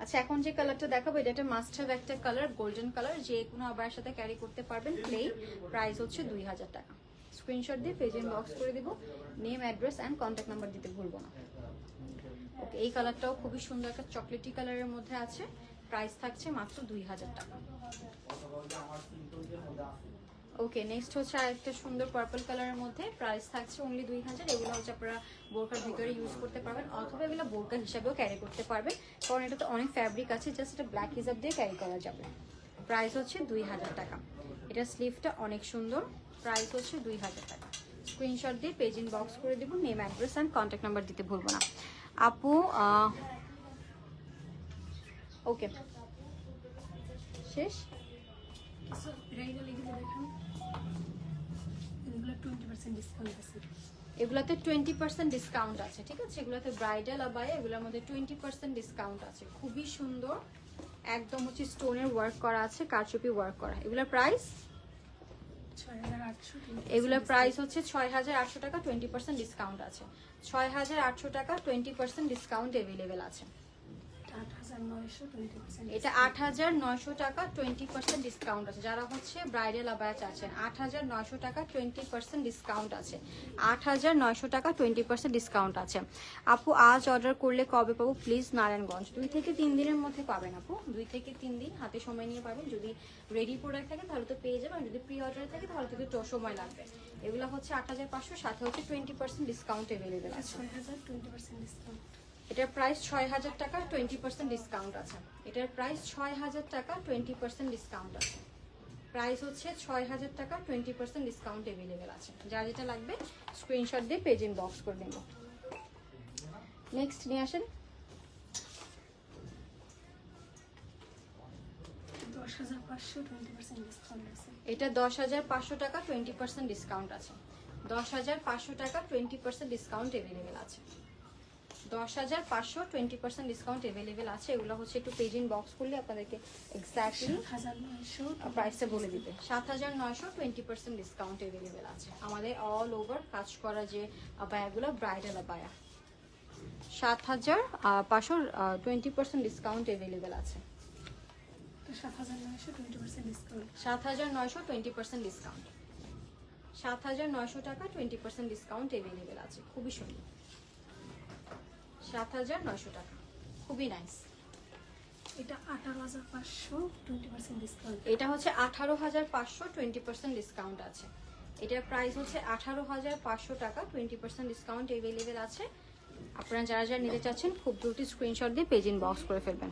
আচ্ছা, এখন যে কালারটা দেখাবো এটা একটা মাস্ট হ্যাভ একটা কালার, গোল্ডেন কালার, যে কোনো আবায়ের সাথে ক্যারি করতে পারবেন। প্লেন, প্রাইস হচ্ছে 2000 টাকা। স্ক্রিনশট দিয়ে পেজ ইনবক্স করে দিব, name, address and contact number দিতে ভুলবো না। ওকে, এই কালারটাও খুবই সুন্দর একটা চকলেটি কালারের মধ্যে আছে, প্রাইস থাকছে মাত্র 2000 টাকা। ওকে, নেক্সট হচ্ছে আরেকটা সুন্দর পার্পল কালারের মধ্যে, প্রাইস থাকছে অনলি 2000। এগুলো হচ্ছে আপনারা বোরকার ভিতরে ইউজ করতে পারবেন, অথবা এগুলো বোরকা হিসাবেও ক্যারি করতে পারবেন, কারণ এটাতে অনেক ফ্যাব্রিক আছে, জাস্ট এটা ব্ল্যাক হিসাব দিয়ে ক্যারি করা যাবে। প্রাইস হচ্ছে 2000 টাকা। এটা স্লিভটা অনেক সুন্দর, প্রাইস হচ্ছে 2000 টাকা। স্ক্রিনশট দিয়ে পেজ ইনবক্স করে দিব, name, address and contact number দিতে ভুলবো না আপু। ওকে, শেষ। কিছু রাইডাল এগুলো দেখুন, এগুলো 20% ডিসকাউন্ট আছে। এগুলাতে 20% ডিসকাউন্ট আছে, ঠিক আছে? এগুলাতে ব্রাইডাল আবায়া, এগুলোর মধ্যে 20% ডিসকাউন্ট আছে। খুবই সুন্দর, একদম হচ্ছে স্টোনের ওয়ার্ক করা আছে, কারচুপি ওয়ার্ক করা। এগুলোর প্রাইস 6800। এগুলোর প্রাইস হচ্ছে 6800 টাকা, 20% ডিসকাউন্ট আছে। 6800 টাকা, 20% ডিসকাউন্ট अवेलेबल আছে। 8900, 20%। এটা 8900 টাকা, 20% ডিসকাউন্ট আছে। যারা হচ্ছে ব্রাইডাল আবায়া চাচ্ছেন, 8900 টাকা, 20% ডিসকাউন্ট আছে। 8900 টাকা, 20% ডিসকাউন্ট আছে। আপু, আজ অর্ডার করলে কবে পাবো প্লিজ? নারায়ণগঞ্জ 2 থেকে 3 দিনের মধ্যে পাবেন আপু, 2 থেকে 3 দিন হাতে সময় নিয়ে পাবেন। যদি রেডি প্রোডাক্ট থাকে তাহলে তো পেয়ে যাবেন, যদি প্রি অর্ডার থাকে তাহলে তো একটু সময় লাগবে। এগুলো হচ্ছে 8500, সাথে হচ্ছে 20% ডিসকাউন্ট अवेलेबल আছে। 6000, 20% ডিসকাউন্ট। এটার প্রাইস 6000 টাকা, 20% ডিসকাউন্ট আছে। এটার প্রাইস 6000 টাকা, 20% ডিসকাউন্ট আছে। প্রাইস হচ্ছে 6000 টাকা, 20% ডিসকাউন্ট অ্যাভেলেবেল আছে। যার যেটা লাগবে স্ক্রিনশট দিয়ে পেজ ইনবক্স করে নেব। নেক্সট নিয়ে আসেন। 10,500 20% ডিসকাউন্ট আছে। এটা 10,500 টাকা, 20% ডিসকাউন্ট আছে। 10,500 টাকা, 20% ডিসকাউন্ট অ্যাভেলেবেল আছে। 10,500 20% ডিসকাউন্ট অ্যাভেলেবেল আছে। এগুলো হচ্ছে একটু পেজ ইনবক্স করলে আপনাদেরকে এক্স্যাক্টলি 7,900 প্রাইসটা বলে দিবে। 7,900 20% ডিসকাউন্ট অ্যাভেলেবেল আছে। আমাদের অল ওভার কাজ করা যে আবায়াগুলো ব্রাইডাল আবায়া, 7,500 20% ডিসকাউন্ট অ্যাভেলেবেল আছে। তো 7,900 20% ডিসকাউন্ট। 7,900 20% ডিসকাউন্ট। 7,900 টাকা, 20% ডিসকাউন্ট অ্যাভেলেবেল আছে। খুবই সুন্দর। 7,900 টাকা, খুবই নাইস। এটা 18,500 20% ডিসকাউন্ট। এটা হচ্ছে 18,500 20% ডিসকাউন্ট আছে। এটার প্রাইস হচ্ছে 18,500 টাকা, 20% ডিসকাউন্ট অ্যাভেলেবেল আছে। আপনারা যারা যারা নিতে চাচ্ছেন খুব দ্রুত স্ক্রিনশট দিয়ে পেজ ইনবক্স করে ফেলবেন।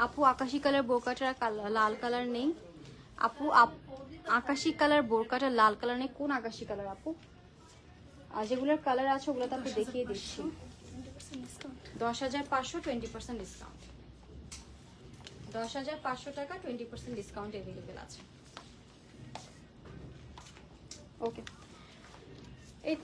আপু আকাশি কালার বোরকাটা লাল কালার নেই। আপু আকাশি কালার বোরকাটা লাল কালার নেই। কোন আকাশি কালার আপু? আর যেগুলোর কালার আছে ওগুলো তো আপনি দেখিয়ে দিচ্ছি। 20% ডিসকাউন্ট। 10,500 20% ডিসকাউন্ট। 10,500 টাকা, 20% ডিসকাউন্ট অ্যাভেলেবেল আছে। ওকে, এই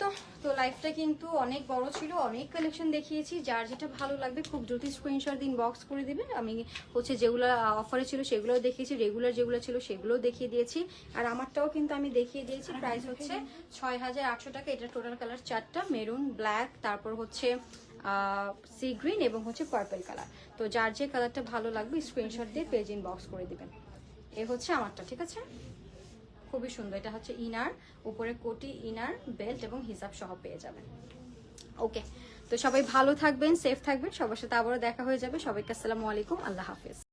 তো লাইফটা কিন্তু অনেক বড় ছিল, অনেক কালেকশন দেখিয়েছি। যার যেটা ভালো লাগবে খুব দ্রুত স্ক্রিনশট দিন, বক্স করে দিবেন। আমি হচ্ছে যেগুলো অফারে ছিল সেগুলোও দেখিয়েছি, রেগুলার যেগুলো ছিল সেগুলোও দেখিয়ে দিয়েছি। আর আমারটাও কিন্তু আমি দেখিয়ে দিয়েছি। প্রাইস হচ্ছে 6,800 টাকা। এটা টোটাল কালার 4টা, মেরুন, ব্ল্যাক, তারপর হচ্ছে সি গ্রিন এবং হচ্ছে পার্পল কালার। তো যার যে কালারটা ভালো লাগবে স্ক্রিনশট দিয়ে পেজ ইনবক্স করে দিবেন। এ হচ্ছে আমারটা, ঠিক আছে? খুবই সুন্দর। এটা হচ্ছে ইনার, উপরে কোটি, ইনার, বেল্ট এবং হিজাব সহ পেয়ে যাবেন। ওকে, তো সবাই ভালো থাকবেন, সেফ থাকবেন। সবার সাথে আবারও দেখা হয়ে যাবে। সবাইকে আসসালামু আলাইকুম, আল্লাহ হাফেজ।